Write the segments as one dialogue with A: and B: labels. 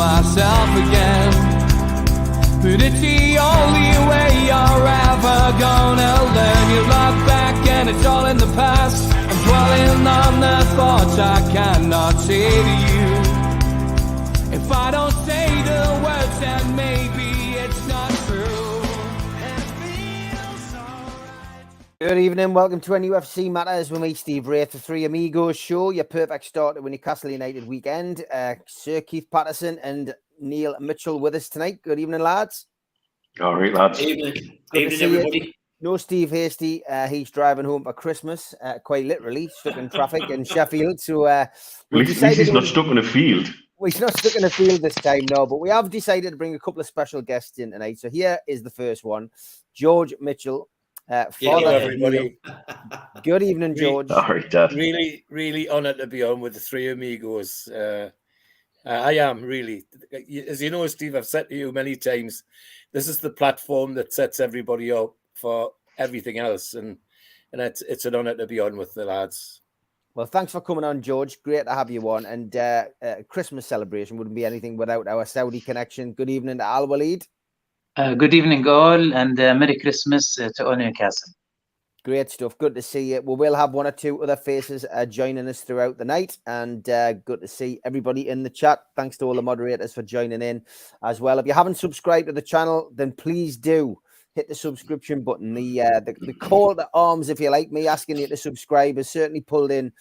A: myself again. But it's the only way you're ever gonna learn. You look back and it's all in the past. I'm dwelling on the thoughts I cannot say to you. If I don't say the words, then maybe it's not true. It feels alright.
B: Good evening, welcome to NUFC Matters with me, Steve Wraith, the Three Amigos show. Your perfect start to a Newcastle United weekend. Sir Keith Patterson and Neil Mitchell with us tonight. Good evening, lads.
C: All right, lads.
D: Evening,
B: Good
D: everybody.
B: No Steve Hasty. He's driving home for Christmas, quite literally, stuck in traffic in Sheffield. So
C: we decided he's not stuck in a field.
B: Well, he's not stuck in a field this time, no, but we have decided to bring a couple of special guests in tonight. So here is the first one, George Mitchell.
D: Hello, everybody.
B: Good evening, George.
C: All right, Dad.
D: Really honoured to be on with the Three Amigos. I am really, as you know, Steve, I've said to you many times, this is the platform that sets everybody up for everything else, and it's an honour to be on with the lads.
B: Well, thanks for coming on, George. Great to have you on. And Christmas celebration wouldn't be anything without our Saudi connection. Good evening to Al Walid.
E: Good evening, all, and Merry Christmas to all Newcastle.
B: Great stuff. Good to see you. We will have one or two other faces joining us throughout the night, and good to see everybody in the chat. Thanks to all the moderators for joining in as well. If you haven't subscribed to the channel, then please do hit the subscription button. The call to arms, if you like, me asking you to subscribe has certainly pulled in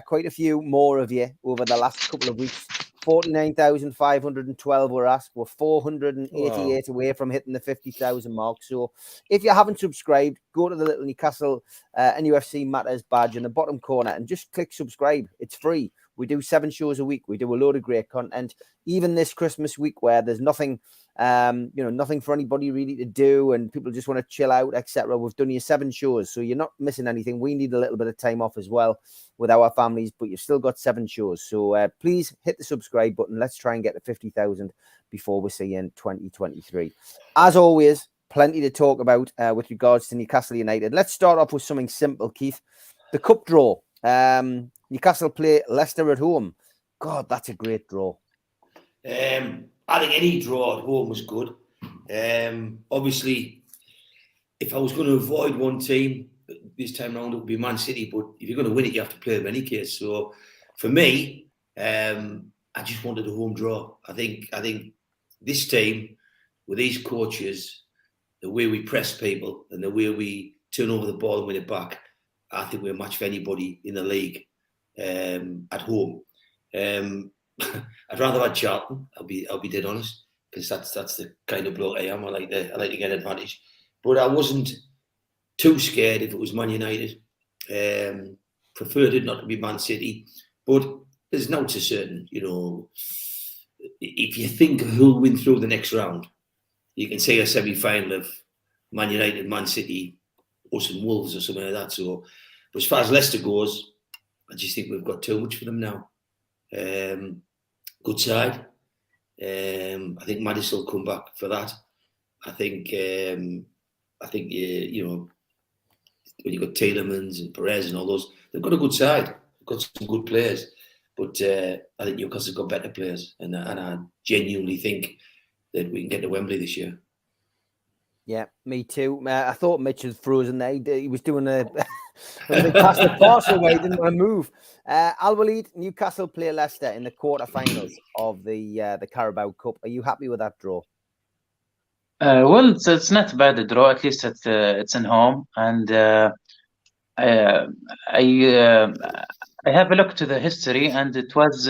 B: quite a few more of you over the last couple of weeks. 49,512 were asked. We're 488 away from hitting the 50,000 mark. So if you haven't subscribed, go to the little Newcastle NUFC Matters badge in the bottom corner and just click subscribe. It's free. We do 7 shows a week. We do a load of great content. Even this Christmas week where there's nothing, nothing for anybody really to do and people just want to chill out, etc. We've done you 7 shows, so you're not missing anything. We need a little bit of time off as well with our families, but you've still got 7 shows. So please hit the subscribe button. Let's try and get to 50,000 before we see you in 2023. As always, plenty to talk about with regards to Newcastle United. Let's start off with something simple, Keith. The cup draw. Newcastle play Leicester at home. God, that's a great draw.
D: I think any draw at home was good. Obviously, if I was going to avoid one team this time round, it would be Man City. But if you're going to win it, you have to play them in any case. So for me, I just wanted a home draw. I think this team, with these coaches, the way we press people and the way we turn over the ball and win it back, I think we're a match for anybody in the league at home. I'd rather have Charlton. I'll be dead honest, because that's the kind of bloke I am. I like to get advantage, but I wasn't too scared if it was Man United. Preferred it not to be Man City, but there's no to certain. You know, if you think of who'll win through the next round, you can say a semi-final of Man United, Man City, or some Wolves or something like that. So, but as far as Leicester goes, I just think we've got too much for them now. Good side. I think Madison will come back for that. I think when you've got Tielemans and Perez and all those, they've got a good side. They've got some good players. But I think Newcastle's got better players. And I genuinely think that we can get to Wembley this year.
B: Yeah, me too. I thought Mitch was frozen there. He was doing a they passed the pass away, didn't want to move. Al Walid, Newcastle play Leicester in the quarterfinals of the Carabao Cup. Are you happy with that draw?
E: Well, it's not a bad draw. At least it's in home, and I have a look to the history, and it was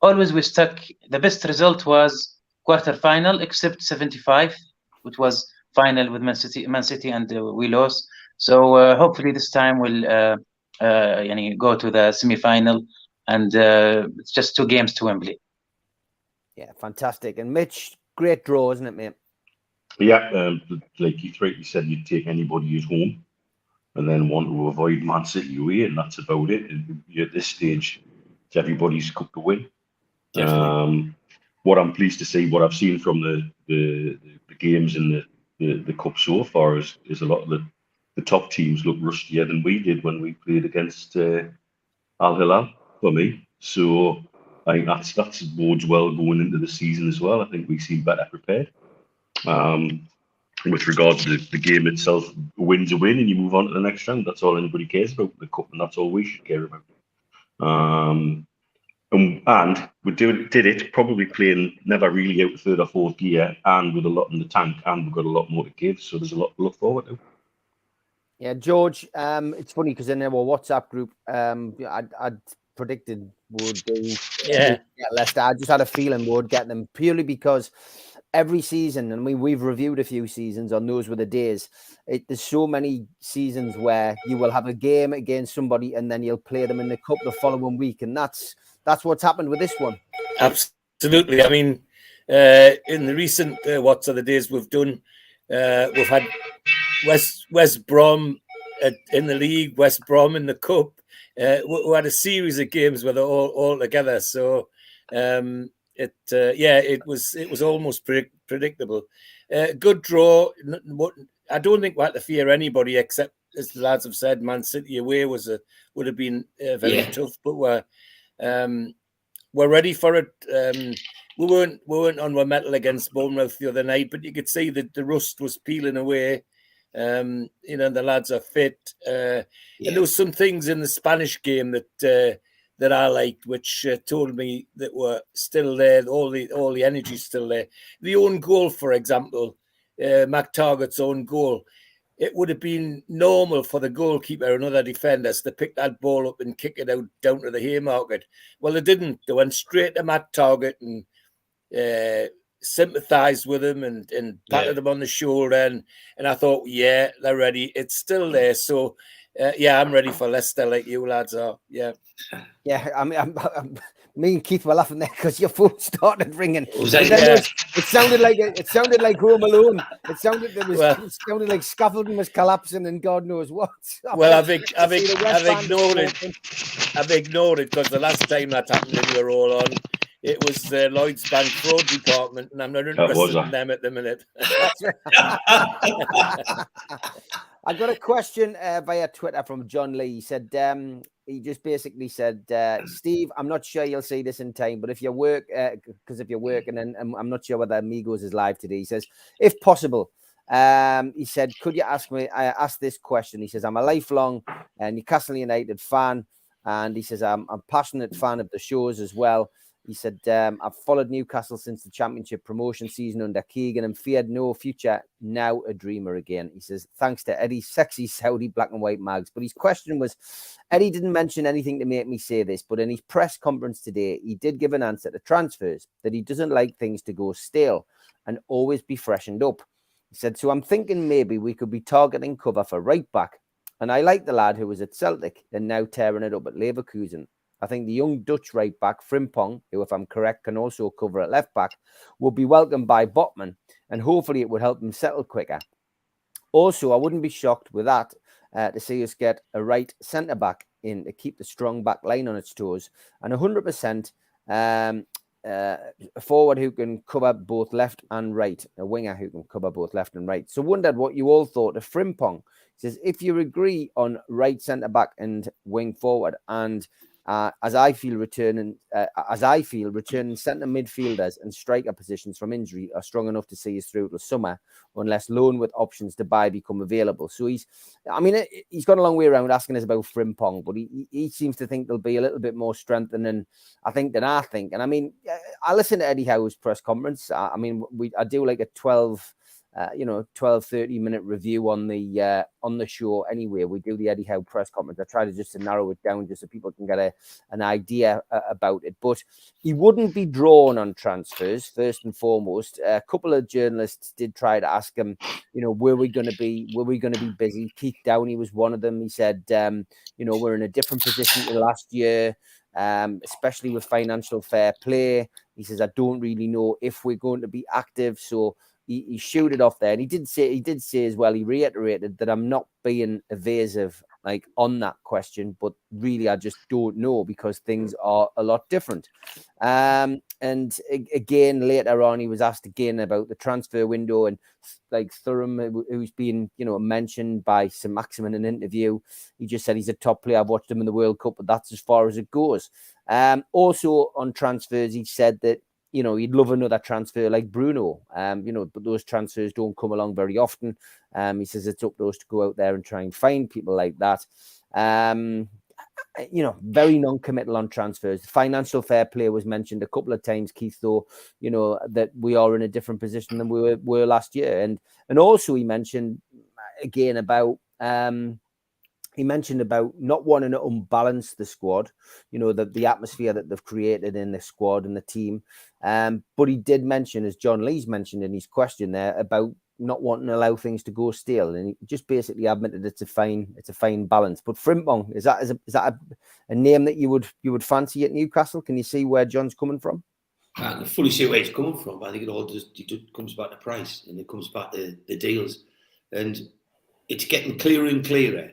E: always we stuck. The best result was quarterfinal, except 75, which was final with Man City, and we lost. So hopefully this time we'll go to the semi-final, and it's just 2 games to Wembley.
B: Yeah, fantastic. And Mitch, great draw, isn't it, mate?
C: Yeah, like you rightly said, you'd take anybody at home and then want to avoid Man City away, and that's about it. At this stage, it's everybody's cup to win. What I'm pleased to see, what I've seen from the games in the cup so far is a lot of the top teams look rustier than we did when we played against Al Hilal, for me. So I think that's bodes well going into the season as well. I think we seem better prepared. With regards to the game itself, a win's a win, and you move on to the next round. That's all anybody cares about, the cup, and that's all we should care about. And we did it probably playing never really out of third or fourth gear, and with a lot in the tank, and we've got a lot more to give. So there's a lot to look forward to.
B: Yeah, George. It's funny because in our WhatsApp group, I'd predicted would be Leicester. I just had a feeling we would get them purely because every season, and we've reviewed a few seasons on those were the days. There's so many seasons where you will have a game against somebody and then you'll play them in the cup the following week, and that's what's happened with this one.
F: Absolutely. I mean, in the recent what's of the days we've done, we've had West Brom in the league, West Brom in the cup. We had a series of games where they're all together. So it was almost predictable. Good draw. I don't think we had to fear anybody except, as the lads have said, Man City away would have been very tough. But we're ready for it. We weren't on our mettle against Bournemouth the other night, but you could see that the rust was peeling away. The lads are fit. And there was some things in the Spanish game that I liked, which told me that were still there. All the energy's still there. The own goal, for example, McTarget's own goal. It would have been normal for the goalkeeper and other defenders to pick that ball up and kick it out down to the Haymarket. Well, they didn't. They went straight to McTarget and sympathised with him and patted him on the shoulder. And I thought, they're ready. It's still there. So, I'm ready for Leicester like you lads are. Yeah.
B: Yeah, I mean, me and Keith were laughing there because your phone started ringing. It sounded like Home Alone. It sounded like scaffolding was collapsing and God knows what.
F: Well, I've ignored it. I've ignored it because the last time that happened and you were all on, it was Lloyd's Bank Fraud Department, and I'm not interested in them at the minute.
B: I got a question via Twitter from John Lee. He said, he just basically said, Steve, I'm not sure you'll see this in time, but if you work, because if you're working, and I'm not sure whether Amigos is live today, he says, if possible, he said, could you ask this question? He says, I'm a lifelong Newcastle United fan, and he says, I'm a passionate fan of the shows as well. He said, I've followed Newcastle since the championship promotion season under Keegan and feared no future, now a dreamer again. He says, thanks to Eddie's sexy Saudi black and white mags. But his question was, Eddie didn't mention anything to make me say this, but in his press conference today, he did give an answer to transfers, that he doesn't like things to go stale and always be freshened up. He said, so I'm thinking maybe we could be targeting cover for right back. And I like the lad who was at Celtic and now tearing it up at Leverkusen. I think the young Dutch right back, Frimpong, who, if I'm correct, can also cover at left back, will be welcomed by Botman, and hopefully it would help him settle quicker. Also, I wouldn't be shocked with that to see us get a right centre back in to keep the strong back line on its toes, and 100% a forward who can cover both left and right, a winger who can cover both left and right. So, wondered what you all thought of Frimpong. He says, if you agree on right centre back and wing forward, and as I feel returning centre midfielders and striker positions from injury are strong enough to see us through till summer, unless loan with options to buy become available. So he's got a long way around asking us about Frimpong, but he seems to think there'll be a little bit more strengthening, I think. And I mean, I listened to Eddie Howe's press conference. I do like a 12, 30 minute review on the show. Anyway, we do the Eddie Howe press conference. I try to narrow it down just so people can get an idea about it. But he wouldn't be drawn on transfers first and foremost. A couple of journalists did try to ask him, were we going to be busy? Keith Downey was one of them. He said, we're in a different position to last year, especially with financial fair play. He says, I don't really know if we're going to be active. So he shooed it off there, and he did say as well, he reiterated that I'm not being evasive on that question, but really I just don't know because things are a lot different. And again, later on, he was asked again about the transfer window, and Thuram, who's been mentioned by St. Maximin in an interview, he just said he's a top player. I've watched him in the World Cup, but that's as far as it goes. Also on transfers, he said that, you know, he'd love another transfer like Bruno. You know, but those transfers don't come along very often. He says it's up to us to go out there and try and find people like that. You know, very non-committal on transfers. Financial fair play was mentioned a couple of times, Keith, though, you know, that we are in a different position than we were last year. And also he mentioned again about not wanting to unbalance the squad, you know, the atmosphere that they've created in the squad and the team. But he did mention, as John Lee's mentioned in his question there, about not wanting to allow things to go stale, and he just basically admitted it's a fine balance. But Frimpong, is that a name that you would fancy at Newcastle? Can you see where John's coming from?
D: I can fully see where it's coming from. I think it comes back to price, and it comes back to the deals, and it's getting clearer and clearer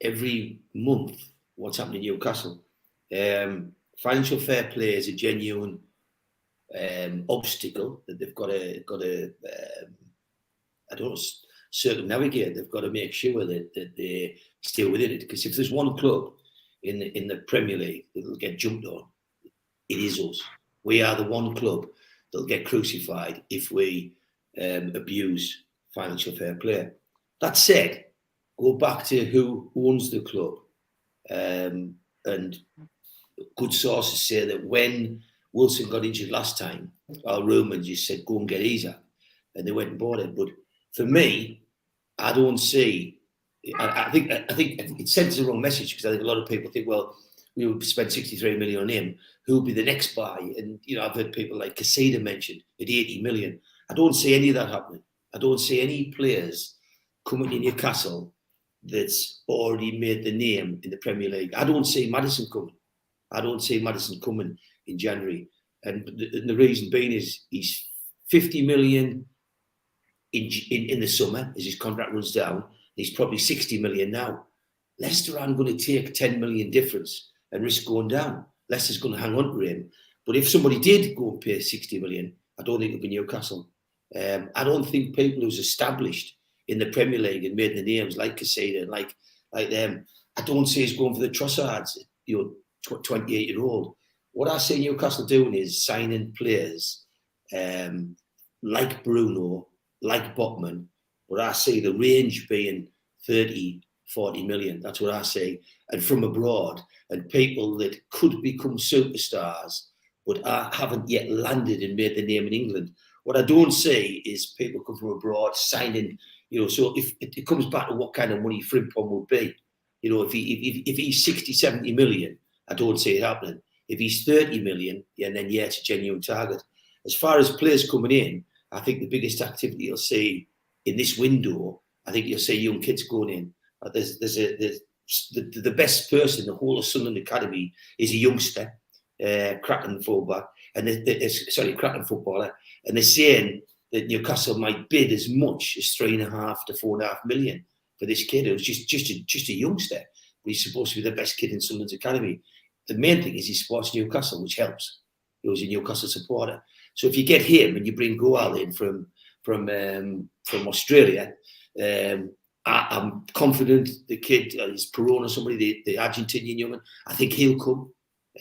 D: every month what's happening in Newcastle. Financial fair play is a genuine obstacle that they've got to I don't know, circumnavigate. They've got to make sure that they stay within it. Because if there's one club in the Premier League that'll get jumped on, it is us. We are the one club that'll get crucified if we abuse financial fair play. That said, go back to who owns the club. And good sources say that when Wilson got injured last time, our rumours just said, go and get Isa. And they went and bought it. But for me, I don't see. I think it sends the wrong message, because I think a lot of people think, well, we would spend 63 million on him. Who'll be the next buy? And you know, I've heard people like Casada mentioned at 80 million. I don't see any of that happening. I don't see any players coming to Newcastle that's already made the name in the Premier League. I don't see Maddison coming. I don't see Maddison coming in January, and the reason being is he's 50 million. In the summer, as his contract runs down, he's probably 60 million now. Leicester aren't going to take 10 million difference and risk going down. Leicester's going to hang on to him. But if somebody did go and pay 60 million, I don't think it'll be Newcastle. I don't think people who's established in the Premier League and made the names like Casada and like them, I don't see us going for the Trossards, you know, 28-year-old. What I see Newcastle doing is signing players like Bruno, like Botman, but I see the range being 30, 40 million. That's what I see. And from abroad, and people that could become superstars, but haven't yet landed and made the name in England. What I don't see is people come from abroad signing, you know, so if it comes back to what kind of money Frimpong would be, you know, if he's 60, 70 million, I don't see it happening. If he's 30 million, yeah, then yeah, it's a genuine target. As far as players coming in, I think the biggest activity you'll see in this window, I think you'll see young kids going in. The best person in the whole of Sunderland Academy is a youngster, cracking fullback, and cracking footballer. And they're saying that Newcastle might bid as much as 3.5 to 4.5 million for this kid who's just a youngster, but he's supposed to be the best kid in Sunderland's Academy. The main thing is he supports Newcastle, which helps. He was a Newcastle supporter. So if you get him and you bring Goal in from Australia, I'm confident the kid is Perona, somebody, the Argentinian young'un. I think he'll come,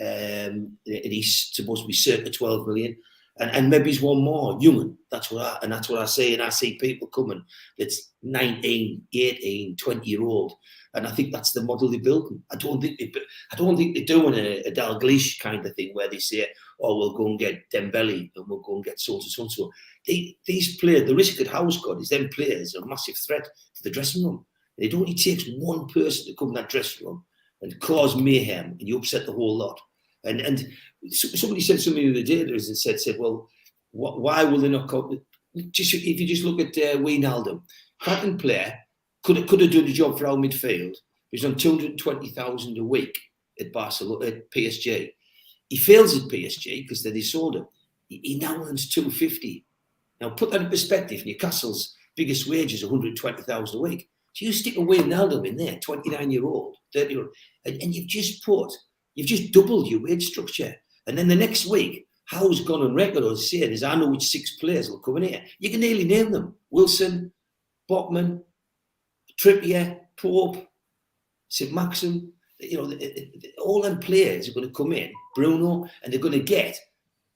D: and he's supposed to be circa 12 million, and maybe he's one more young'un. That's what I say, and I see people coming that's 19, 18, 20-year-old, and I think that's the model they're building. I don't think they're doing a Dalglish kind of thing where they say, "Oh, we'll go and get Dembele and we'll go and get so and so." These players, the risk that Howe's got is them players are a massive threat to the dressing room. And it only takes one person to come in that dressing room and cause mayhem, and you upset the whole lot. And somebody said something the other day and said, "Well, why will they not come?" If you just look at Wijnaldum, cracking player, could have done the job for our midfield. He's on 220,000 a week at Barcelona, at PSG. He fails at PSG because they sold him. He now earns 250. Now put that in perspective. Newcastle's biggest wage is 120,000 a week. So you stick a Wijnaldum in there, 29-year-old, 30-year-old, and you've just doubled your wage structure. And then the next week, Howe's gone on record as saying, I know which 6 players will come in here. You can nearly name them: Wilson, Botman, Trippier, Pope, St. Maxim. all them players are going to come in, Bruno, and they're going to get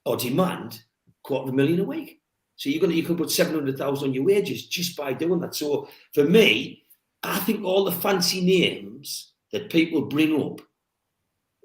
D: or demand $250,000 a week. So you can put 700,000 on your wages just by doing that. So for me, I think all the fancy names that people bring up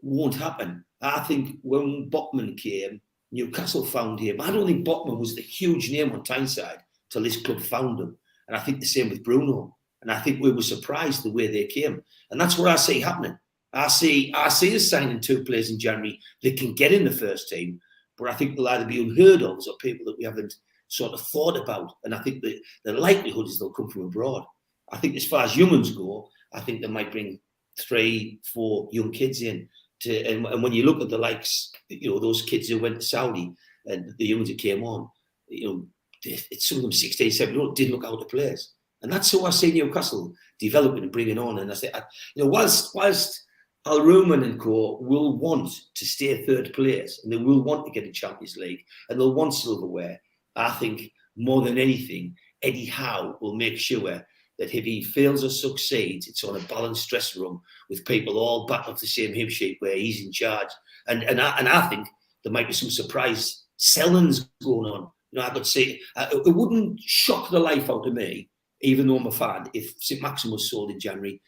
D: won't happen. I think when Botman came, Newcastle found him. I don't think Botman was the huge name on Tyneside till this club found him. And I think the same with Bruno. And I think we were surprised the way they came. And that's what I see happening. I see us signing 2 players in January that can get in the first team, but I think they'll either be unheard of or people that we haven't sort of thought about. And I think the likelihood is they'll come from abroad. I think as far as young'uns go, I think they might bring 3, 4 young kids in. And when you look at the likes, those kids who went to Saudi and the young'uns who came on, it's some of them 16, 17 didn't look out of place. And that's how I see Newcastle developing and bringing on. And I say, whilst Al Ruman and co will want to stay 3rd place and they will want to get in Champions League and they'll want silverware, I think more than anything, Eddie Howe will make sure that if he fails or succeeds, it's on a balanced dressing room with people all back off the same hymn sheet where he's in charge. And I think there might be some surprise sellings going on. I could say it wouldn't shock the life out of me, even though I'm a fan, if St. Maxim was sold in January,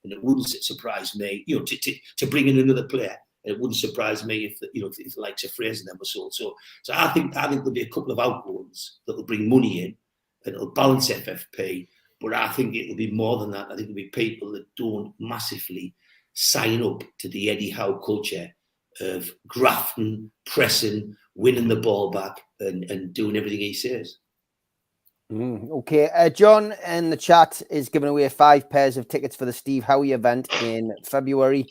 D: and it wouldn't surprise me, to bring in another player. It wouldn't surprise me if the likes of Fraser and them were sold. So I think there'll be a couple of outgoings that will bring money in, and it'll balance FFP. But I think it'll be more than that. I think there'll be people that don't massively sign up to the Eddie Howe culture of grafting, pressing, winning the ball back, and doing everything he says.
B: Okay, John in the chat is giving away 5 pairs of tickets for the Steve Howie event in February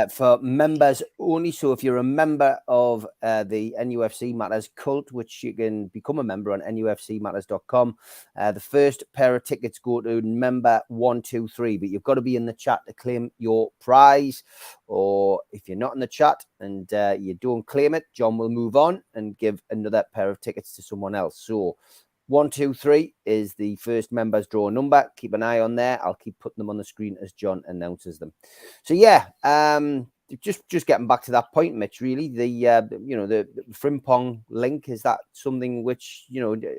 B: for members only. So if you're a member of the NUFC Matters cult, which you can become a member on nufcmatters.com, the first pair of tickets go to member 123, but you've got to be in the chat to claim your prize. Or if you're not in the chat and you don't claim it, John will move on and give another pair of tickets to someone else. So 123 is the first members draw number. Keep an eye on there. I'll keep putting them on the screen as John announces them. So yeah, just getting back to that point, Mitch. Really, the Frimpong link, is that something which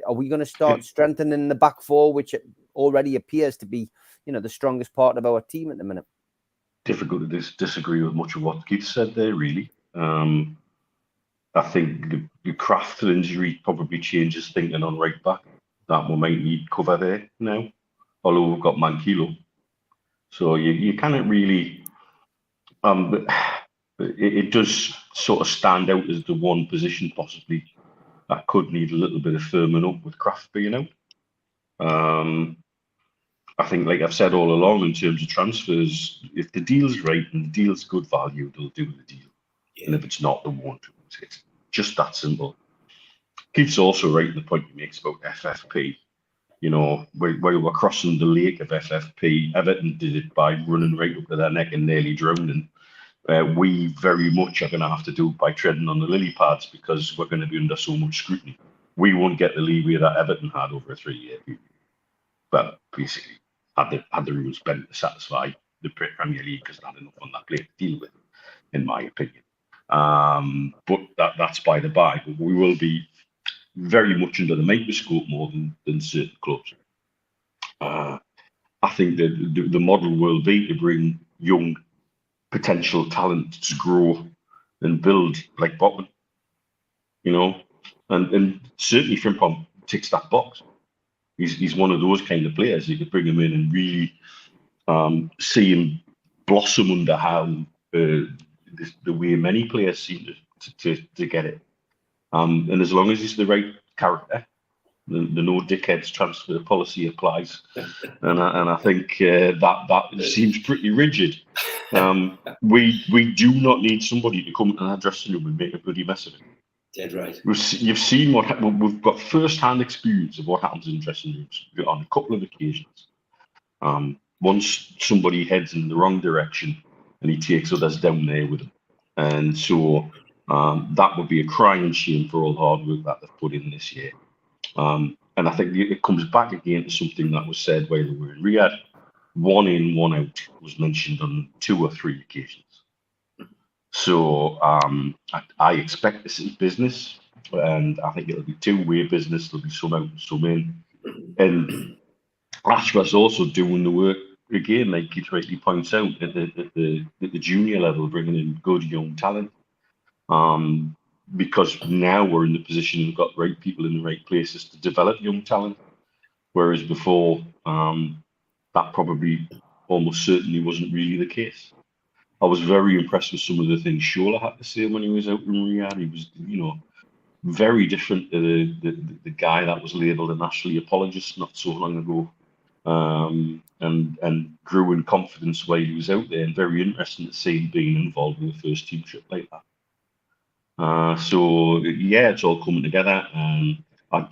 B: are we going to start strengthening the back four, which already appears to be the strongest part of our team at the minute?
C: Difficult to disagree with much of what Keith said there. Really. I think the Kraft injury probably changes thinking on right back, that we might need cover there now, although we've got Mankilo. So you cannot really, it does sort of stand out as the one position possibly that could need a little bit of firming up with Kraft being out. I think, like I've said all along, in terms of transfers, if the deal's right and the deal's good value, they'll do the deal. Yeah. And if it's not, they won't. It's just that simple. Keith's also right in the point he makes about FFP. While we're crossing the lake of FFP, Everton did it by running right up to their neck and nearly drowning. We very much are going to have to do it by treading on the lily pads because we're going to be under so much scrutiny. We won't get the leeway that Everton had over a 3-year period. But basically, had the rules been to satisfy the Premier League because they had enough on that plate to deal with, in my opinion. But that's by the by. But we will be very much under the microscope more than certain clubs. I think that the model will be to bring young potential talent to grow and build like Botman, and certainly Frimpong ticks that box. He's one of those kind of players. You could bring him in and really see him blossom under how the way many players seem to get it. And as long as he's the right character, the no dickheads transfer policy applies. And I think that seems pretty rigid. We do not need somebody to come into our dressing room and make a bloody mess of it.
D: Dead right.
C: You've seen what happened. We've got first-hand experience of what happens in dressing rooms on a couple of occasions. Once somebody heads in the wrong direction and he takes others down there with him. And so that would be a crying shame for all the hard work that they've put in this year. And I think it comes back again to something that was said while we were in Riyadh, one in, one out was mentioned on 2 or 3 occasions. So I expect this is business, and I think it'll be two-way business. There'll be some out and some in. And Ashworth's also doing the work again, like he rightly points out, at the junior level, bringing in good young talent. Because now we're in the position we've got right people in the right places to develop young talent, whereas before that probably almost certainly wasn't really the case. I was very impressed with some of the things Shola had to say when he was out in Riyadh. He was, very different to the guy that was labelled an Ashley apologist not so long ago, and grew in confidence while he was out there, and very interesting to see him being involved with a first team trip like that. So yeah, it's all coming together, and I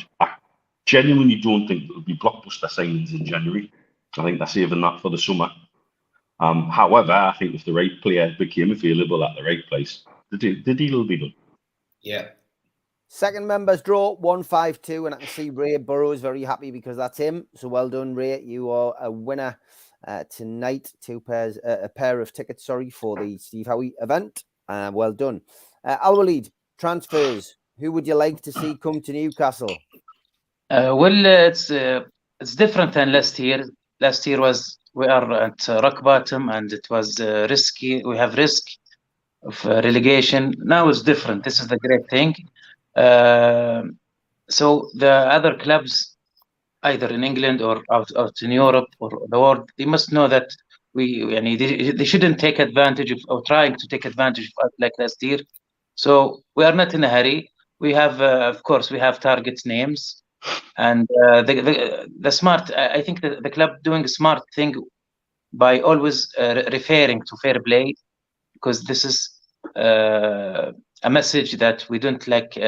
C: genuinely don't think there'll be blockbuster signings in January. I think they're saving that for the summer. However, I think if the right player became available at the right place, the deal will be done.
D: Yeah.
B: Second members draw 152, and I can see Ray Burrows very happy because that's him. So well done, Ray. You are a winner tonight. A pair of tickets, for the Steve Howie event. Well done. Al-Walid, transfers. Who would you like to see come to Newcastle?
E: It's different than last year. Last year we are at rock bottom, and it was risky. We have risk of relegation. Now it's different. This is the great thing. So the other clubs, either in England or out in Europe or the world, they must know that they shouldn't take advantage of trying to take advantage of us like last year. So we are not in a hurry. We have, of course, we have target names, and the smart. I think the club doing a smart thing by always referring to fair play, because this is a message that we don't like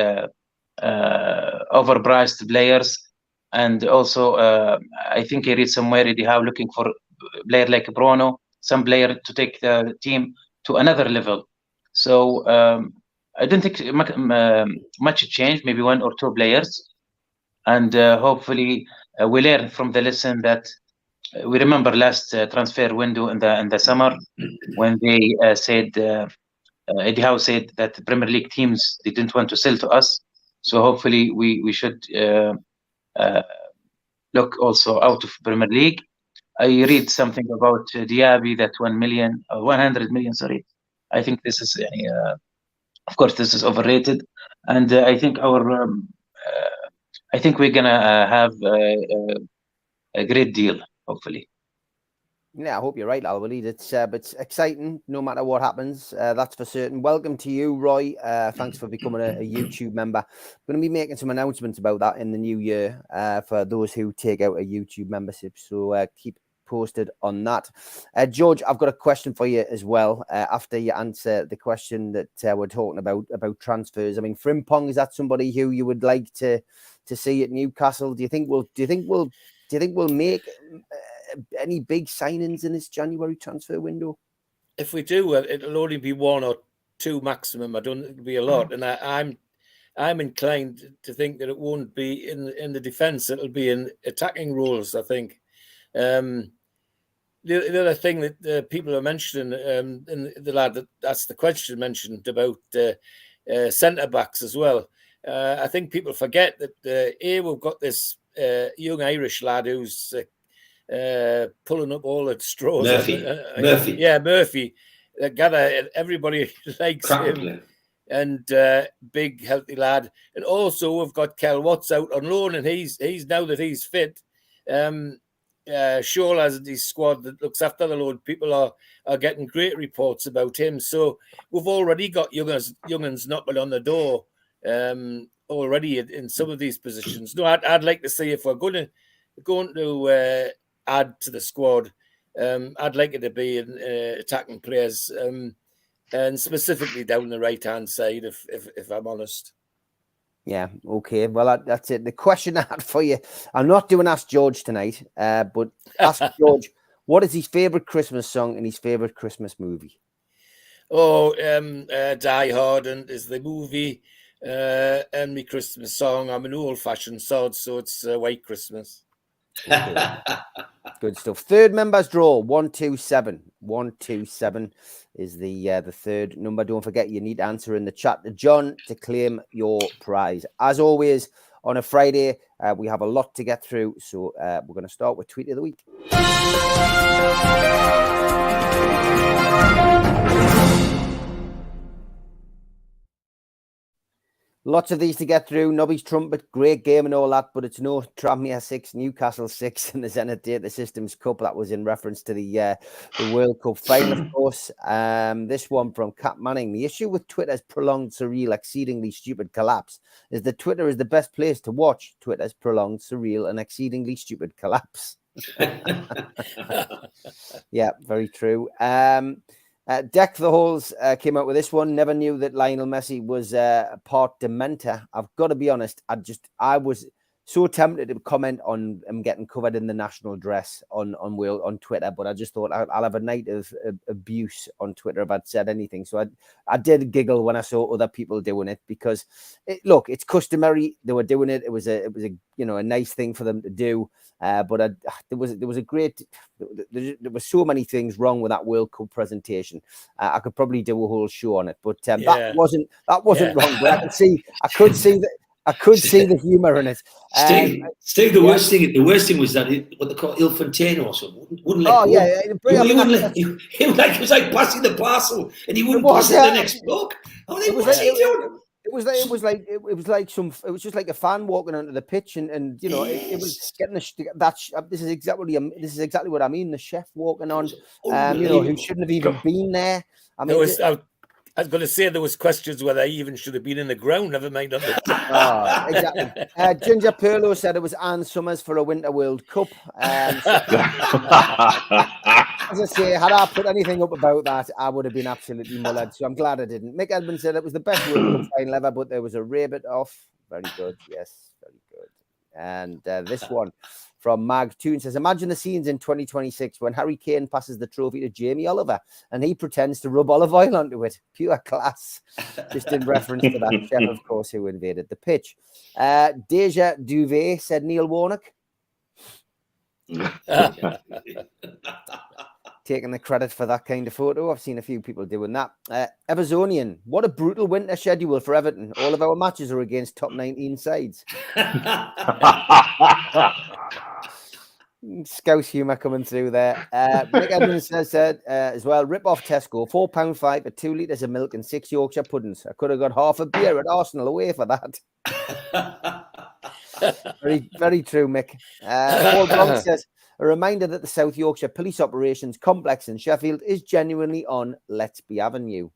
E: overpriced players. And also, I think I read somewhere how looking for a player like Bruno, some player to take the team to another level. So I don't think much change, maybe 1 or 2 players. And hopefully we learn from the lesson that we remember last transfer window in the summer when they said, Eddie Howe said that the Premier League teams, they didn't want to sell to us. So hopefully we should look also out of Premier League. I read something about Diaby, that 100 million, sorry. I think this is, of course, this is overrated. And I think I think we're gonna have a great deal, hopefully.
B: Yeah, I hope you're right, Al-Walid. It's exciting no matter what happens. That's for certain. Welcome to you, Roy. Thanks for becoming a YouTube member. I'm going to be making some announcements about that in the new year for those who take out a YouTube membership. So keep posted on that. George, I've got a question for you as well. After you answer the question that we're talking about transfers, I mean, Frimpong, is that somebody who you would like to see at Newcastle? Do you think we'll make any big signings in this January transfer window?
F: If we do, it'll only be 1 or 2 maximum. I don't think it'll be a lot, and I'm inclined to think that it won't be in the defence. It'll be in attacking roles, I think. The other thing that people are mentioning, and the lad that's the question mentioned about centre backs as well. I think people forget that we've got this young Irish lad who's pulling up all the straws.
D: Murphy.
F: Yeah, Murphy. Everybody likes
D: Cracker
F: him.
D: player.
F: And big, healthy lad. And also we've got Kel Watts out on loan, and he's now that he's fit. Shoal has his squad that looks after the loan. People are getting great reports about him. So we've already got young'uns knocking on the door already in some of these positions. No, I'd like to see if we're going to add to the squad. I'd like it to be in attacking players, and specifically down the right-hand side, if I'm honest.
B: Yeah, okay. Well, that's it. The question I had for you, I'm not doing Ask George tonight, but Ask George, what is his favourite Christmas song and his favourite Christmas movie?
F: Oh, Die Hard is the movie, and my Christmas song. I'm an old-fashioned sod, so it's White Christmas.
B: Okay. Good stuff. Third members draw 127. 127 is the third number. Don't forget, you need to answer in the chat to John to claim your prize. As always, on a Friday, we have a lot to get through, so we're going to start with Tweet of the Week. Lots of these to get through. Nobby's Trumpet, great game and all that, but it's no Tranmere 6, Newcastle 6 in the Zenith Data Systems Cup. That was in reference to the World Cup final, of course. This one from Kat Manning. The issue with Twitter's prolonged, surreal, exceedingly stupid collapse is that Twitter is the best place to watch Twitter's prolonged, surreal, and exceedingly stupid collapse. Yeah, very true. Deck the Halls came out with this one. Never knew that Lionel Messi was part Dementor. I've got to be honest. I was so tempted to comment on him getting covered in the national dress on Twitter, but I just thought I'll have a night of abuse on Twitter if I'd said anything. So I did giggle when I saw other people doing it because look, it's customary. They were doing it. It was a a nice thing for them to do. But there was so many things wrong with that World Cup presentation. I could probably do a whole show on it, but that wasn't wrong. But I could see the humour in it.
D: Steve, the worst thing was that what they call Il Fonteno or something wouldn't let go. It was like passing the parcel, and he wouldn't pass it to the next bloke. What's he doing?
B: It was just like a fan walking onto the pitch, and it was getting this is exactly what I mean. The chef walking on, who shouldn't have even been there. I mean,
F: I was going to say there was questions whether he even should have been in the ground. Never mind on the
B: exactly. Ginger Perlo said it was Anne Summers for a Winter World Cup. As I say, had I put anything up about that, I would have been absolutely mullered. So I'm glad I didn't. Mick Edmonds said it was the best World Cup final ever, but there was a rabbit off. Very good. Yes, very good. And this one from Mag Toon says, imagine the scenes in 2026 when Harry Kane passes the trophy to Jamie Oliver and he pretends to rub olive oil onto it. Pure class. Just in reference to that chef, of course, who invaded the pitch. Deja Duvet said Neil Warnock. Taking the credit for that kind of photo. I've seen a few people doing that. Everzonian, what a brutal winter schedule for Everton. All of our matches are against top 19 sides. Scouse humour coming through there. Mick Evans says as well, rip off Tesco, £4.5 for 2 litres of milk and 6 Yorkshire puddings. I could have got half a beer at Arsenal away for that. Very, very true, Mick. Paul Bronx says, a reminder that the South Yorkshire Police Operations Complex in Sheffield is genuinely on Let's Be Avenue.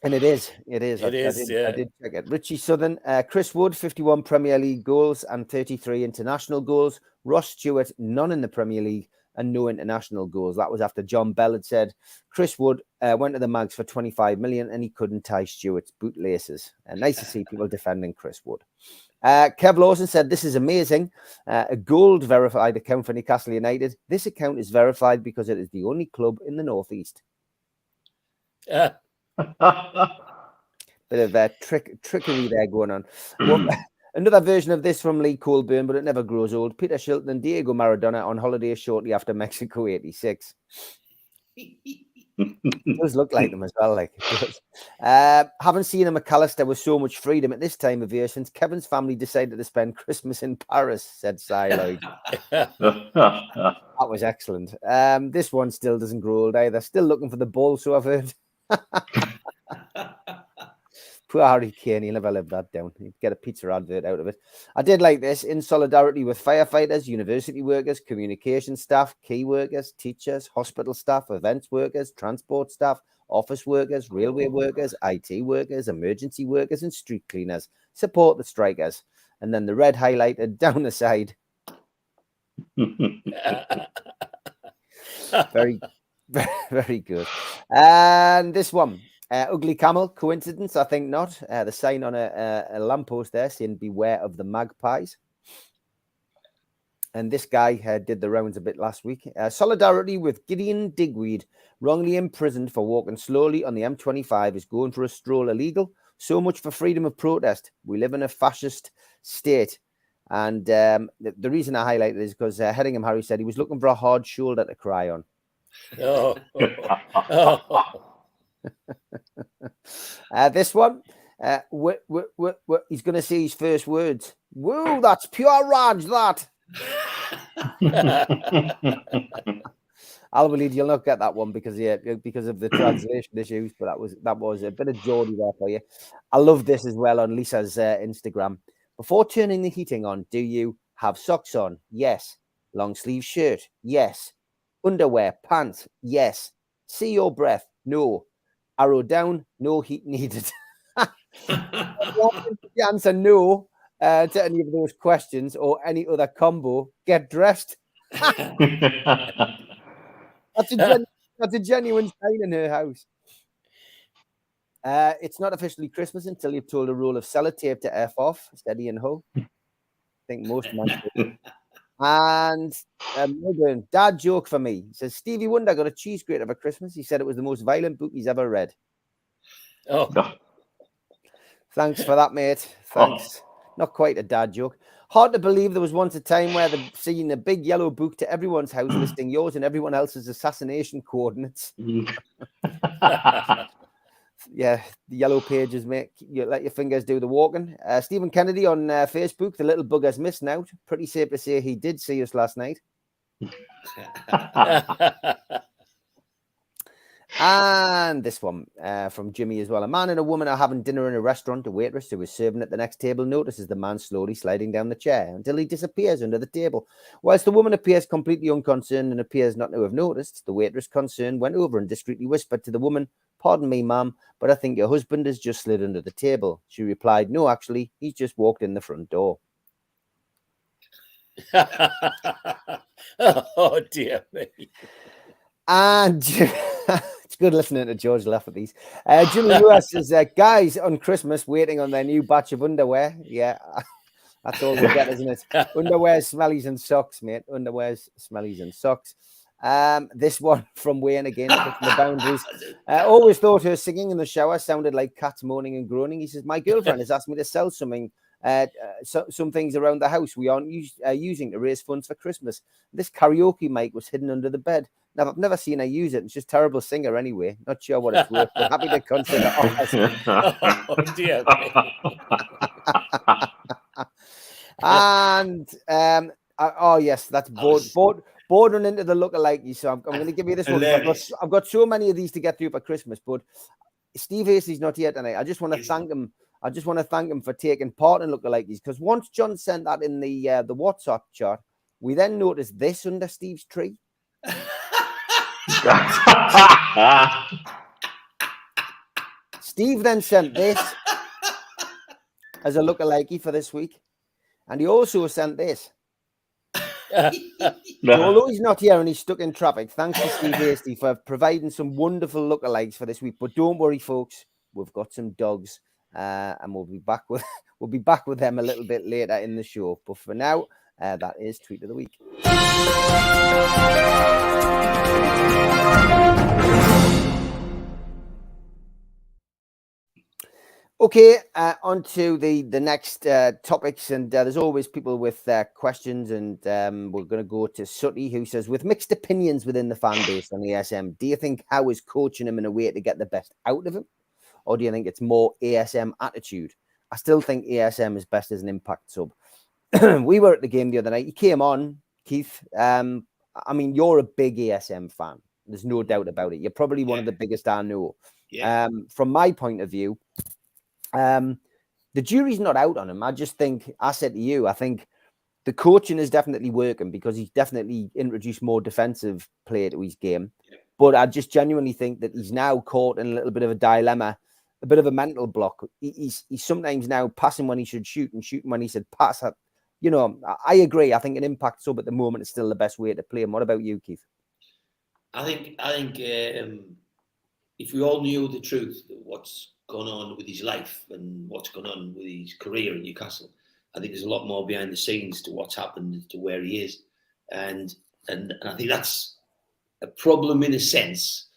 B: And it is. I did check it. Richie Southern, Chris Wood, 51 Premier League goals and 33 international goals. Ross Stewart, none in the Premier League and no international goals. That was after John Bell had said Chris Wood went to the Mags for 25 million and he couldn't tie Stewart's bootlaces. Nice to see people defending Chris Wood. Kev Lawson said, this is amazing. A gold verified account for Newcastle United. This account is verified because it is the only club in the Northeast. Bit of trickery there going on. Well, another version of this from Lee Colburn, but it never grows old. Peter Shilton and Diego Maradona on holiday shortly after Mexico 86. It does look like them as well. Haven't seen a McAllister with so much freedom at this time of year since Kevin's family decided to spend Christmas in Paris, said Cy Lloyd. That was excellent. This one still doesn't grow old either. Still looking for the ball, so I've heard. Poor Harry Kane, he'll never live that down. He'd get a pizza advert out of it. I did like this. In solidarity with firefighters, university workers, communication staff, key workers, teachers, hospital staff, events workers, transport staff, office workers, railway workers, IT workers, emergency workers, and street cleaners. Support the strikers. And then the red highlighted down the side. Very, very, very good. And this one. Ugly Camel, coincidence? I think not. The sign on a lamppost there saying beware of the magpies. And this guy did the rounds a bit last week. Solidarity with Gideon Digweed, wrongly imprisoned for walking slowly on the M25, is going for a stroll illegal. So much for freedom of protest. We live in a fascist state. And the reason I highlighted it is because Hedingham Harry said he was looking for a hard shoulder to cry on. This one, he's going to say his first words. Woo, that's pure Raj, that. Albert, you'll not get that one because of the translation issues, but that was a bit of Geordie there for you. I love this as well on Lisa's Instagram. Before turning the heating on, do you have socks on? Yes. Long sleeve shirt? Yes. Underwear, pants? Yes. See your breath? No. Arrow down? No heat needed. The answer no to any of those questions or any other combo. Get dressed. That's a genuine sign in her house. It's not officially Christmas until you've told a roll of sellotape to F off, steady and ho. I think most men do. And Melbourne, dad joke for me. He says, Stevie Wonder got a cheese grater for Christmas. He said it was the most violent book he's ever read.
F: Oh.
B: Thanks for that, mate. Thanks. Oh. Not quite a dad joke. Hard to believe there was once a time where they've seen a big yellow book to everyone's house listing yours and everyone else's assassination coordinates. Yeah, the yellow pages, mate. You let your fingers do the walking. Stephen Kennedy on Facebook, the little bugger's missing out. Pretty safe to say he did see us last night. And this one from Jimmy as well. A man and a woman are having dinner in a restaurant. A waitress who is serving at the next table notices the man slowly sliding down the chair until he disappears under the table. Whilst the woman appears completely unconcerned and appears not to have noticed, the waitress, concerned, went over and discreetly whispered to the woman, "Pardon me, ma'am, but I think your husband has just slid under the table." She replied, "No, actually, he's just walked in the front door."
F: Oh, dear me.
B: And it's good listening to George laugh at these. Jimmy Lewis says, guys on Christmas waiting on their new batch of underwear. Yeah, that's all we get, isn't it? Underwear, smellies and socks, mate. Underwears, smellies and socks. This one from Wayne again, pushing the boundaries. Always thought her singing in the shower sounded like cats moaning and groaning. He says, my girlfriend has asked me to sell something. Some things around the house we aren't using to raise funds for Christmas. This karaoke mic was hidden under the bed. Now, I've never seen her use it. It's just terrible singer anyway. Not sure what it's worth, but happy to consider offers.
F: Oh, dear.
B: And oh yes, that's bordering into the lookalike. So I'm going to give you this one. I've got so many of these to get through for Christmas, but Steve Hasty's not here tonight. I just want to thank him. I just want to thank him for taking part in lookalikes, because once John sent that in the WhatsApp chat, we then noticed this under Steve's tree. Steve then sent this as a lookalike for this week, and he also sent this. So although he's not here and he's stuck in traffic, thanks to Steve Hasty for providing some wonderful lookalikes for this week. But don't worry, folks, we've got some dogs, and we'll be back with them a little bit later in the show. But for now, that is Tweet of the Week. Okay, on to the next topics, and there's always people with questions, and we're going to go to Sutty, who says, with mixed opinions within the fan base on ASM, do you think Howe is coaching him in a way to get the best out of him, or do you think it's more ASM attitude? I still think ASM is best as an impact sub. We were at the game the other night. You came on, Keith. I mean, you're a big ASM fan. There's no doubt about it. You're probably one of the biggest I know. Yeah. From my point of view, the jury's not out on him. I just think, I said to you, I think the coaching is definitely working because he's definitely introduced more defensive play to his game. Yeah. But I just genuinely think that he's now caught in a little bit of a dilemma, a bit of a mental block. He's sometimes now passing when he should shoot and shooting when he should pass. You know, I agree. I think an impact sub at the moment is still the best way to play him. What about you, Keith?
D: I think if we all knew the truth, what's gone on with his life and what's gone on with his career in Newcastle, I think there's a lot more behind the scenes to what's happened to where he is, and I think that's a problem in a sense,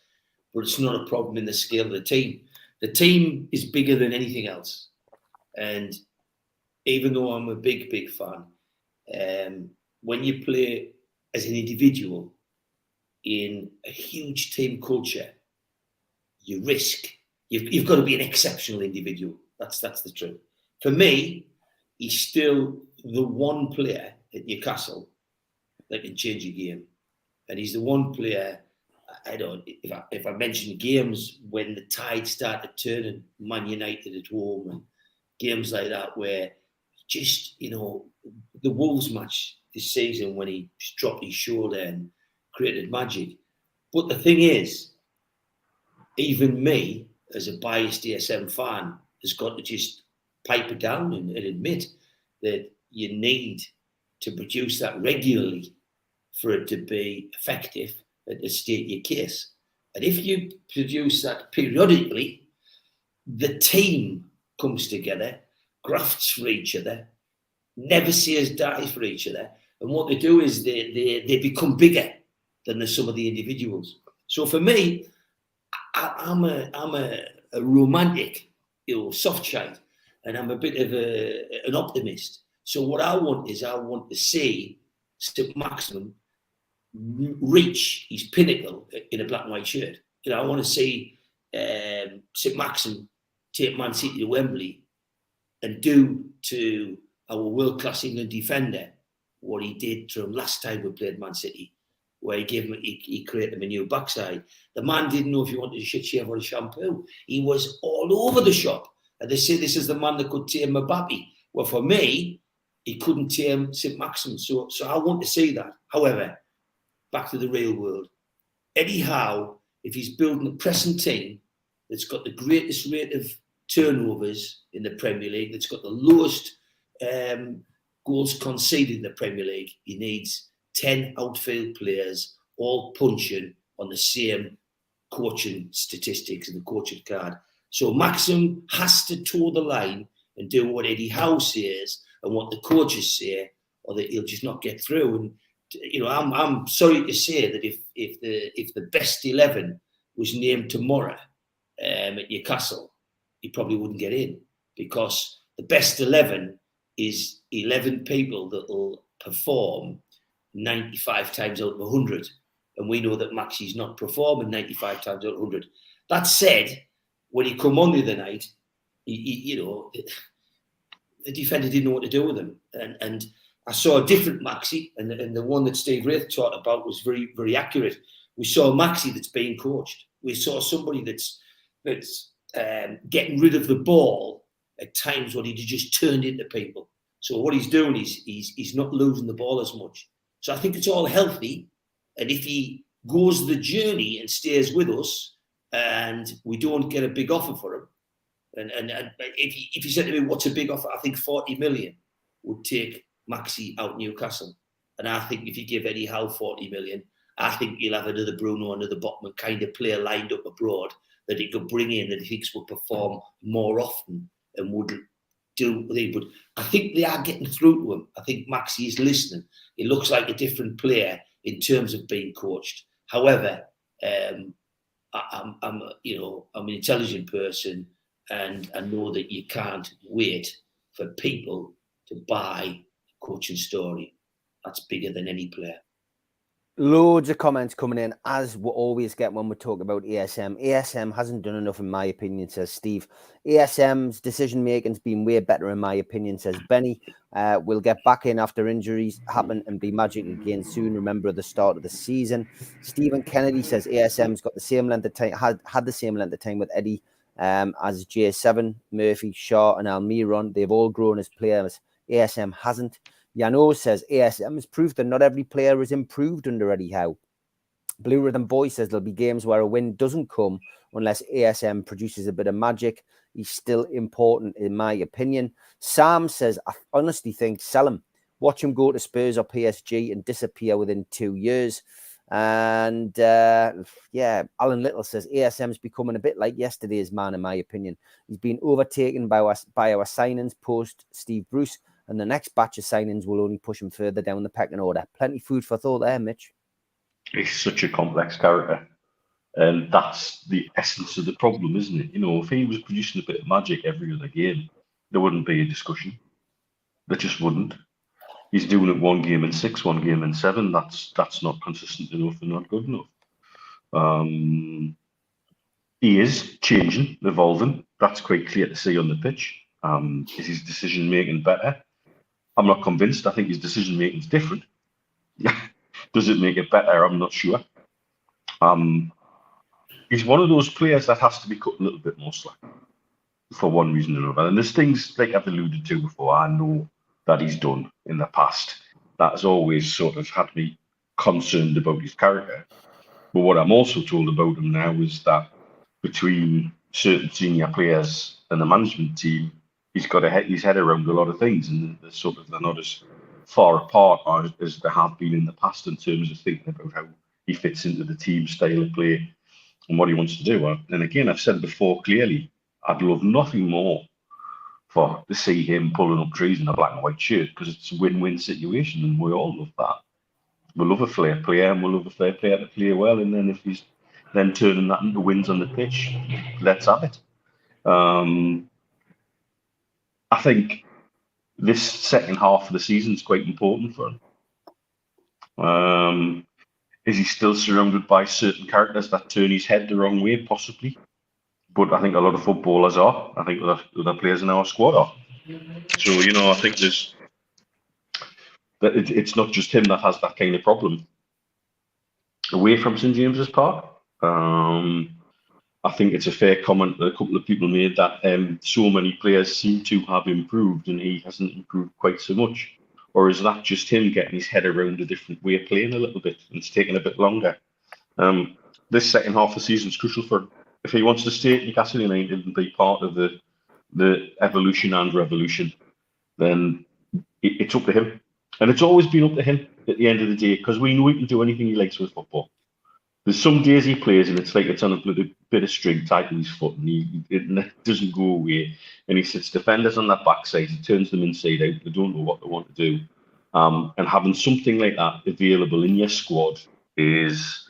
D: but it's not a problem in the scale of the team. The team is bigger than anything else, and even though I'm a big fan, when you play as an individual in a huge team culture, you risk. You've got to be an exceptional individual. That's the truth. For me, he's still the one player at Newcastle that can change a game, and he's the one player. I don't. If I mention games when the tide started turning, Man United at home, and games like that, where just the Wolves match this season when he dropped his shoulder and created magic. But the thing is, even me, as a biased DSM fan, has got to just pipe it down and admit that you need to produce that regularly for it to be effective and to state your case. And if you produce that periodically, the team comes together, grafts for each other, never says die for each other. And what they do is they become bigger than some of the individuals. So for me, I'm a romantic, soft shite, and I'm a bit of an optimist. So what I want to see St. Maximin reach his pinnacle in a black and white shirt. I want to see St. Maximin take Man City to Wembley and do to our world-class England defender what he did to him last time we played Man City, where he created him a new backside. The man didn't know if he wanted a shit shave or a shampoo. He was all over the shop. And they say this is the man that could tame Mbappe. Well, for me, he couldn't tame St. Maximin. So I want to see that. However, back to the real world. Eddie Howe, if he's building a pressing team that's got the greatest rate of turnovers in the Premier League, that's got the lowest goals conceded in the Premier League, he needs 10 outfield players all punching on the same coaching statistics and the coaching card. So Maxim has to toe the line and do what Eddie Howe says and what the coaches say, or that he'll just not get through. And I'm sorry to say that if the best 11 was named tomorrow at Newcastle, he probably wouldn't get in, because the best 11 is 11 people that will perform 95 times out of 100. And we know that Maxi's not performing 95 times out of 100. That said, when he come on the other night, the defender didn't know what to do with him. And I saw a different Maxi, and the one that Steve Wraith talked about was very, very accurate. We saw a Maxi that's being coached. We saw somebody that's getting rid of the ball at times when he just turned into people. So what he's doing is he's not losing the ball as much. So I think it's all healthy. And if he goes the journey and stays with us, and we don't get a big offer for him, and if you said to me, what's a big offer? I think 40 million would take Maxi out Newcastle. And I think if you give Eddie Howe 40 million, I think he'll have another Bruno, another Botman kind of player lined up abroad that he could bring in that he thinks will perform more often and would do. But I think they are getting through to him. I think Maxi is listening. He looks like a different player in terms of being coached. However, I'm an intelligent person, and I know that you can't wait for people to buy a coaching story. That's bigger than any player.
B: Loads of comments coming in, as we always get when we talk about ASM. ASM hasn't done enough, in my opinion, says Steve. ASM's decision-making's been way better, in my opinion, says Benny. We'll get back in after injuries happen and be magic again soon. Remember at the start of the season. Stephen Kennedy says ASM's got the same length of time, had the same length of time with Eddie as J7, Murphy, Shaw and Almiron. They've all grown as players. ASM hasn't. Yano says ASM has proved that not every player has improved under Eddie Howe. Blue Rhythm Boy says there'll be games where a win doesn't come unless ASM produces a bit of magic. He's still important, in my opinion. Sam says, I honestly think sell him. Watch him go to Spurs or PSG and disappear within 2 years. And Alan Little says ASM's becoming a bit like yesterday's man, in my opinion. He's been overtaken by our signings post Steve Bruce, and the next batch of signings will only push him further down the pecking order. Plenty food for thought there, Mitch.
C: He's such a complex character. And that's the essence of the problem, isn't it? If he was producing a bit of magic every other game, there wouldn't be a discussion. There just wouldn't. he's doing it 1 game in 6, 1 game in 7. That's not consistent enough and not good enough. He is changing, evolving. That's quite clear to see on the pitch. Is his decision making better? I'm not convinced. I think his decision making is different. Does it make it better? I'm not sure. He's one of those players that has to be cut a little bit more slack for one reason or another. And there's things like I've alluded to before, I know that he's done in the past. That has always sort of had me concerned about his character. But what I'm also told about him now is that between certain senior players and the management team, he's got his head around a lot of things, and they're not as far apart as they have been in the past in terms of thinking about how he fits into the team style of play and what he wants to do. And again, I've said before clearly, I'd love nothing more to see him pulling up trees in a black and white shirt, because it's a win-win situation, and we all love that. We love a flair player, and we love a flair player to play well, and then if he's then turning that into wins on the pitch, let's have it. I think this second half of the season is quite important for him. Is he still surrounded by certain characters that turn his head the wrong way? Possibly. But I think a lot of footballers are. I think other players in our squad are. So, I think it's not just him that has that kind of problem. Away from St James's Park, I think it's a fair comment that a couple of people made that so many players seem to have improved and he hasn't improved quite so much. Or is that just him getting his head around a different way of playing a little bit, and it's taking a bit longer? This second half of the season is crucial for him. If he wants to stay at Newcastle United and be part of the evolution and revolution, then it's up to him. And it's always been up to him at the end of the day, because we know he can do anything he likes with football. There's some days he plays and it's like it's on a bit of string tied to his foot, and it doesn't go away. And he sits defenders on that backside, he turns them inside out, they don't know what they want to do. And having something like that available in your squad is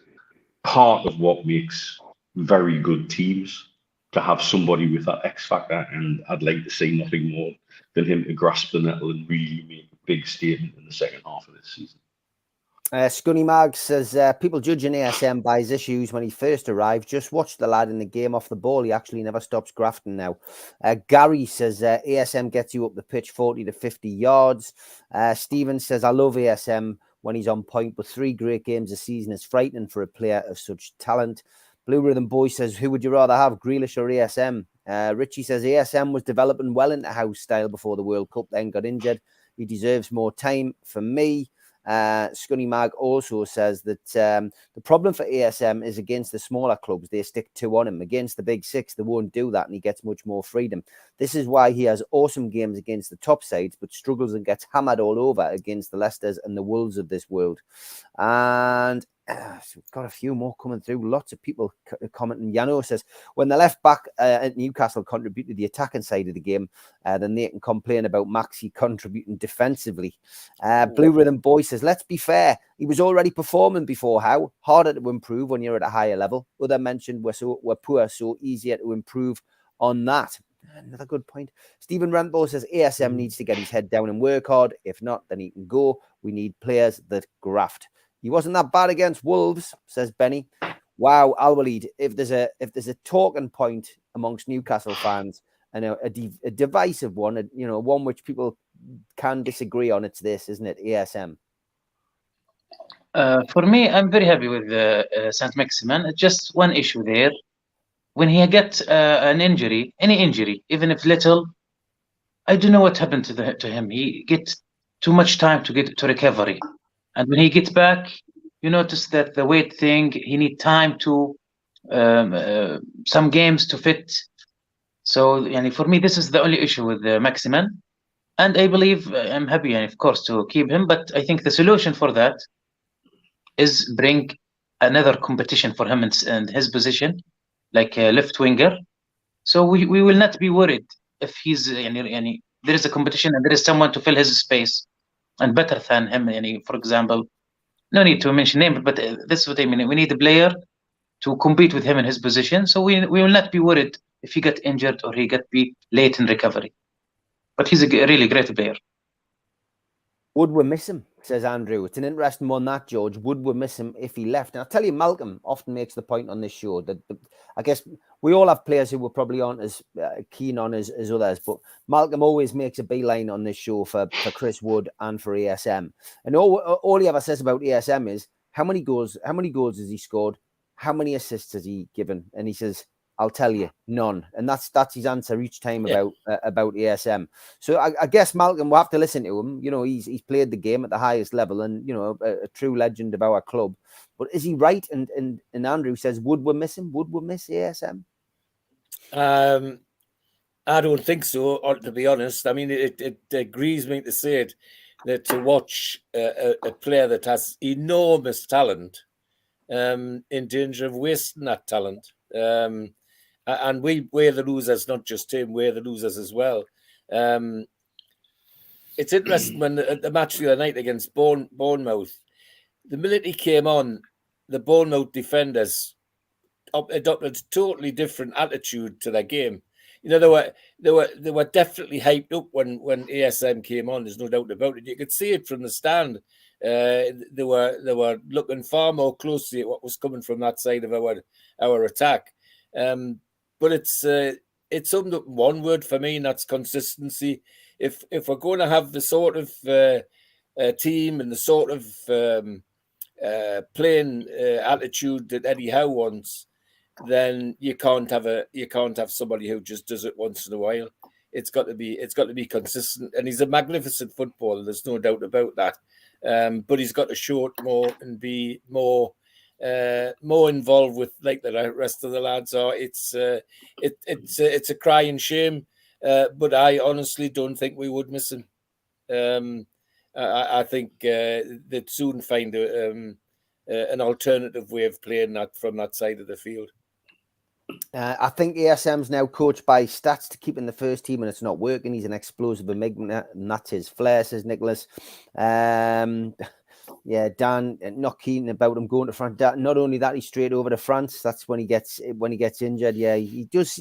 C: part of what makes very good teams, to have somebody with that X factor. And I'd like to see nothing more than him to grasp the nettle and really make a big statement in the second half of this season.
B: Scunny Mag says, people judging ASM by his issues when he first arrived. Just watch the lad in the game off the ball. He actually never stops grafting now. Gary says, ASM gets you up the pitch 40 to 50 yards. Stephen says, I love ASM when he's on point, but 3 great games a season is frightening for a player of such talent. Blue Rhythm Boy says, who would you rather have, Grealish or ASM? Richie says, ASM was developing well into house style before the World Cup, then got injured. He deserves more time for me. Scunny Mag also says that the problem for ASM is against the smaller clubs. They stick 2 on him. Against the big 6, they won't do that, and he gets much more freedom. This is why he has awesome games against the top sides, but struggles and gets hammered all over against the Leicesters and the Wolves of this world. And so we've got a few more coming through. Lots of people commenting. Yano says, when the left back at Newcastle contributed the attacking side of the game, then they can complain about Maxi contributing defensively. Blue Rhythm Boy says, let's be fair. He was already performing before. How? Harder to improve when you're at a higher level. Other mentioned we're poor, so easier to improve on that. Another good point. Stephen Rentbo says ASM needs to get his head down and work hard. If not, then he can go. We need players that graft. He wasn't that bad against Wolves, says Benny. Wow, Al-Walid, if there's a talking point amongst Newcastle fans, and a divisive one, one which people can disagree on, it's this, isn't it? ASM.
E: For me, I'm very happy with Saint-Maximin. Just one issue there. When he gets an injury, any injury, even if little, I don't know what happened to him. He gets too much time to get to recovery. And when he gets back, you notice that the weight thing, he needs time to some games to fit. So, for me, this is the only issue with Maximin. And I believe I'm happy, of course, to keep him. But I think the solution for that is bring another competition for him in his position, like a left winger. So we will not be worried if he's there is a competition and there is someone to fill his space and better than him. For example, no need to mention name, but this is what I mean. We need a player to compete with him in his position. So we will not be worried if he get injured or he get be late in recovery. But he's a really great player.
B: Would we miss him, says Andrew. It's an interesting one, that, George. Would we miss him if he left? And I'll tell you, Malcolm often makes the point on this show that I guess we all have players who we probably aren't as keen on as others, but Malcolm always makes a beeline on this show for Chris Wood and for ASM. And all he ever says about ASM is, how many goals has he scored? How many assists has he given? And he says, I'll tell you, none. And that's his answer each time about ASM. So I guess, Malcolm, we'll have to listen to him. You know, he's played the game at the highest level and, you know, a true legend of our club. But is he right? And Andrew says, would we miss him? Would we miss ASM?
F: I don't think so, to be honest. I mean, it grieves me to say it, that to watch a player that has enormous talent in danger of wasting that talent. And we're the losers, not just him, we're the losers as well. It's interesting when the match the other night against Bournemouth, the minute he came on, the Bournemouth defenders adopted a totally different attitude to their game. You know, they were definitely hyped up when ASM came on. There's no doubt about it. You could see it from the stand. They were looking far more closely at what was coming from that side of our attack. But it's summed up in one word for me, and that's consistency. If we're going to have the sort of team and the sort of playing attitude that Eddie Howe wants, then you can't have somebody who just does it once in a while. It's got to be consistent, and he's a magnificent footballer. There's no doubt about that. But he's got to show it more and be more involved with, like the rest of the lads are. It's a crying shame, but I honestly don't think we would miss him. I think they'd soon find an alternative way of playing that from that side of the field.
B: I think ASM's now coached by Stats to keep in the first team, and it's not working. He's an explosive enigma, and that's his flair, says Nicholas. Yeah, Dan, not keen about him going to France. Not only that, he's straight over to France. That's when he gets injured. Yeah, he does.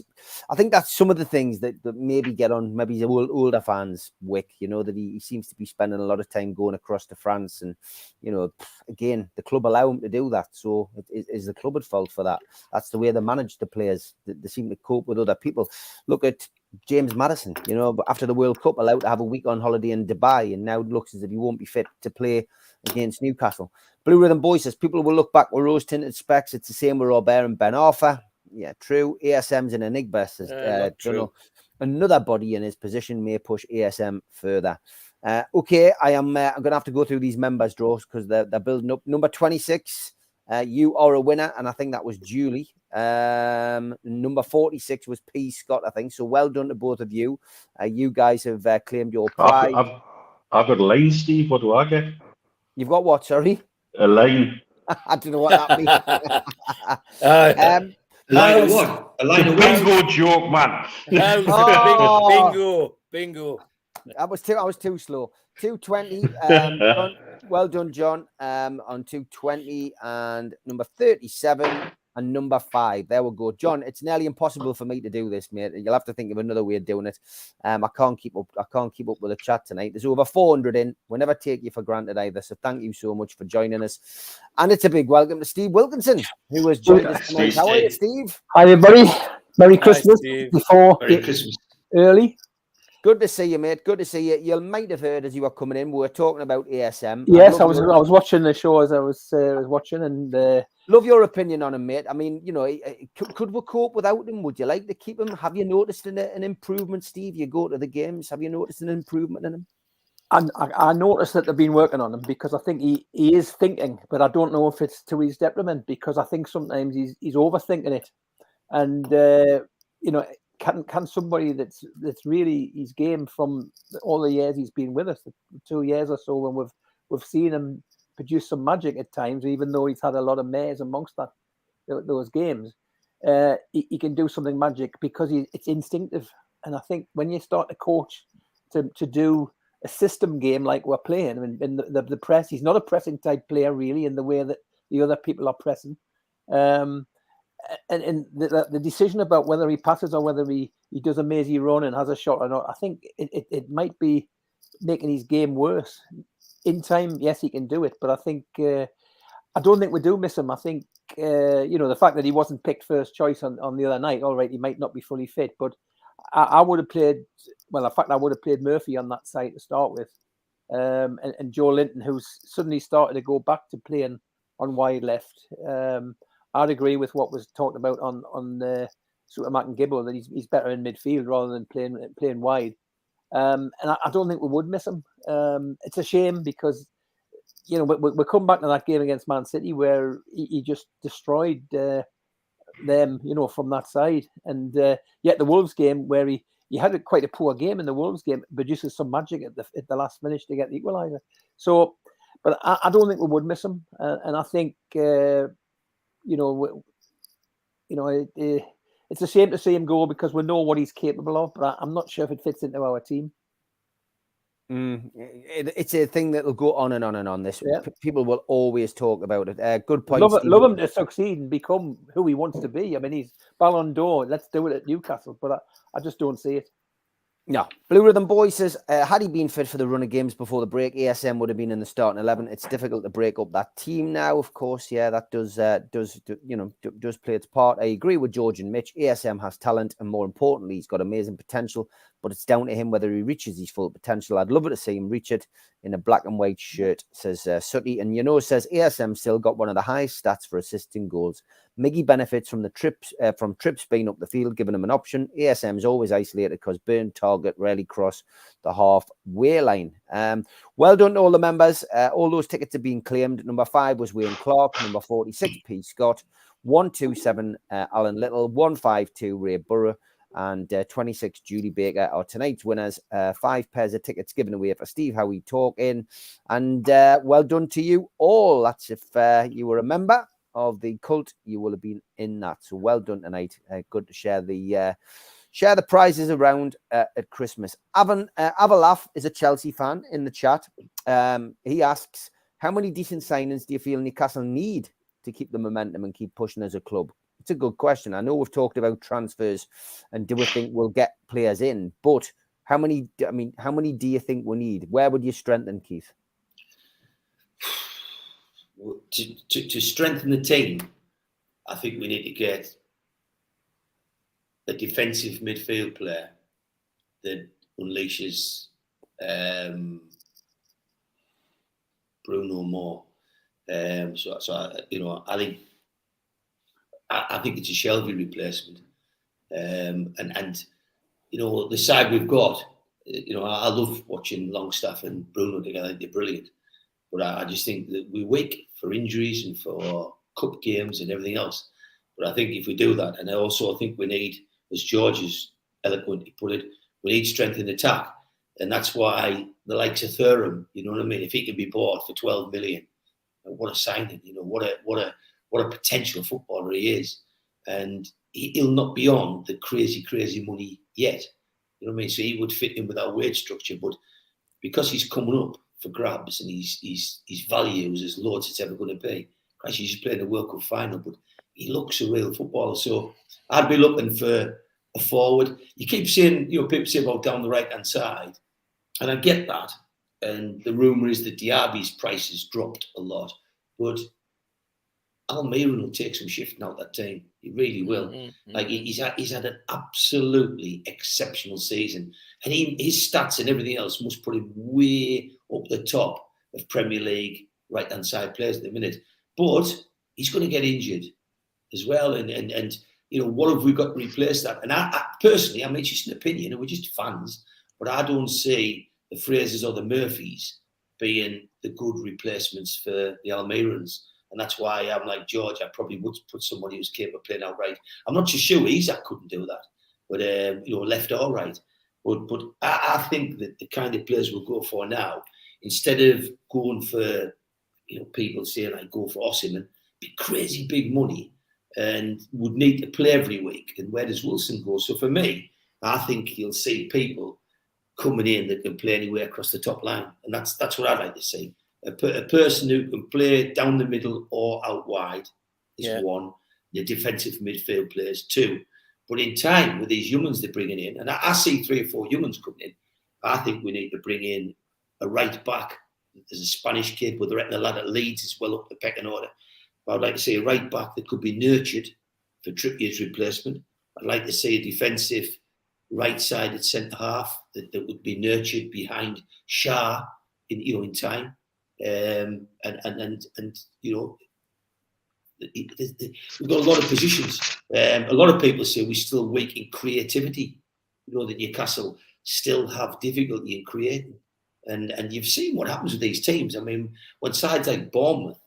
B: I think that's some of the things that maybe get on maybe the older fans' wick. You know, that he seems to be spending a lot of time going across to France, and you know, again, the club allow him to do that. So is the club at fault for that? That's the way they manage the players. They seem to cope with other people. Look at James Maddison, you know, after the World Cup, allowed to have a week on holiday in Dubai, and now it looks as if he won't be fit to play against Newcastle. Blue Rhythm Boy says people will look back with rose-tinted specs. It's the same with Robert and Ben Arthur. Yeah, true. ASM's an enigma, says another body in his position may push ASM further. Okay, I'm going to have to go through these members draws because they're building up. Number 26, you are a winner, and I think that was Julie. Number 46 was P. Scott, I think. So well done to both of you. You guys have claimed your prize.
C: I've got a line, Steve. What do I get?
B: You've got what, sorry?
C: A line.
B: I don't know what that means.
D: A line of what? A line of
C: bingo joke, man.
B: Bingo. I was too slow. 220. Well done, John. On 220 and number 37 and number 5. There we go, John. It's nearly impossible for me to do this, mate. You'll have to think of another way of doing it. I can't keep up with the chat tonight. There's over 400 in. We never take you for granted either. So thank you so much for joining us. And it's a big welcome to Steve Wilkinson, who has joined us tonight. How are you, Steve?
G: Hi, everybody. Merry Christmas.
D: Merry Christmas.
G: Early.
B: Good to see you, mate. Good to see you. You might have heard as you were coming in, we were talking about ASM.
G: Yes, I was watching the show as I was watching, and
B: love your opinion on him, mate. I mean, you know, could we cope without him? Would you like to keep him? Have you noticed an improvement, Steve? You go to the games. Have you noticed an improvement in him?
G: I noticed that they've been working on him because I think he is thinking, but I don't know if it's to his detriment because I think sometimes he's overthinking it, and you know. Can somebody that's really his game from all the years he's been with us, 2 years or so, when we've seen him produce some magic at times, even though he's had a lot of mares amongst those games, he can do something magic because it's instinctive. And I think when you start to coach to do a system game like we're playing, in the press, he's not a pressing type player really in the way that the other people are pressing. And the decision about whether he passes or whether he does a mazy run and has a shot or not, I think it might be making his game worse. in time, yes, he can do it. But I think I don't think we do miss him. I think the fact that he wasn't picked first choice on the other night. All right, he might not be fully fit, but I would have played. Well, in fact, I would have played Murphy on that side to start with, and Joe Linton, who's suddenly started to go back to playing on wide left. I'd agree with what was talked about on Supermac and Gibbo, that he's better in midfield rather than playing wide. And I don't think we would miss him. It's a shame because we come back to that game against Man City where he just destroyed them, from that side. And yet the Wolves game where he had quite a poor game in the Wolves game, produces some magic at the last minute to get the equaliser. So, but I don't think we would miss him, and I think it's a shame to see him go because we know what he's capable of, but I'm not sure if it fits into our team.
B: It's a thing that will go on and on and on. People will always talk about it. Good point.
G: Love him to succeed and become who he wants to be. I mean, he's Ballon d'Or. Let's do it at Newcastle, but I just don't see it.
B: No. Blue Rhythm Boy says, had he been fit for the run of games before the break, ASM would have been in the starting 11. It's difficult to break up that team now, of course. Yeah, that does play its part. I agree with George and Mitch. ASM has talent, and more importantly, he's got amazing potential, but it's down to him whether he reaches his full potential. I'd love to see him reach it in a black and white shirt, says Sutty. And says ASM still got one of the highest stats for assisting goals. Miggy benefits from the trips being up the field, giving him an option. ASM is always isolated because burn target rarely cross the halfway line. Well done to all the members. All those tickets have been claimed. Number 5 was Wayne Clark. Number 46, P. Scott. 127, Alan Little. 152, Ray Burrow. And 26, Judy Baker are tonight's winners. 5 pairs of tickets given away for Steve Howie talking. And well done to you all. That's if you were a member of the cult, you will have been in that. So well done tonight. Good to share the prizes around at Christmas. Avalaf is a Chelsea fan in the chat. He asks, how many decent signings do you feel Newcastle need to keep the momentum and keep pushing as a club? It's a good question. I know we've talked about transfers and do we think we'll get players in, but how many do you think we need? Where would you strengthen, Keith?
D: To strengthen the team, I think we need to get a defensive midfield player that unleashes Bruno more. I think it's a Shelby replacement, and the side we've got. I love watching Longstaff and Bruno together. I think they're brilliant, but I just think that we're weak for injuries and for cup games and everything else. But I think if we do that, and I also think we need, as George has eloquently put it, we need strength in attack, and that's why the likes of Thuram, you know what I mean? If he can be bought for 12 million, what a signing! What a potential footballer he is, and he'll not be on the crazy money yet. You know what I mean? So he would fit in with our wage structure, but because he's coming up for grabs and his value is as low as it's ever going to be. Actually, he's just playing a World Cup final, but he looks a real footballer. So I'd be looking for a forward. You keep saying, people say about down the right hand side, and I get that. And the rumour is that Diaby's price has dropped a lot, but Almiron will take some shifting out that team. He really will. Mm-hmm. Like he's had an absolutely exceptional season, and his stats and everything else must put him way up the top of Premier League right hand side players at the minute. But he's going to get injured as well, and what have we got to replace that? And I personally, it's just an opinion, and we're just fans, but I don't see the Frasers or the Murphys being the good replacements for the Almirons. And that's why I'm like George. I probably would put somebody who's capable of playing outright. I'm not too sure Isaac couldn't do that, but left or right. But I think that the kind of players we'll go for now, instead of going for people saying I go for Osimhen, be crazy big money and would need to play every week. And where does Wilson go? So for me, I think you'll see people coming in that can play anywhere across the top line, and that's what I'd like to see. A person who can play down the middle or out wide is one. The defensive midfield players, 2. But in time, with these young ones they're bringing in, and I see 3 or 4 young ones coming in, I think we need to bring in a right back There's a Spanish kid, but the lad at Leeds is well up the pecking order. But I'd like to see a right back that could be nurtured for Trippier's replacement. I'd like to see a defensive right-sided centre half that would be nurtured behind Shah in time. And we've got a lot of positions. A lot of people say we're still weak in creativity. That Newcastle still have difficulty in creating. And you've seen what happens with these teams. I mean, when sides like Bournemouth,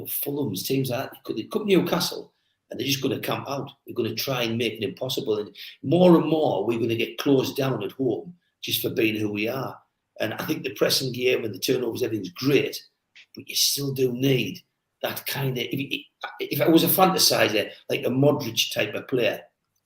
D: Fulham's teams like that, they come Newcastle and they're just going to camp out. They're going to try and make it impossible. And more we're going to get closed down at home just for being who we are. And I think the pressing game and the turnovers, everything's great, but you still do need that kind of. If I was a fantasizer, like a Modric type of player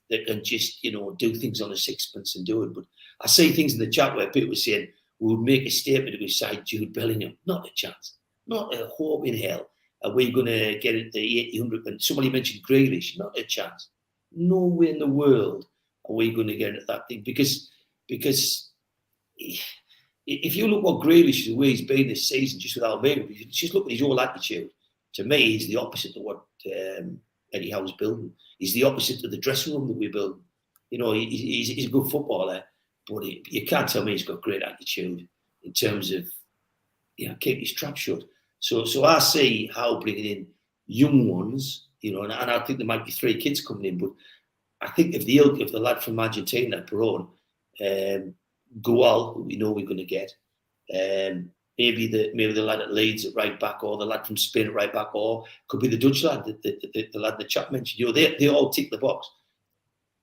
D: that can just do things on a sixpence and do it. But I see things in the chat where people were saying we would make a statement beside Jude Bellingham. Not a chance. Not a hope in hell. Are we going to get it the 800? And somebody mentioned Grealish. Not a chance. No way in the world are we going to get at that thing because if you look what Grealish, the way he's been this season, just with Almeida, just look at his whole attitude. To me, he's the opposite of what Eddie Howe's building. He's the opposite of the dressing room that we're building. He's a good footballer, but you can't tell me he's got great attitude in terms of keep his trap shut. So I see Howe bringing in young ones, and I think there might be 3 kids coming in, but I think if the lad from Argentina, Perón, Gual, who we know we're going to get, maybe the lad at Leeds at right back, or the lad from Spain at right back, or could be the Dutch lad, the lad the chap mentioned. They all tick the box.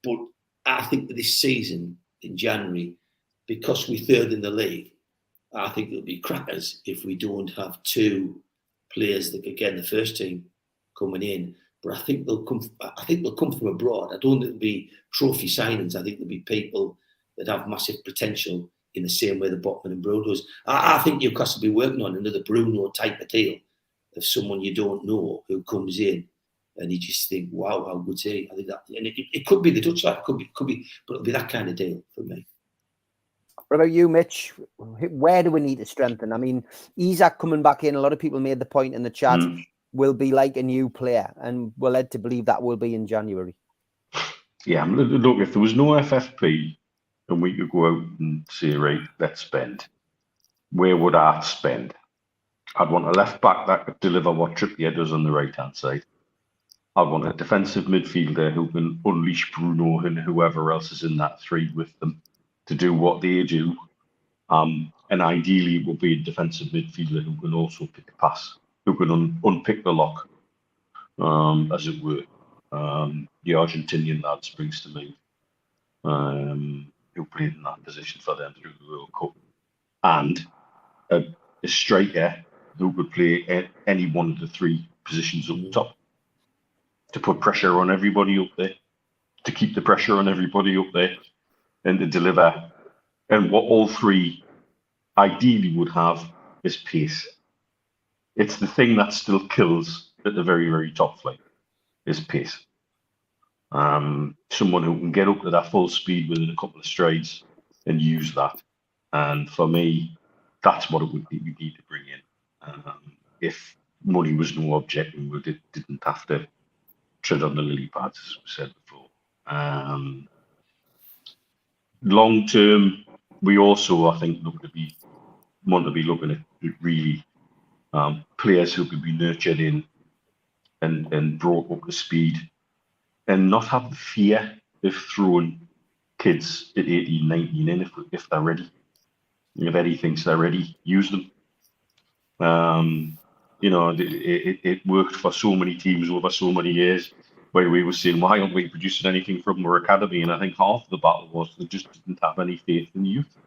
D: But I think that this season in January, because we're 3rd in the league, I think it'll be crackers if we don't have 2 players that could get in the first team coming in. But I think they'll come from abroad. I don't think it'll be trophy signings. I think there'll be people that have massive potential in the same way the Botman and Bruno does. I think Newcastle will be working on another Bruno type of deal of someone you don't know who comes in and you just think, wow, how good's he? I think that, and it could be the Dutch lad, could be, but it'll be that kind of deal for me.
B: What about you, Mitch? Where do we need to strengthen? I mean, Isak coming back in, a lot of people made the point in the chat, will be like a new player, and we're led to believe that will be in January.
C: Yeah, look, if there was no FFP and we could go out and say, right, let's spend, where would I spend? I'd want a left back that could deliver what Trippier does on the right-hand side. I'd want a defensive midfielder who can unleash Bruno and whoever else is in that 3 with them to do what they do. And ideally, it will be a defensive midfielder who can also pick a pass, who can unpick the lock, as it were. The Argentinian lad springs to mind, who played in that position for them through the World Cup. And a striker who could play any one of the 3 positions up top to put pressure on everybody up there, to keep the pressure on everybody up there, and to deliver. And what all 3 ideally would have is pace. It's the thing that still kills at the very, very top flight, is pace. Someone who can get up to that full speed within a couple of strides and use that. And for me, that's what it would be we need to bring in. If money was no object and we didn't have to tread on the lily pads, as we said before. Long term, we also, I think, want to be looking at really players who could be nurtured in and brought up to speed, and not have the fear of throwing kids at 18, 19 in if they're ready. If Eddie thinks they're ready, use them. It worked for so many teams over so many years where we were saying, why aren't we producing anything from our academy? And I think half the battle was they just didn't have any faith in youth.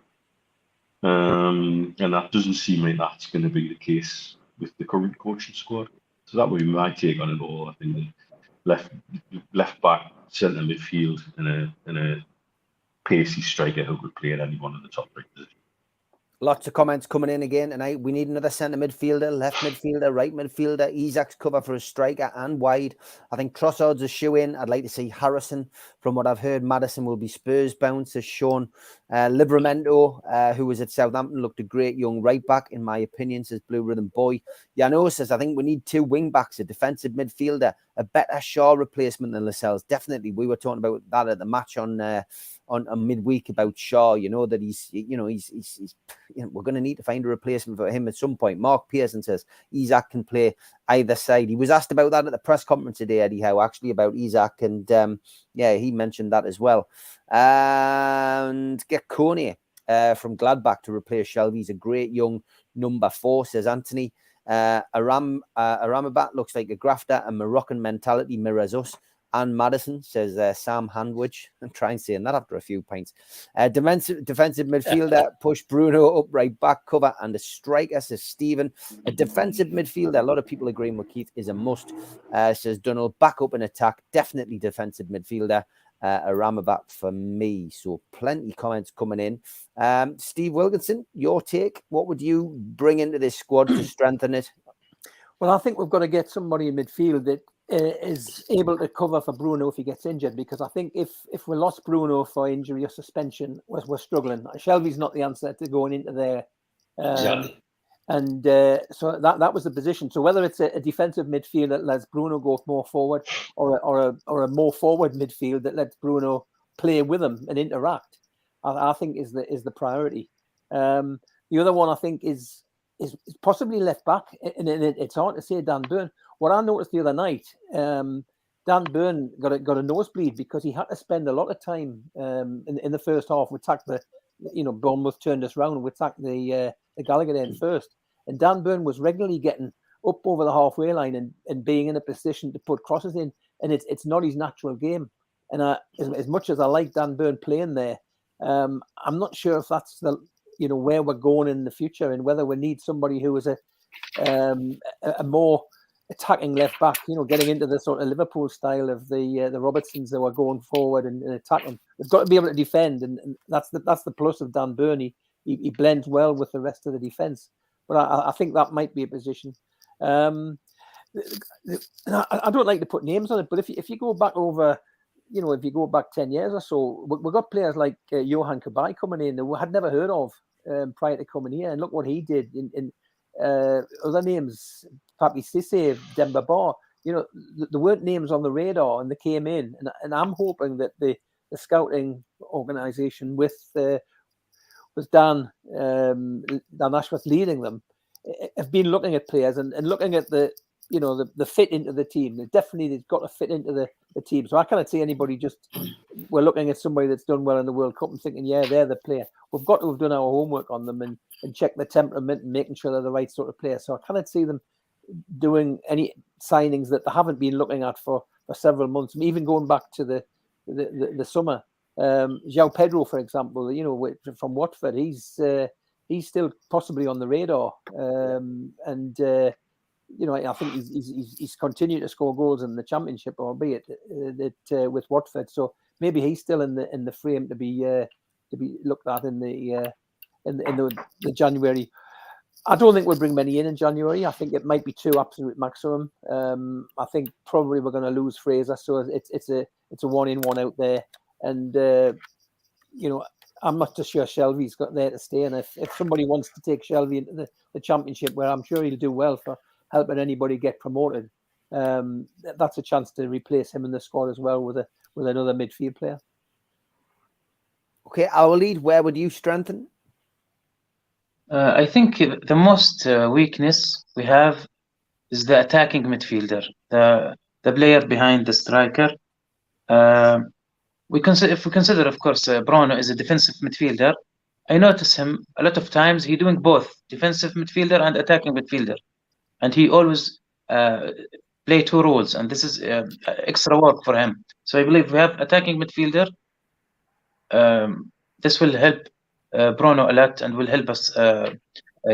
C: And that doesn't seem like that's going to be the case with the current coaching squad. So that would be my take on it all. I think left back, centre midfield, and a pacey striker who could play at any one of the top 3 positions.
B: Lots of comments coming in again tonight. We need another centre midfielder, left midfielder, right midfielder. Isak's cover for a striker and wide. I think Trossard's a shoe-in. I'd like to see Harrison from From what I've heard, Maddison will be Spurs bound, says Sean. Livramento, who was at Southampton, looked a great young right back, in my opinion, says Blue Rhythm Boy. Yano says, I think we need 2 wing backs, a defensive midfielder, a better Shaw replacement than Lascelles. Definitely. We were talking about that at the match on midweek about Shaw, you know, that he's we're going to need to find a replacement for him at some point. Mark Pearson says Isak can play either side. He was asked about that at the press conference today, Eddie Howe, actually, about Isak, and he mentioned that as well. And get Kone from Gladbach to replace Shelby. He's a great young number 4, says Anthony. Aramabat looks like a grafter, and Moroccan mentality mirrors us. And Madison, says Sam Handwich. I'm trying saying that after a few pints. Defensive midfielder, push Bruno up right back cover, and a striker, says Stephen. A defensive midfielder, a lot of people agreeing with Keith, is a must, says Donald. Back up in attack, definitely defensive midfielder. A Ramabat for me. So plenty comments coming in. Steve Wilkinson, your take. What would you bring into this squad to strengthen it?
G: Well, I think we've got to get somebody in midfield that is able to cover for Bruno if he gets injured, because I think if we lost Bruno for injury or suspension, we're struggling. Shelby's not the answer to going into there.
D: Exactly.
G: And so that was the position. So whether it's a defensive midfield that lets Bruno go more forward, or a more forward midfield that lets Bruno play with him and interact, I think is the priority. The other one I think is possibly left back, and it's hard to say Dan Burn. What I noticed the other night, Dan Burn got a nosebleed because he had to spend a lot of time in the first half. We attacked Bournemouth turned us round. We attacked the Gallagher end first, and Dan Burn was regularly getting up over the halfway line and being in a position to put crosses in, and it's not his natural game. And as much as I like Dan Burn playing there, I'm not sure if that's where we're going in the future, and whether we need somebody who is a more attacking left back, getting into the sort of Liverpool style of the Robertsons that were going forward and attacking. They've got to be able to defend, and that's the plus of Dan Burn. He blends well with the rest of the defence. But I think that might be a position. I don't like to put names on it, but if you go back over, if you go back 10 years or so, we've got players like Johan Kabay coming in that we had never heard of prior to coming here, and look what he did in other names. Papi Cisse, Demba Ba, there weren't names on the radar, and they came in. And I'm hoping that the scouting organisation with Dan Ashworth leading them have been looking at players and looking at the fit into the team. They've got to fit into the team. So I can't see anybody we're looking at somebody that's done well in the World Cup and thinking, yeah, they're the player. We've got to have done our homework on them and check the temperament and making sure they're the right sort of player. So I cannot see them doing any signings that they haven't been looking at for several months, even going back to the summer. João Pedro, for example, from Watford, he's still possibly on the radar, I think he's continued to score goals in the Championship, albeit with Watford. So maybe he's still in the frame to be looked at in the January. I don't think we'll bring many in January. I think it might be 2 absolute maximum. I think probably we're going to lose Fraser, so it's a 1 in 1 out there. And I'm not too sure Shelby's got there to stay. And if somebody wants to take Shelby into the Championship, where I'm sure he'll do well for helping anybody get promoted, that's a chance to replace him in the squad as well with another midfield player.
B: Okay, our lead. Where would you strengthen?
E: I think the most weakness we have is the attacking midfielder, the player behind the striker. If we consider, of course, Bruno is a defensive midfielder. I notice him a lot of times. He doing both defensive midfielder and attacking midfielder, and he always play 2 roles, and this is extra work for him. So I believe we have attacking midfielder. This will help Bruno a lot and will help us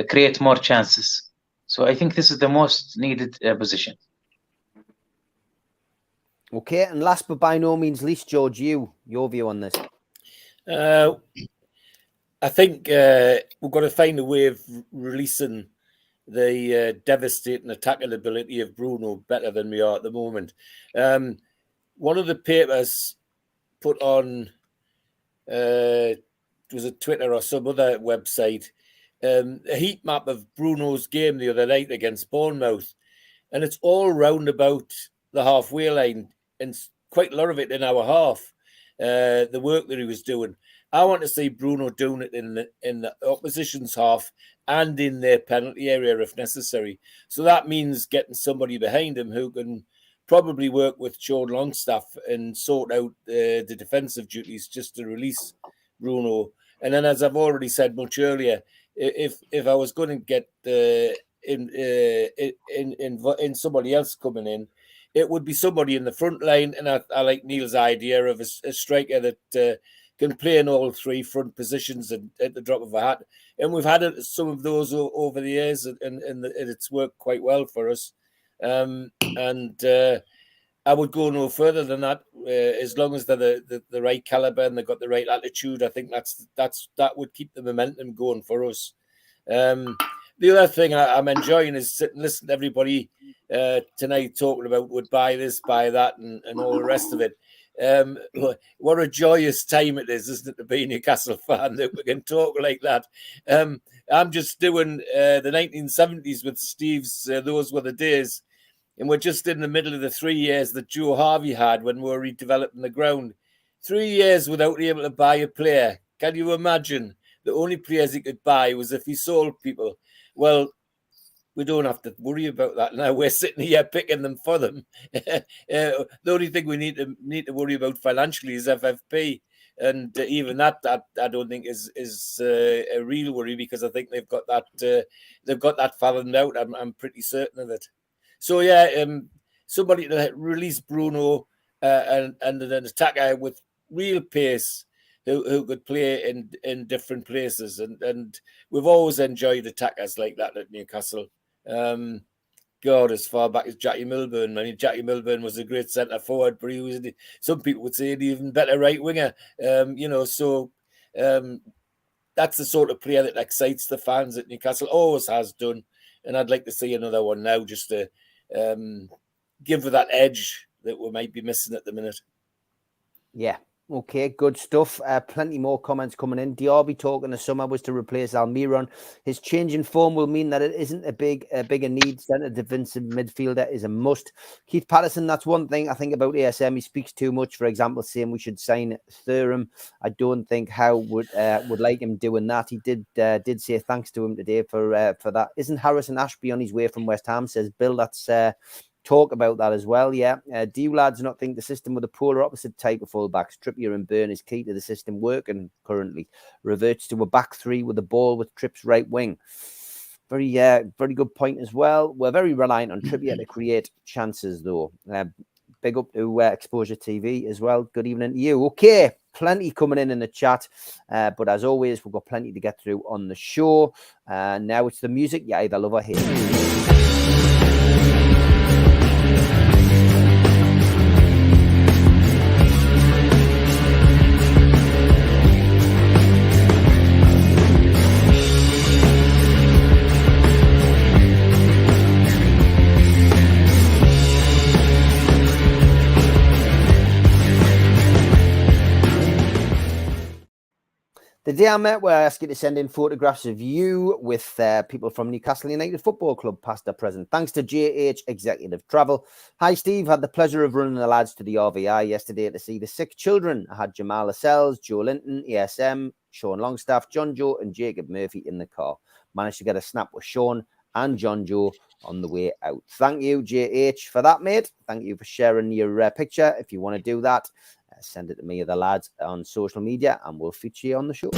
E: create more chances. So I think this is the most needed position.
B: Okay, and last but by no means least, George, your view on this?
F: I think we've got to find a way of releasing the devastating attacking ability of Bruno better than we are at the moment. One of the papers put on, was it Twitter or some other website, a heat map of Bruno's game the other night against Bournemouth, and it's all round about the halfway line, and quite a lot of it in our half. The work that he was doing, I want to see Bruno doing it in the opposition's half and in their penalty area if necessary. So that means getting somebody behind him who can probably work with Sean Longstaff and sort out the defensive duties just to release Bruno. And then, as I've already said much earlier, if I was going to get in somebody else coming in, it would be somebody in the front line. And I like Neil's idea of a striker that can play in all three front positions at the drop of a hat. And we've had some of those over the years, and it's worked quite well for us. I would go no further than that. As long as they're the right caliber and they've got the right attitude, I think that would keep the momentum going for us. The other thing I'm enjoying is sitting and listening to everybody tonight talking about would buy this, buy that, and all the rest of it. What a joyous time it is, isn't it, to be a Newcastle fan that we can talk like that. I'm just doing the 1970s with Steve's Those Were the Days, and we're just in the middle of the 3 years that Joe Harvey had when we were redeveloping the ground. 3 years without being able to buy a player. Can you imagine? The only players he could buy was if he sold people. Well, we don't have to worry about that now. We're sitting here picking them for them. The only thing we need to worry about financially is FFP, and even that I don't think is a real worry, because I think they've got that fathomed out. I'm pretty certain of it. So yeah, somebody to release Bruno and an attacker with real pace who could play in different places, and we've always enjoyed attackers like that at Newcastle. God, as far back as Jackie Milburn. I mean, Jackie Milburn was a great centre forward, but he was, some people would say, an even better right winger. So that's the sort of player that excites the fans at Newcastle, always has done, and I'd like to see another one now, just to give her that edge that we might be missing at the minute.
B: Yeah. Okay, good stuff. Plenty more comments coming in. Diaby talking the summer was to replace Almiron. His change in form will mean that it isn't a bigger need. Centre defensive midfielder is a must. Keith Patterson, that's one thing I think about ASM. He speaks too much. For example, saying we should sign Thuram. I don't think Howe would like him doing that. He did say thanks to him today for that. Isn't Harrison Ashby on his way from West Ham? Says Bill. That's talk about that as well. Yeah. Do you lads not think the system with a polar opposite type of fullbacks, Trippier and Burn, is key to the system working currently? Reverts to a back three with the ball with Tripp's right wing. Very good point as well. We're very reliant on Trippier to create chances, though. Big up to Exposure TV as well. Good evening to you. Okay, plenty coming in the chat. But as always, we've got plenty to get through on the show. Now it's the music you either love or hate. The day I met, where I asked you to send in photographs of you with people from Newcastle United Football Club, past or present. Thanks to JH Executive Travel. Hi, Steve. Had the pleasure of running the lads to the RVI yesterday to see the sick children. I had Jamal Lascelles, Joe Linton, ASM, Sean Longstaff, John Joe and Jacob Murphy in the car. Managed to get a snap with Sean and John Joe on the way out. Thank you, JH, for that, mate. Thank you for sharing your picture. If you want to do that, send it to me or the lads on social media and we'll feature you on the show.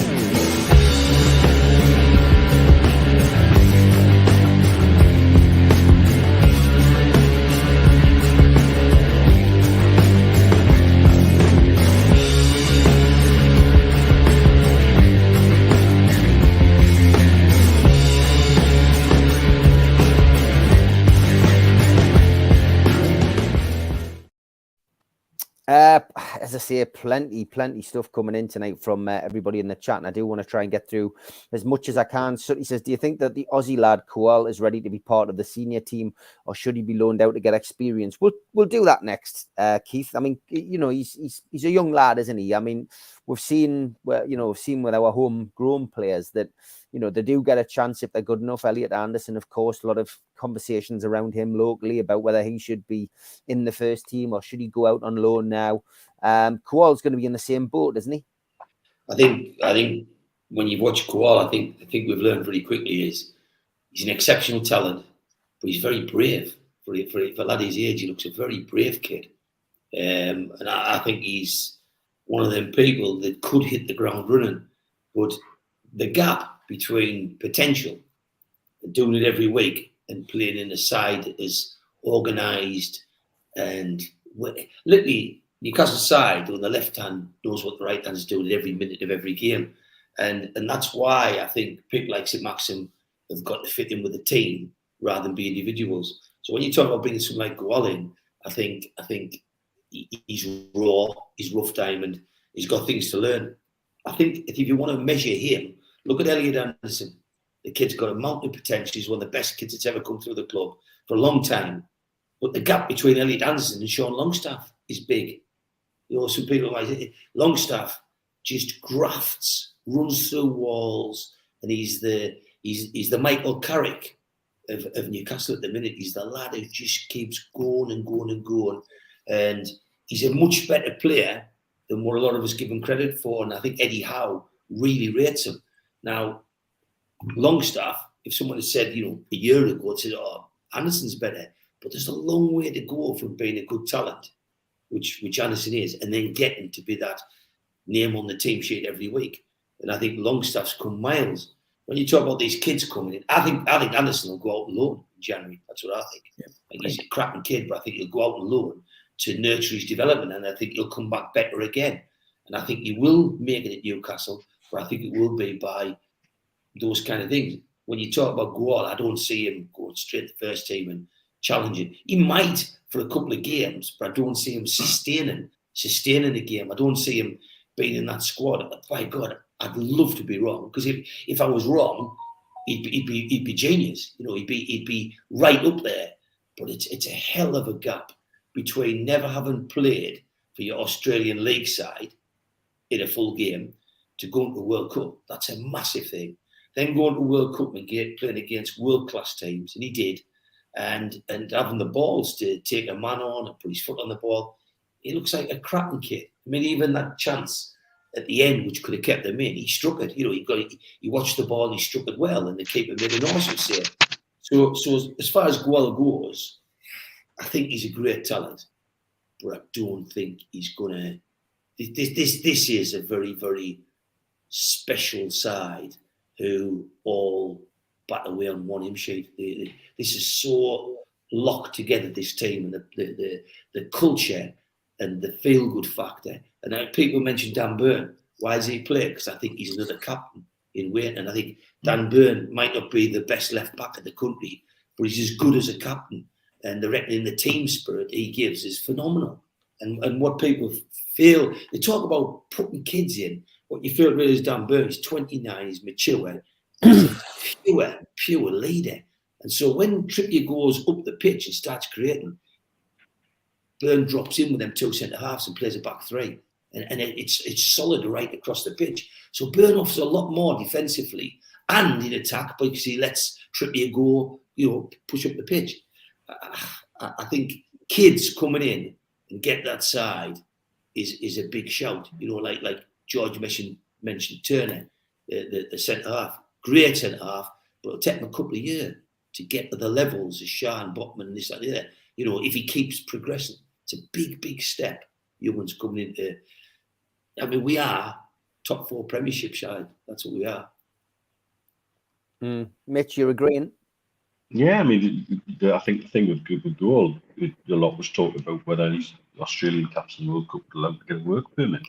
B: As as I say, plenty stuff coming in tonight from everybody in the chat, and I do want to try and get through as much as I can. So he says, do you think that the Aussie lad Koal is ready to be part of the senior team, or should he be loaned out to get experience? We'll do that next, Keith. I mean, you know, he's a young lad, isn't he? I mean, we've seen with our homegrown players that, you know, they do get a chance if they're good enough. Elliot Anderson, of course, a lot of conversations around him locally about whether he should be in the first team or should he go out on loan now. Koal's going to be in the same boat, isn't he?
D: I think when you watch Koal, I think we've learned very quickly is he's an exceptional talent, but he's very brave. For a lad his age, he looks a very brave kid. And I think he's one of them people that could hit the ground running, but the gap between potential and doing it every week and playing in a side that is organised and literally Newcastle side on the left hand knows what the right hand is doing every minute of every game, and that's why I think people like St Maxim have got to fit in with the team rather than be individuals. So when you talk about bringing someone like Koal in, I think he's raw, he's rough diamond, he's got things to learn. I think if you want to measure him, look at Elliot Anderson. The kid's got a mountain of potential. He's one of the best kids that's ever come through the club for a long time. But the gap between Elliot Anderson and Sean Longstaff is big. You know, some people might say Longstaff just grafts, runs through walls, and he's the Michael Carrick of Newcastle at the minute. He's the lad who just keeps going and going and going. And he's a much better player than what a lot of us give him credit for. And I think Eddie Howe really rates him. Now, Longstaff, if someone had said, you know, a year ago, it said, oh, Anderson's better. But there's a long way to go from being a good talent, which Anderson is, and then getting to be that name on the team sheet every week. And I think Longstaff's come miles. When you talk about these kids coming in, I think Anderson will go out on loan in January. That's what I think. Yeah. I think he's a cracking kid, but I think he'll go out on loan to nurture his development, and I think he'll come back better again. And I think he will make it at Newcastle, but I think it will be by those kind of things. When you talk about Koal, I don't see him going straight to the first team and challenging. He might for a couple of games, but I don't see him sustaining the game. I don't see him being in that squad. By God, I'd love to be wrong, because if I was wrong, he'd be genius. You know, he'd be right up there. But it's a hell of a gap between never having played for your Australian league side in a full game to going to the World Cup. That's a massive thing. Then going to the World Cup and playing against world-class teams, and he did, and having the balls to take a man on and put his foot on the ball. He looks like a cracking kid. I mean, even that chance at the end, which could have kept them in, he struck it. You know, he watched the ball and he struck it well, and the keeper made an awesome save. So as far as Koal goes, I think he's a great talent, but I don't think he's gonna. This is a very, very special side who all bat away on one hymn sheet. This is so locked together, this team, and the culture and the feel-good factor. And people mention Dan Burn. Why does he play? Because I think he's another captain in waiting. And I think Dan Burn might not be the best left back in the country, but he's as good as a captain. And I reckon the team spirit he gives is phenomenal. And what people feel, they talk about putting kids in. What you feel really is Dan Burn. He's 29, he's mature, he's a pure leader. And so when Trippier goes up the pitch and starts creating, Burn drops in with them two centre-halves and plays a back three. And it's solid right across the pitch. So Burn offers a lot more defensively and in attack, because he lets Trippier go, you know, push up the pitch. I think kids coming in and get that side is a big shout. You know, like George mentioned Turner, the centre-half. Great centre-half, but it'll take him a couple of years to get to the levels of Sean Botman and this, that, and that. You know, if he keeps progressing, it's a big, big step. Young'uns coming into. I mean, we are top 4 Premiership side. That's what we are.
B: Mitch, you're agreeing?
C: Yeah, I mean, I think the thing with Koal, a lot was talked about whether he's Australian caps in the World Cup allowed to get a work permit.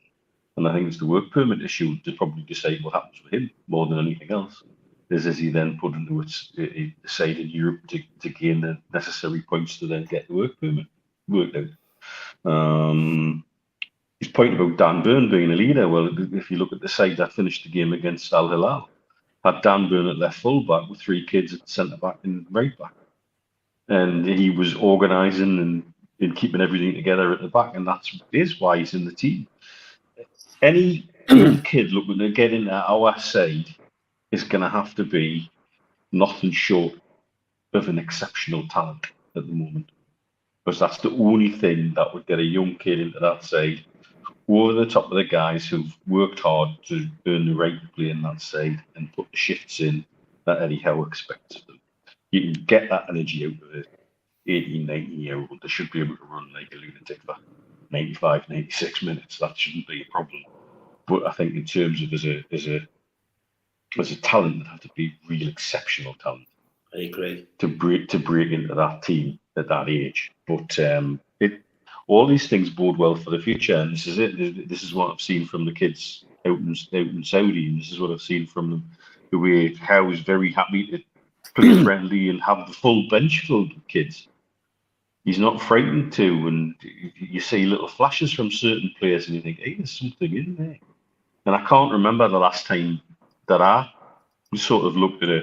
C: And I think it's the work permit issue to probably decide what happens with him more than anything else. Is he then put into a side in Europe to gain the necessary points to then get the work permit worked out? his point about Dan Burn being a leader. Well, if you look at the side that finished the game against Al Hilal, had Dan Burn at left full back with 3 kids at centre back and right back, and he was organising and keeping everything together at the back, and is why he's in the team. Any young kid looking to get into our side is going to have to be nothing short of an exceptional talent at the moment, because that's the only thing that would get a young kid into that side over the top of the guys who've worked hard to earn the right to play in that side and put the shifts in that Eddie Howe expects of them. You can get that energy out of it. 18, 19-year-old, they should be able to run like a lunatic for 95, 96 minutes. That shouldn't be a problem. But I think in terms of as a talent, that have to be real exceptional talent.
D: I agree.
C: To break into that team at that age. But all these things bode well for the future, and this is it. This is what I've seen from the kids out in Saudi, and this is what I've seen from them. The way Howe is very happy to play friendly and have the full bench filled with kids. He's not frightened to, and you see little flashes from certain players, and you think, hey, there's something in there. And I can't remember the last time that I sort of looked at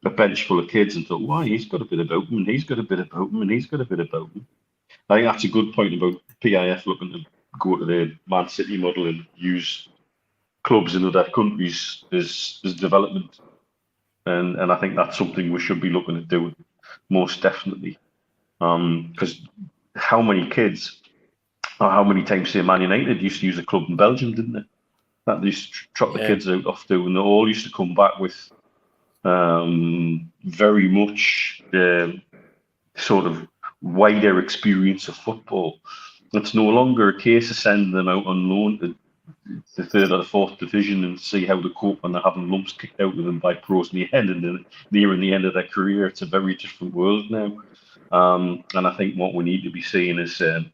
C: a bench full of kids and thought, why, he's got a bit about him, and he's got a bit about him, and he's got a bit about him. I think that's a good point about PIF looking to go to the Man City model and use clubs in other countries as development. And I think that's something we should be looking to do most definitely. Because how many kids, or how many times, say, Man United used to use a club in Belgium, didn't they? That they used to trot the kids out off to, and they all used to come back with very much sort of wider experience of football. It's no longer a case of sending them out on loan to the 3rd or the 4th division and see how they cope when they're having lumps kicked out of them by pros in the end and nearing the end of their career. It's a very different world now. And I think what we need to be seeing is an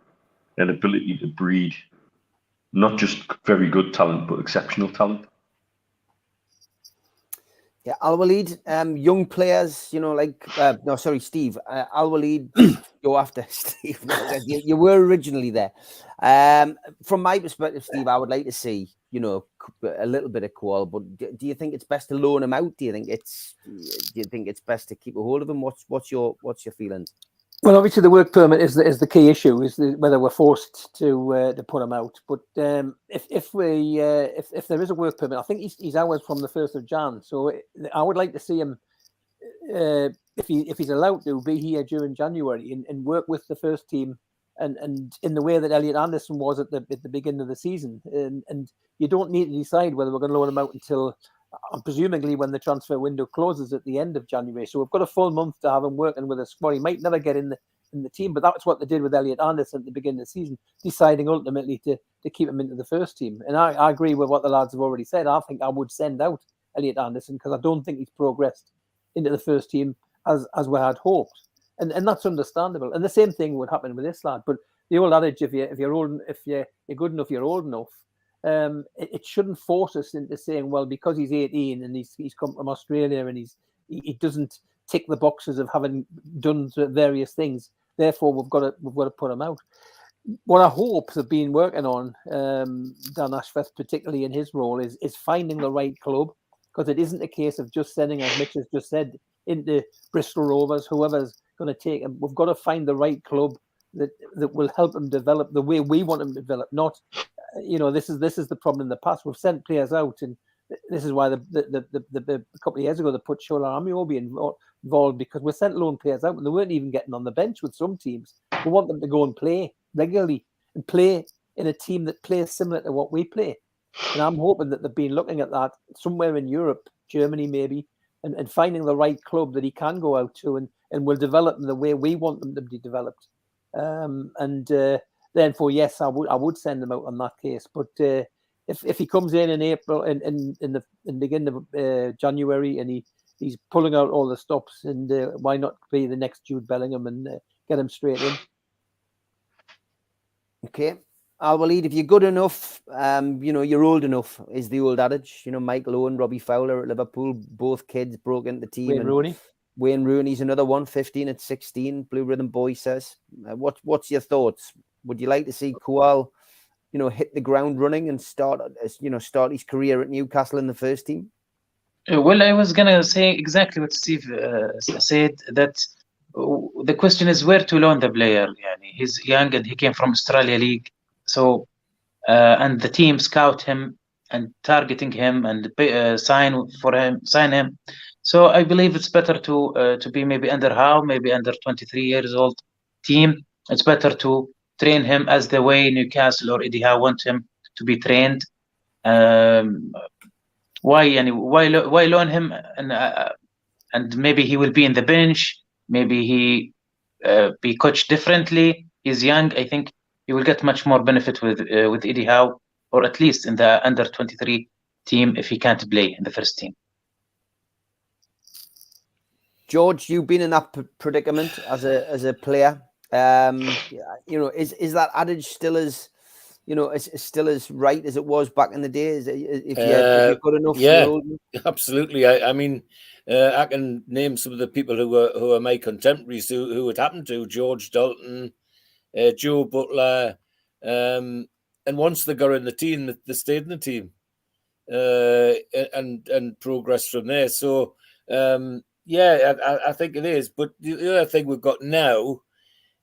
C: ability to breed not just very good talent, but exceptional talent.
B: Yeah, Al-Walid, young players, Steve. Al-Walid, go after Steve. No, you were originally there. From my perspective, Steve, I would like to see, a little bit of Kual, but do you think it's best to loan him out? Do you think it's best to keep a hold of him? What's your feelings?
G: Well, obviously the work permit is the key issue, is whether we're forced to put him out. But if there is a work permit, I think he's ours from the 1st of Jan. So I would like to see him, if he's allowed to, be here during January and work with the first team, and in the way that Elliot Anderson was at the beginning of the season. And you don't need to decide whether we're going to loan him out until, presumably, when the transfer window closes at the end of January. So we've got a full month to have him working with a squad. He might never get in the team, but that's what they did with Elliot Anderson at the beginning of the season, deciding ultimately to keep him into the first team. And I agree with what the lads have already said. I think I would send out Elliot Anderson because I don't think he's progressed into the first team as we had hoped. And that's understandable. And the same thing would happen with this lad. But the old adage, if you're good enough, you're old enough. It shouldn't force us into saying, well, because he's 18 and he's come from Australia and he doesn't tick the boxes of having done various things, therefore we've got to put him out. What I hope have been working on, Dan Ashworth, particularly in his role, is finding the right club, because it isn't a case of just sending, as Mitch has just said, into Bristol Rovers, whoever's going to take him. We've got to find the right club that will help him develop the way we want him to develop. Not, this is the problem in the past. We've sent players out, and this is why a couple of years ago they put Shola Amiobi involved, because we sent loan players out and they weren't even getting on the bench with some teams. We want them to go and play regularly and play in a team that plays similar to what we play. And I'm hoping that they've been looking at that somewhere in Europe, Germany maybe, and finding the right club that he can go out to and will develop them the way we want them to be developed. Therefore, yes, I would send them out on that case. But if he comes in April, in the beginning of January, and he's pulling out all the stops, and why not be the next Jude Bellingham and get him straight in?
B: Okay. Al-Walid, if you're good enough, you're old enough, is the old adage. Michael Owen, Robbie Fowler at Liverpool, both kids broke into the team. Wayne Rooney's another one, 15 at 16, Blue Rhythm Boy says. What's your thoughts? Would you like to see Kual hit the ground running and start his career at Newcastle in the first team?
E: Well, I was gonna say exactly what Steve said, that the question is where to loan the player. He's young and he came from Australia League, so and the team scout him and targeting him and sign him. So I believe it's better to be maybe under Howe, maybe under 23 years old team. It's better to train him as the way Newcastle or Eddie Howe want him to be trained. Why loan him and maybe he will be in the bench, maybe he be coached differently. He's young. I think he will get much more benefit with Eddie Howe, or at least in the under 23 team if he can't play in the first team.
B: George, you've been in that predicament as a player. Is that adage still as still as right as it was back in the days? If you're good enough,
F: yeah, absolutely. I mean, I can name some of the people who are my contemporaries who it happened to: George Dalton, Joe Butler, and once they got in the team, they stayed in the team and progressed from there. So I think it is. But the other thing we've got now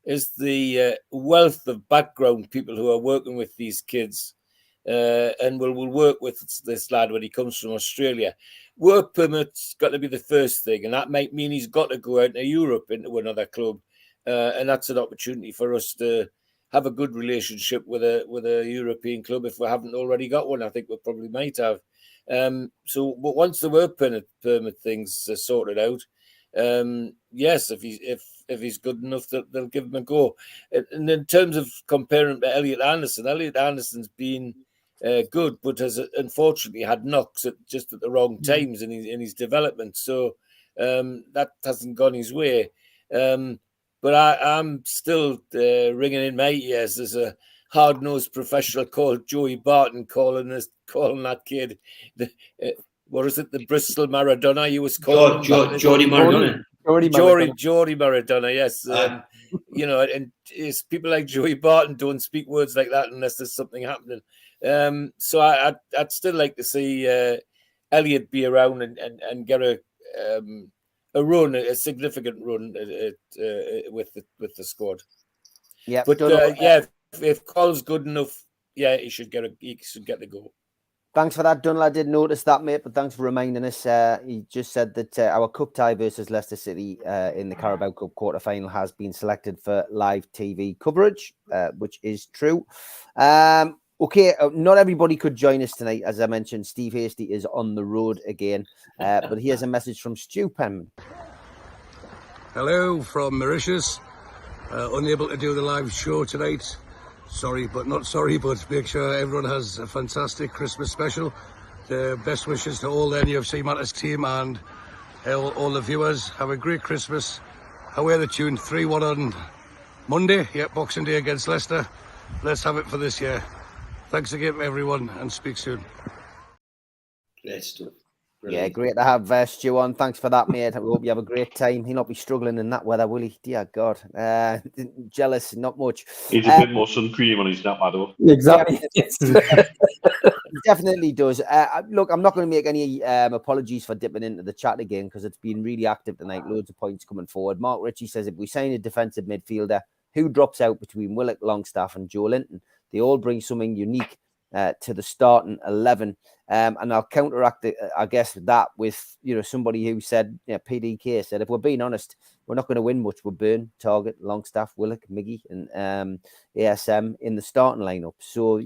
F: is the wealth of background people who are working with these kids, and will work with this lad when he comes from Australia. Work permit's got to be the first thing, and that might mean he's got to go out to Europe into another club, and that's an opportunity for us to have a good relationship with a European club if we haven't already got one. I think we probably might have. But once the work permit things are sorted out, yes, if he's good enough, they'll give him a go. And in terms of comparing to Elliot Anderson's been good, but has unfortunately had knocks just at the wrong times in his development. So that hasn't gone his way. But I'm still ringing in my ears. There's a hard-nosed professional called Joey Barton calling that kid what is it? The Bristol Maradona. He was called
D: Geordie Maradona.
F: Geordie Maradona. Yes. And it's people like Joey Barton don't speak words like that unless there's something happening. So I'd still like to see Elliot be around and get a run, a significant run with the squad.
B: Yeah,
F: but if Cole's good enough, he should get the goal.
B: Thanks for that, Dunlad. I did notice that, mate, but thanks for reminding us. He just said that our cup tie versus Leicester City in the Carabao Cup quarter-final has been selected for live TV coverage, which is true. Okay, not everybody could join us tonight. As I mentioned, Steve Hasty is on the road again, but here's a message from Stu Penman.
H: Hello from Mauritius. Unable to do the live show tonight. Sorry, but not sorry, but make sure everyone has a fantastic Christmas special. Best wishes to all the NUFC Matters team and all the viewers. Have a great Christmas. Away the tune 3-1 on Monday. Boxing Day against Leicester. Let's have it for this year. Thanks again, everyone, and speak soon.
D: Great stuff.
B: Brilliant. Yeah, great to have Stu on. Thanks for that, mate. I hope you have a great time. He'll not be struggling in that weather, will he? Dear God. Jealous, not much.
C: He's a bit more sun cream on his nap, though.
G: Exactly.
B: He definitely does. Look, I'm not going to make any apologies for dipping into the chat again because it's been really active tonight. Loads of points coming forward. Mark Ritchie says, if we sign a defensive midfielder, who drops out between Willock, Longstaff and Joe Linton? They all bring something unique to the starting 11. And I'll counteract, I guess, that with, somebody who said, PDK said, if we're being honest, we're not going to win much with Byrne, Target, Longstaff, Willock, Miggy and ASM in the starting lineup. So,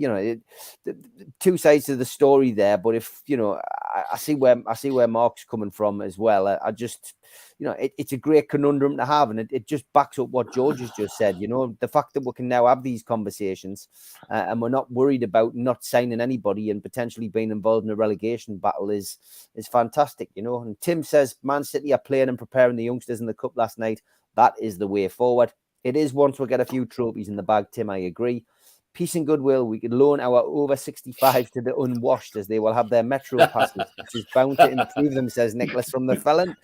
B: two sides to the story there. But if, I see where Mark's coming from as well. I just, it's a great conundrum to have. And it just backs up what George has just said. The fact that we can now have these conversations and we're not worried about not signing anybody and potentially being involved in a relegation battle is fantastic, And Tim says Man City are playing and preparing the youngsters in the cup last night. That is the way forward. It is once we get a few trophies in the bag, Tim, I agree. Peace and goodwill. We could loan our over 65 to the unwashed as they will have their metro passes, which is bound to improve them, says Nicholas from the Felon.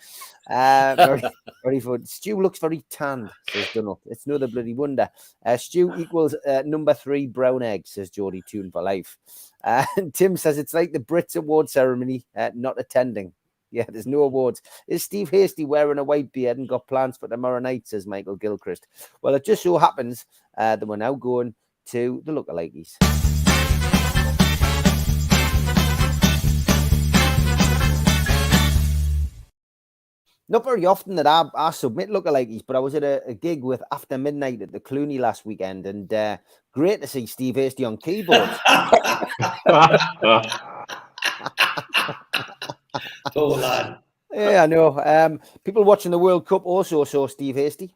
B: Very, very fun. Stu looks very tanned, says Dunno. It's no the bloody wonder. Stu equals number 3 brown egg, says Geordie Tune for life. And Tim says it's like the Brits award ceremony, not attending. Yeah, there's no awards. Is Steve Hasty wearing a white beard and got plans for tomorrow night, says Michael Gilchrist. Well, it just so happens that we're now going to the lookalikes. Not very often that I submit lookalikes, but I was at a gig with After Midnight at the Clooney last weekend, and great to see Steve Hasty on keyboards.
D: Oh, lad.
B: Yeah, I know. People watching the World Cup also saw Steve Hasty.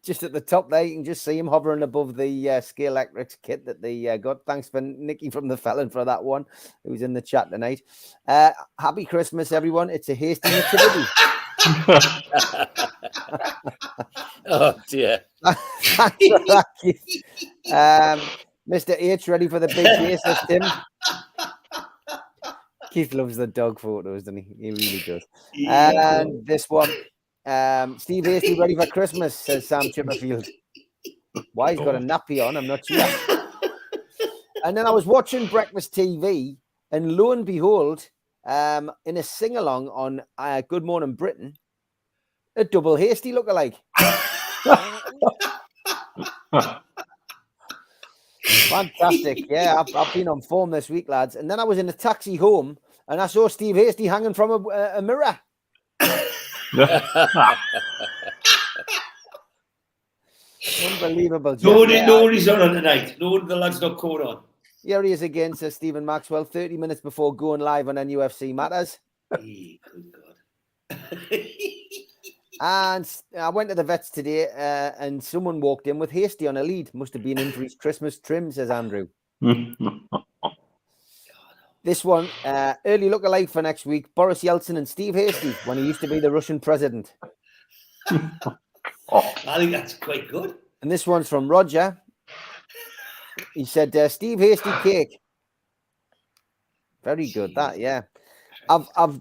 B: Just at the top there, you can just see him hovering above the Scale Electrics kit that they got. Thanks for Nicky from the Felon for that one, who's in the chat tonight. Happy Christmas, everyone. It's a Hasty nativity.
F: Oh, dear.
B: Thanks for that, Keith. Mr. H, ready for the big day, says Tim. Keith loves the dog photos, doesn't he? He really does.
D: Yeah.
B: And this one. Steve Hasty ready for Christmas, says Sam Chipperfield. Why he's got a nappy on, I'm not sure. And then I was watching Breakfast TV, and lo and behold, in a sing-along on Good Morning Britain, a double Hasty lookalike. Fantastic. Yeah, I've been on form this week, lads. And then I was in a taxi home, and I saw Steve Hasty hanging from a mirror. Unbelievable.
D: No one is on tonight. No one, the lad's not caught on.
B: Here he is again, says Stephen Maxwell, 30 minutes before going live on NUFC Matters.
D: Good God.
B: And I went to the vets today and someone walked in with Hasty on a lead. Must have been in for his Christmas trim, says Andrew. This one, early lookalike for next week, Boris Yeltsin and Steve Hasty, when he used to be the Russian president.
D: I think that's quite good.
B: And this one's from Roger. He said, Steve Hasty cake. Very good, that, yeah. I've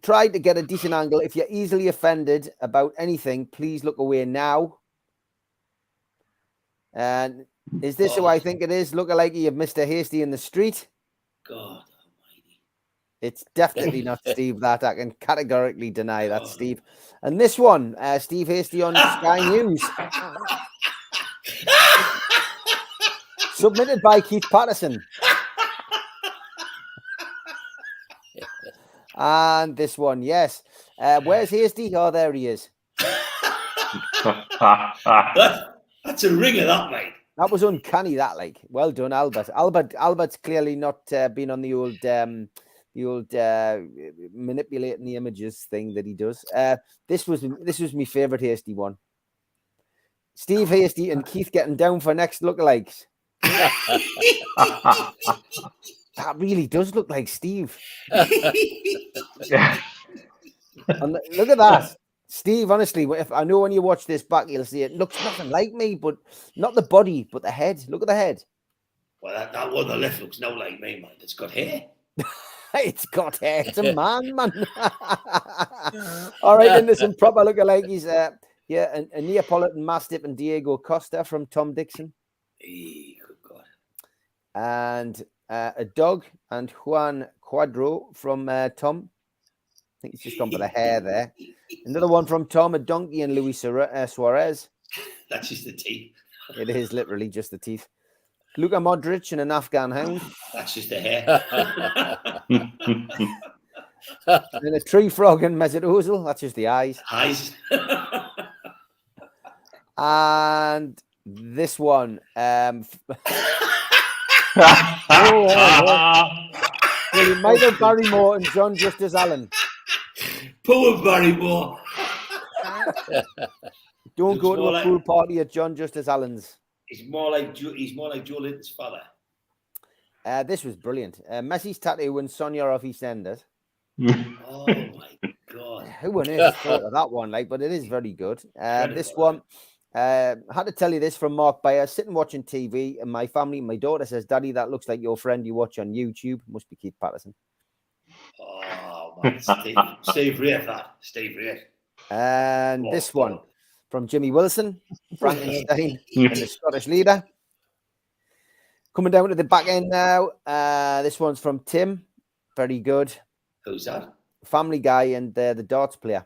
B: tried to get a decent angle. If you're easily offended about anything, please look away now. And is this who I think it is? Lookalike of Mr. Hasty in the street?
D: God.
B: It's definitely not Steve, that. I can categorically deny that, Steve. And this one, Steve Hasty on Sky News. Submitted by Keith Patterson. And this one, yes. Where's Hasty? Oh, there he is.
D: That's a ringer, that, mate.
B: That was uncanny, that, like. Well done, Albert. Albert's clearly not been on the old manipulating the images thing that he does. This was my favorite Hasty one. Steve Hasty and Keith getting down for next lookalikes. That really does look like Steve.
C: Yeah.
B: And look at that. Steve, honestly, if I know when you watch this back, you'll see it looks nothing like me, but not the body, but the head. Look at the head.
D: Well, that one on the left looks no like me, man. It's got hair.
B: It's got hair. It's a man. All right, then there's some proper lookalikes. Yeah, a Neapolitan Mastiff and Diego Costa from Tom Dixon.
D: Hey, good God.
B: And a dog and Juan Cuadro from Tom. I think he's just gone for the hair there. Another one from Tom, a donkey and Luis Suarez.
D: That's just the teeth.
B: It is literally just the teeth. Luka Modric and an Afghan hound.
D: That's just the hair.
B: And a tree frog and Mesut Ozil. That's just the eyes.
D: Eyes.
B: And this one. Michael Barrymore and John Justice Allen.
D: Poor Barrymore.
B: Don't
D: Looks
B: go to
D: more
B: a
D: like-
B: pool party at John Justice Allen's.
D: He's more like Joe Linton's father.
B: This was brilliant. Messi's tattoo and Sonia off EastEnders.
D: Oh my God.
B: Who on earth thought of that one? Like, but it is very good. This one, I had to tell you this from Mark Bayer. Sitting watching TV, and my daughter says, "Daddy, that looks like your friend you watch on YouTube." Must be Keith Patterson.
D: Oh, man, Steve Ray, that. Steve Ray.
B: And
D: Oh,
B: this one from Jimmy Wilson, Frankenstein, and the Scottish leader. Coming down to the back end now. This one's from Tim. Very good.
D: Who's that?
B: Family Guy and the darts player.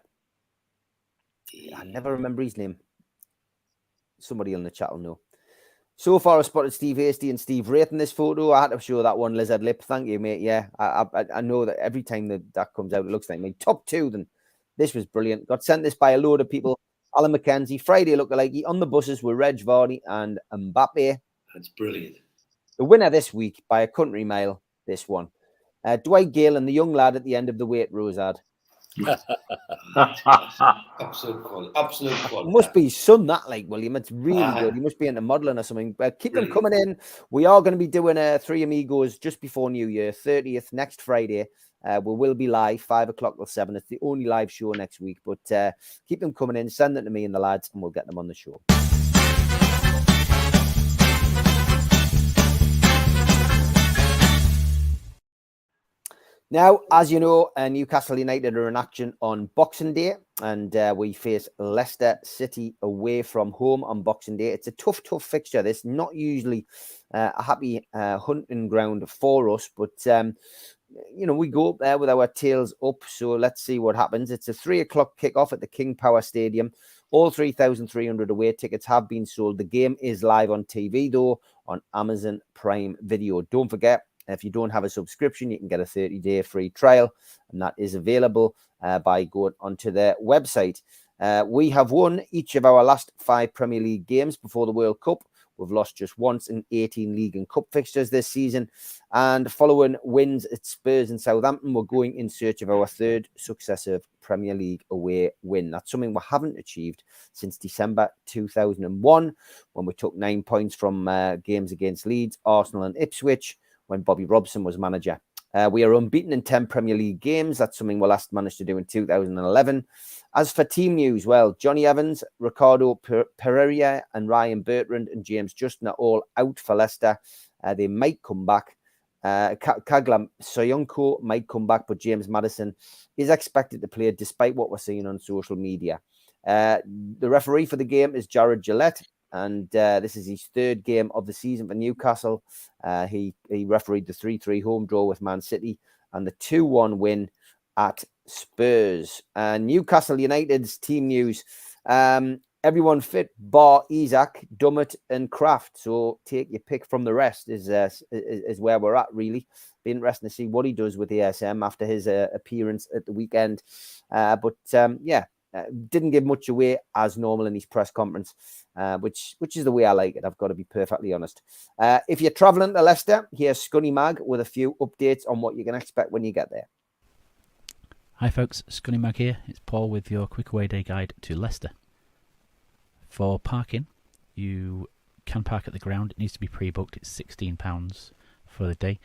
B: I never remember his name. Somebody in the chat will know. So far, I've spotted Steve Hasty and Steve Wraith in this photo. I had to show that one lizard lip. Thank you, mate. Yeah, I know that every time that comes out, it looks like me. Top two, then. This was brilliant. Got sent this by a load of people. Alan McKenzie, Friday lookalike. On the buses were Reg Varney and Mbappe.
D: That's brilliant.
B: The winner this week by a country mile, this one. Dwight Gale and the young lad at the end of the Waitrose ad.
D: Absolute quality. Absolute quality.
B: Must be his son, that, like, William. It's really good. He must be into modelling or something. But keep them coming in. We are going to be doing 3 Amigos just before New Year, 30th, next Friday. We will be live 5 o'clock till 7. It's the only live show next week. But keep them coming in. Send them to me and the lads, and we'll get them on the show. Now, as you know, Newcastle United are in action on Boxing Day, and we face Leicester City away from home on Boxing Day. It's a tough fixture. This not usually a happy hunting ground for us, but we go up there with our tails up. So let's see what happens. It's a 3 o'clock kickoff at the King Power Stadium. All 3,300 away tickets have been sold. The game is live on TV, though, on Amazon Prime Video. Don't forget, if you don't have a subscription, you can get a 30-day free trial, and that is available by going onto their website. We have won each of our last 5 Premier League games before the World Cup. We've lost just once in 18 league and cup fixtures this season. And following wins at Spurs and Southampton, we're going in search of our 3rd successive Premier League away win. That's something we haven't achieved since December 2001, when we took 9 points from games against Leeds, Arsenal and Ipswich, when Bobby Robson was manager. We are unbeaten in 10 Premier League games. That's something we last managed to do in 2011. As for team news, well, Johnny Evans, Ricardo Pereira and Ryan Bertrand and James Justin are all out for Leicester. They might come back. Kagla Soyuncu might come back, but James Maddison is expected to play despite what we're seeing on social media. The referee for the game is Jared Gillette, and this is his 3rd game of the season for Newcastle. He refereed the 3-3 home draw with Man City and the 2-1 win at Spurs. Newcastle United's team news. Everyone fit bar Isak, Dummett and Kraft. So take your pick from the rest is where we're at, really. Be interesting to see what he does with the ASM after his appearance at the weekend. Didn't give much away as normal in his press conference, which is the way I like it. I've got to be perfectly honest. If you're traveling to Leicester, here's Scunny Mag with a few updates on what you can expect when you get there.
I: Hi folks, Scunny Mag here. It's Paul with your quick away day guide to Leicester. For parking, you can park at the ground. It needs to be pre-booked. It's £16 for the day.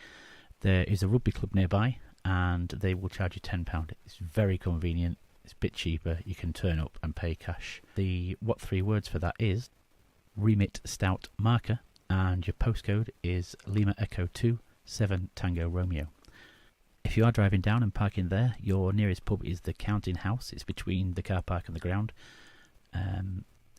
I: There is a rugby club nearby, and they will charge you £10. It's very convenient. It's a bit cheaper. You can turn up and pay cash. The what 3 words for that is Remit Stout Marker, and your postcode is Lima Echo 2 7 Tango Romeo. If you are driving down and parking there, your nearest pub is the Counting House. It's between the car park and the ground.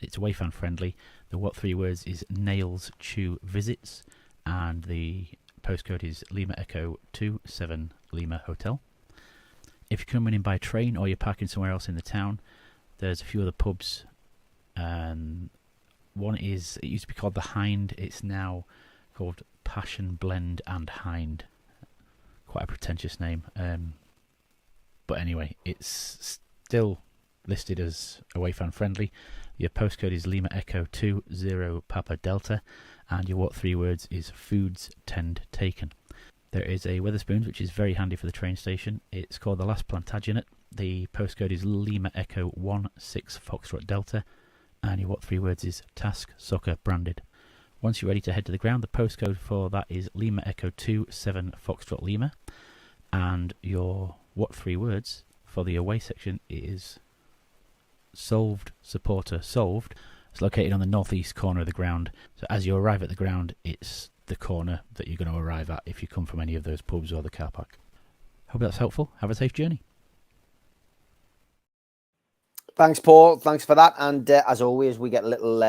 I: It's wayfan friendly. The what 3 words is Nails Chew Visits, and the postcode is Lima Echo 2 7 Lima Hotel. If you're coming in by train or you're parking somewhere else in the town, there's a few other pubs. One is, it used to be called The Hind. It's now called Passion Blend and Hind. Quite a pretentious name. But anyway, it's still listed as away fan friendly. Your postcode is Lima Echo 2 0 Papa Delta, and your what 3 words is Foods Tend Taken. There is a Wetherspoons, which is very handy for the train station. It's called the Last Plantagenet. The postcode is Lima Echo 1 6 Foxtrot Delta, and your what 3 words is Task Soccer Branded. Once you're ready to head to the ground, the postcode for that is Lima Echo 2 7 Foxtrot Lima, and your what 3 words for the away section is Solved Supporter Solved. It's located on the northeast corner of the ground, so as you arrive at the ground, it's the corner that you're going to arrive at if you come from any of those pubs or the car park. Hope that's helpful. Have a safe journey.
B: Thanks, Paul. Thanks for that. And as always, we get a little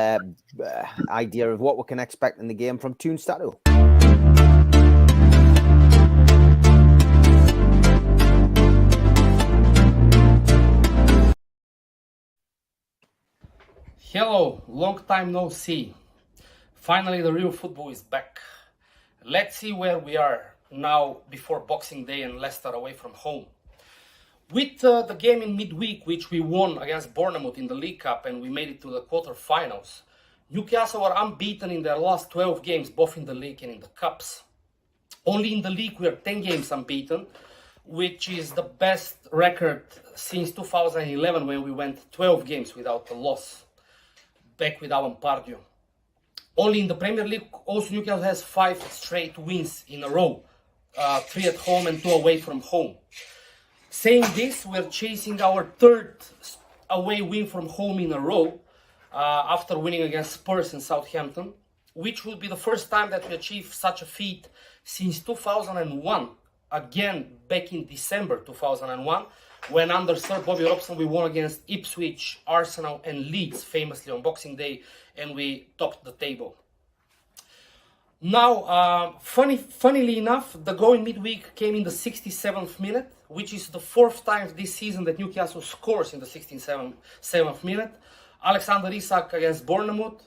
B: idea of what we can expect in the game from Toon Stato.
J: Hello, long time no see. Finally, the real football is back. Let's see where we are now before Boxing Day and Leicester away from home. With the game in midweek, which we won against Bournemouth in the League Cup and we made it to the quarter-finals, Newcastle are unbeaten in their last 12 games, both in the league and in the cups. Only in the league we are 10 games unbeaten, which is the best record since 2011 when we went 12 games without a loss, back with Alan Pardew. Only in the Premier League, also Newcastle has 5 straight wins in a row, 3 at home and 2 away from home. Saying this, we're chasing our 3rd away win from home in a row after winning against Spurs and Southampton, which would be the first time that we achieve such a feat since 2001, again back in December 2001, when under Sir Bobby Robson we won against Ipswich, Arsenal and Leeds, famously on Boxing Day, and we topped the table. Now, funnily enough, the goal in midweek came in the 67th minute, which is the 4th time this season that Newcastle scores in the 67th minute. Alexander Isak against Bournemouth,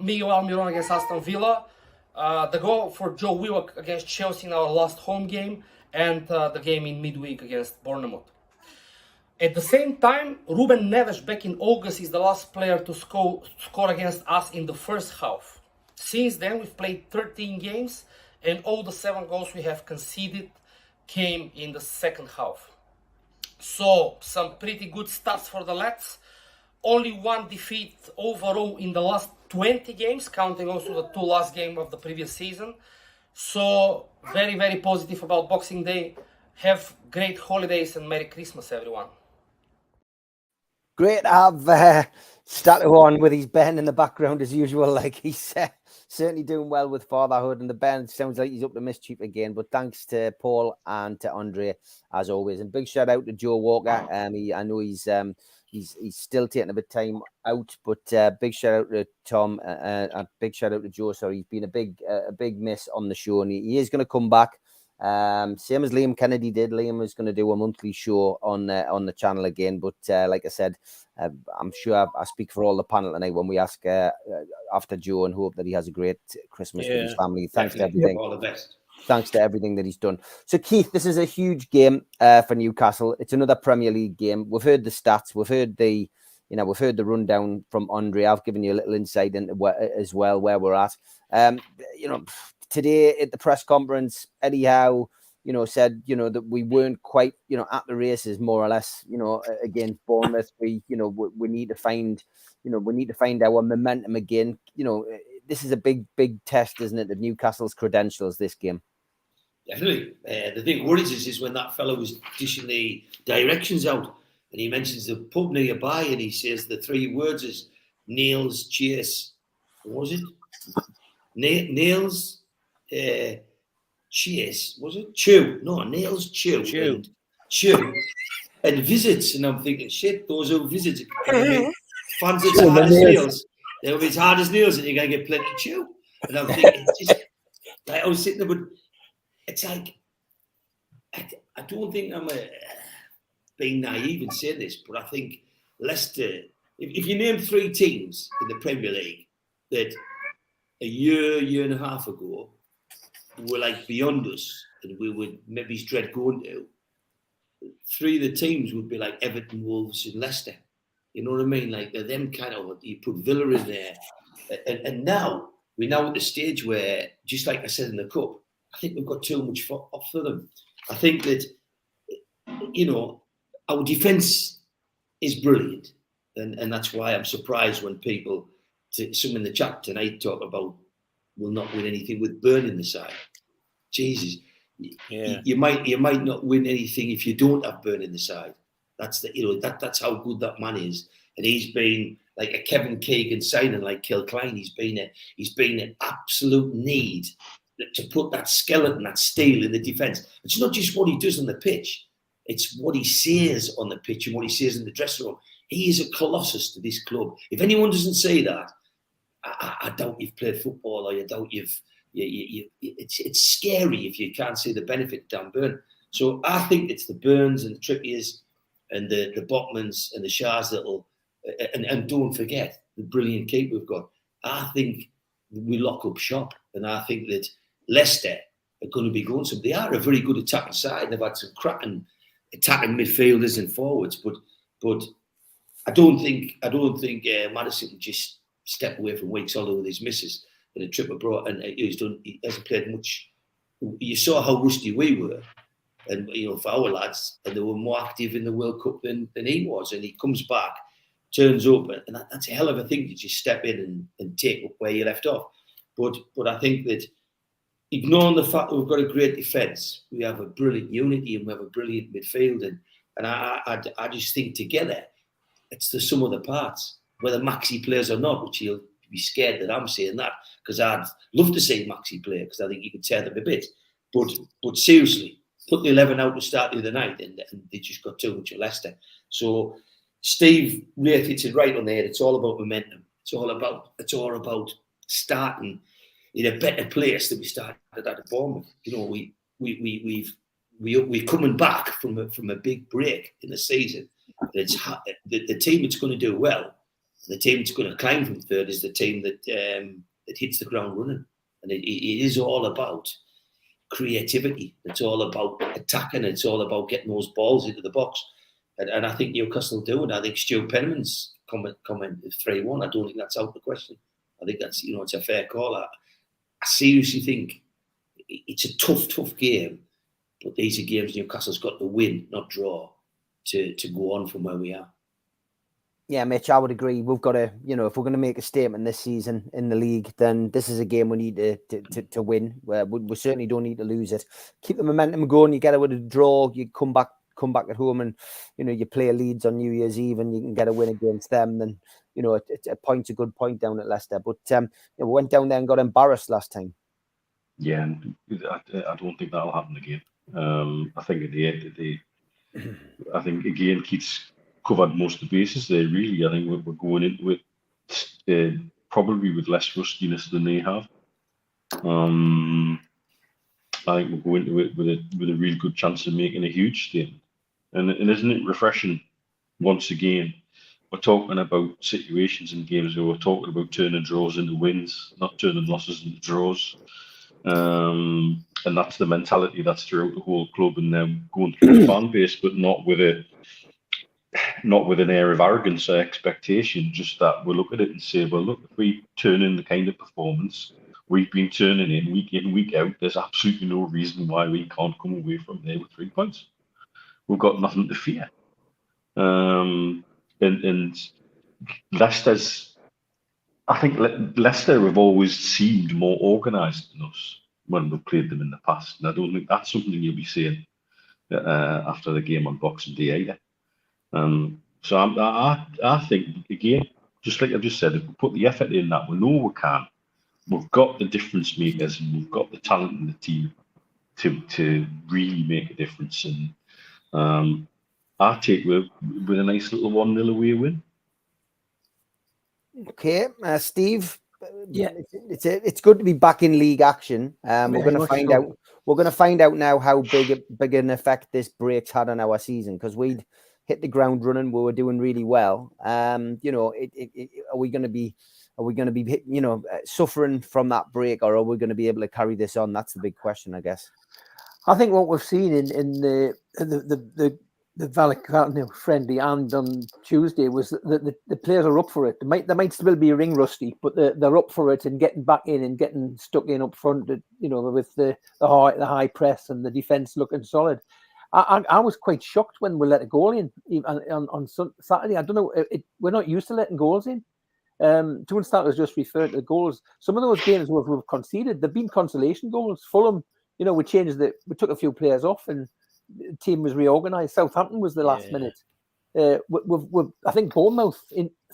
J: Miguel Almiron against Aston Villa, the goal for Joe Willock against Chelsea in our last home game, and the game in midweek against Bournemouth. At the same time, Ruben Neves back in August is the last player to score against us in the first half. Since then, we've played 13 games, and all the 7 goals we have conceded came in the second half. So, some pretty good stats for the lads. Only 1 defeat overall in the last 20 games, counting also the 2 last games of the previous season. So, very, very positive about Boxing Day. Have great holidays and Merry Christmas, everyone.
B: Great to have Stato on with his Ben in the background as usual. Like he's certainly doing well with fatherhood, and the Ben sounds like he's up to mischief again. But thanks to Paul and to Andre as always, and big shout out to Joe Walker. I know he's still taking a bit of time out, but big shout out to Tom, a big shout out to Joe. Sorry, he's been a big miss on the show, and he is going to come back. Same as Liam Kennedy did. Liam is going to do a monthly show on the channel again. But like I said, I'm sure I speak for all the panel tonight when we ask after Joe, and hope that he has a great Christmas with his family. Thanks to everything.
D: All the best.
B: Thanks to everything that he's done. So Keith, this is a huge game for Newcastle. It's another Premier League game. We've heard the stats. We've heard the rundown from Andre. I've given you a little insight into as well where we're at. Today at the press conference, Eddie Howe, said, that we weren't quite, at the races more or less, against Bournemouth. We need to find, our momentum again. This is a big test, isn't it, of Newcastle's credentials, this game?
D: Definitely. The thing that worries us is when that fellow was dishing the directions out and he mentions the pub nearby and he says the 3 words is Nails, Chase. What was it? Nails, Chase. Was it? Chew. No, Nails, Chew. And Chew. And visits. And I'm thinking, shit, those are visits. Fans as hard as nails. They'll be as hard as nails and you're going to get plenty of chew. And I'm thinking, I was sitting there, but it's like, I don't think I'm being naive in saying this, but I think Leicester, if you name 3 teams in the Premier League that a year and a half ago were like beyond us and we would maybe dread going to, 3 of the teams would be like Everton, Wolves and Leicester. You know what I mean? Like they're them kind of, you put Villa in there. And now, we're now at the stage where, just like I said in the Cup, I think we've got too much off for them. I think that, our defence is brilliant. And that's why I'm surprised when people, some in the chat tonight talk about will not win anything with Burn in the side. Jesus. Yeah. You might not win anything if you don't have Burn in the side. That's that's how good that man is, and he's been like a Kevin Keegan signing like Kilcline. He's been an absolute need to put that skeleton, that steel in the defence. It's not just what he does on the pitch. It's what he says on the pitch and what he says in the dressing room. He is a colossus to this club. If anyone doesn't say that, I doubt you've played football, or you doubt it's scary if you can't see the benefit of Dan Burn. So I think it's the Burns and the Trippiers and the Botmans and the Shahs that'll, and don't forget the brilliant keeper we've got. I think we lock up shop, and I think that Leicester are going to be going some. They are a very good attacking side. They've had some cracking attacking midfielders and forwards, but I don't think Maddison can just step away from Weeks, although with his misses and a trip abroad, and he hasn't played much. You saw how rusty we were, and for our lads, and they were more active in the World Cup than he was, and he comes back, turns up, and that's a hell of a thing to just step in and take up where you left off. But I think that, ignoring the fact that we've got a great defence, we have a brilliant unity and we have a brilliant midfield, and I just think together it's the sum of the parts. Whether Maxi plays or not, which he'll be scared that I'm saying that, because I'd love to see Maxi play, because I think he could tear them a bit. But seriously, put the 11 out to start the other night, and they just got too much of Leicester. So Steve really hits it right on the head. It's all about momentum. It's all about starting in a better place than we started at Bournemouth. We're coming back from a big break in the season. It's the team that's going to do well. The team that's going to climb from third is the team that hits the ground running, and it is all about creativity. It's all about attacking. It's all about getting those balls into the box, and I think Newcastle do. And I think Stuart Penman's comment 3-1. I don't think that's out of the question. I think that's it's a fair call. I seriously think it's a tough game, but these are games Newcastle's got to win, not draw, to go on from where we are.
B: Yeah, Mitch, I would agree. We've got to, if we're going to make a statement this season in the league, then this is a game we need to win. We certainly don't need to lose it. Keep the momentum going. You get it with a draw. You come back at home, and you play Leeds on New Year's Eve, and you can get a win against them. Then a point's a good point down at Leicester. But we went down there and got embarrassed last time.
C: Yeah, and I don't think that'll happen again. I think at the end of the day, I think again Keith's covered most of the bases there. Really, I think we're going into it probably with less rustiness than they have. I think we'll go into it with a real good chance of making a huge statement. And isn't it refreshing? Once again, we're talking about situations in games where we're talking about turning draws into wins, not turning losses into draws. And that's the mentality that's throughout the whole club, and now going through the fan base, but not with an air of arrogance or expectation. Just that we'll look at it and say, well, look, if we turn in the kind of performance we've been turning in, week out, there's absolutely no reason why we can't come away from there with 3 points. We've got nothing to fear. And Leicester's, I think Leicester have always seemed more organised than us when we've played them in the past. And I don't think that's something you'll be saying after the game on Boxing Day either. So I think, again, just like I just said, if we put the effort in that, we know we can. We've got the difference makers, and we've got the talent in the team to really make a difference. And I take with a nice little 1-0 away win.
B: Okay, Steve.
G: Yeah,
B: it's good to be back in league action. We're going to find out. We're going to find out now how big an effect this break's had on our season, because we'd hit the ground running. We were doing really well. Are we going to be suffering from that break, or are we going to be able to carry this on? That's the big question, I guess.
G: I think what we've seen in the Valley friendly and on Tuesday was that the players are up for it. They might still be ring rusty, but they're up for it and getting back in and getting stuck in up front. With the high press and the defence looking solid. I was quite shocked when we let a goal in on Saturday. I don't know. We're not used to letting goals in. Toon Stark was just referred to the goals. Some of those games we've conceded, they've been consolation goals. Fulham, we we took a few players off and the team was reorganised. Southampton was the last minute. I think Bournemouth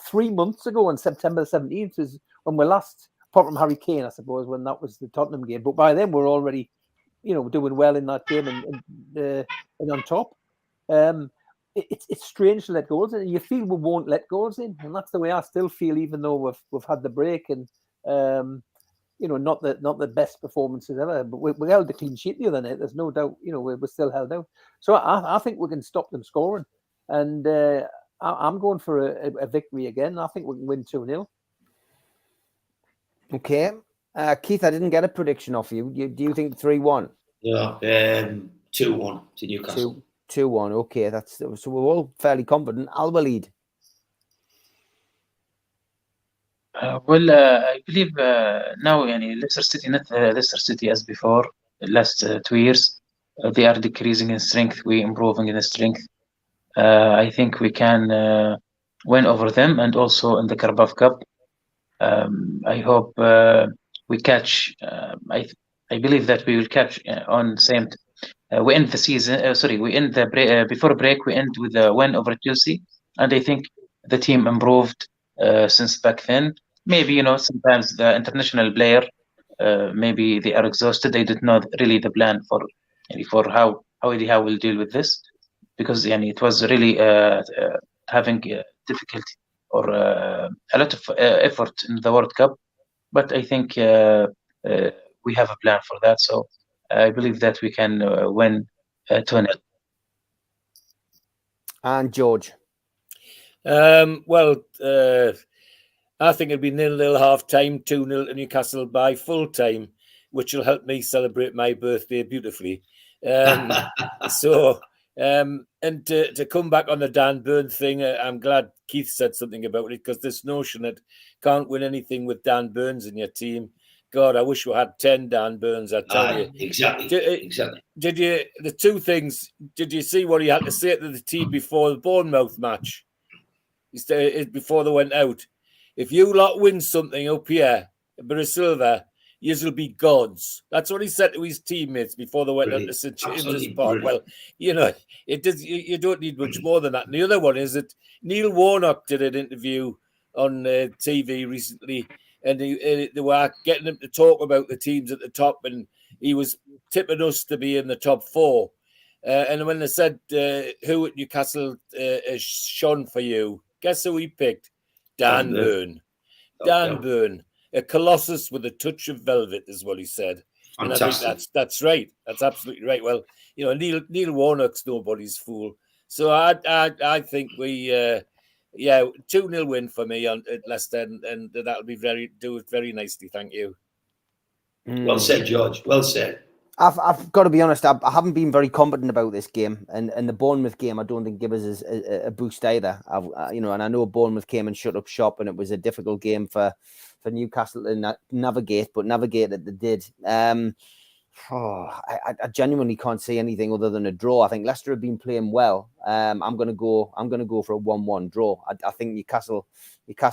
G: 3 months ago on September 17th is when we last apart from Harry Kane, I suppose, when that was the Tottenham game. But by then, we're already, doing well in that game and on top. It's strange to let goals in, and you feel we won't let goals in, and that's the way I still feel, even though we've had the break and not the best performances ever, but we held the clean sheet the other night. There's no doubt, we're still held out. So I think we can stop them scoring, and I'm going for a victory again. I think we can win 2-0.
B: Okay, Keith, I didn't get a prediction off you. Do you think 3-1?
D: Yeah, 2-1 to Newcastle.
B: 2-1. Okay, so we're all fairly confident. Alba lead.
E: I believe now, Leicester City, not Leicester City as before. The last 2 years, they are decreasing in strength. We improving in strength. I think we can win over them, and also in the Carabao Cup. I hope we catch. I believe that we will catch on same. We end the season. We end the break, before break. We end with a win over Chelsea, and I think the team improved since back then. Maybe sometimes the international player, maybe they are exhausted. They don't know really the plan for how we'll deal with this, because it was really having difficulty or a lot of effort in the World Cup. But I think we have a plan for that. So I believe that we can win 2-0.
B: And George?
F: I think it'll be 0-0 half time, 2-0 to Newcastle by full time, which will help me celebrate my birthday beautifully. And to come back on the Dan Burn thing, I'm glad Keith said something about it, because this notion that can't win anything with Dan Burns in your team, God, I wish we had 10 Dan Burns, I tell you.
D: Exactly.
F: Did you, the two things, did you see what he had to say to the team before the Bournemouth match? Before they went out? If you lot win something up here, a bit of silver, you'll be gods. That's what he said to his teammates before they went out to St James's Park. Well, it does. You don't need much more than that. And the other one is that Neil Warnock did an interview on TV recently, and they were getting him to talk about the teams at the top, and he was tipping us to be in the top 4. And when they said who at Newcastle has shone for you, guess who he picked? Dan Burn. Dan Burn. A colossus with a touch of velvet is what he said.
D: Fantastic.
F: And I think that's right. That's absolutely right. Well, Neil Warnock's nobody's fool. So I think we 2-0 win for me at Leicester, and that'll do it very nicely. Thank you.
D: Well said, George. Well said.
B: I've got to be honest. I haven't been very confident about this game, and the Bournemouth game I don't think gave us a boost either. And I know Bournemouth came and shut up shop, and it was a difficult game for Newcastle to navigate, but navigated they did. I genuinely can't see anything other than a draw. I think Leicester have been playing well. I'm going to go for a 1-1 draw. I think Newcastle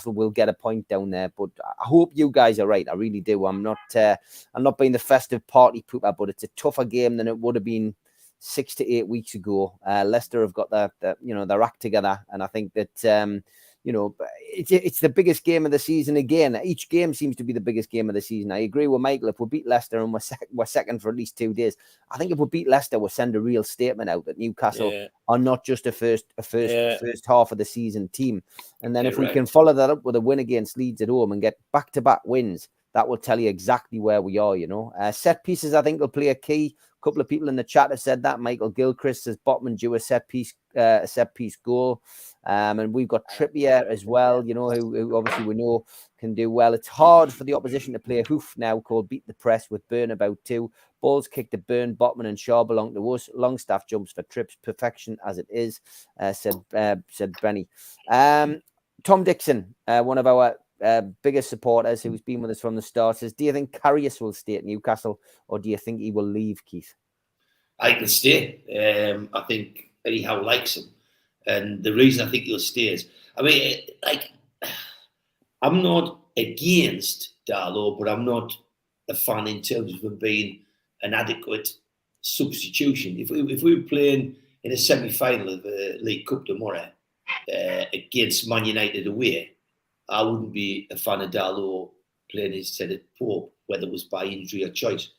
B: will get a point down there, but I hope you guys are right. I really do. I'm not being the festive party pooper, but it's a tougher game than it would have been 6 to 8 weeks ago. Leicester have got their act together, and I think that it's the biggest game of the season again. Each game seems to be the biggest game of the season. I agree with Michael. If we beat Leicester and we're second for at least 2 days, I think if we beat Leicester, we'll send a real statement out that Newcastle are not just a first half of the season team. And then if we can follow that up with a win against Leeds at home and get back-to-back wins, that will tell you exactly where we are. Set pieces, I think, will play a key. A couple of people in the chat have said that. Michael Gilchrist says Botman due a set piece goal. And we've got Trippier as well, who obviously we know can do well. It's hard for the opposition to play a hoof now called Beat the Press with Burn about 2. Balls kicked to Burn, Botman and Shaw belong to us. Longstaff jumps for trips, perfection as it is, said Benny. Tom Dixon, one of our biggest supporters who's been with us from the start, says, do you think Karius will stay at Newcastle, or do you think he will leave, Keith?
D: I can stay. I think Eddie Howe likes him. And the reason I think he'll stay is, I'm not against Darlow, but I'm not a fan in terms of him being an adequate substitution. If we were playing in a semi-final of the League Cup tomorrow against Man United away, I wouldn't be a fan of Darlow playing instead of Pope, whether it was by injury or choice.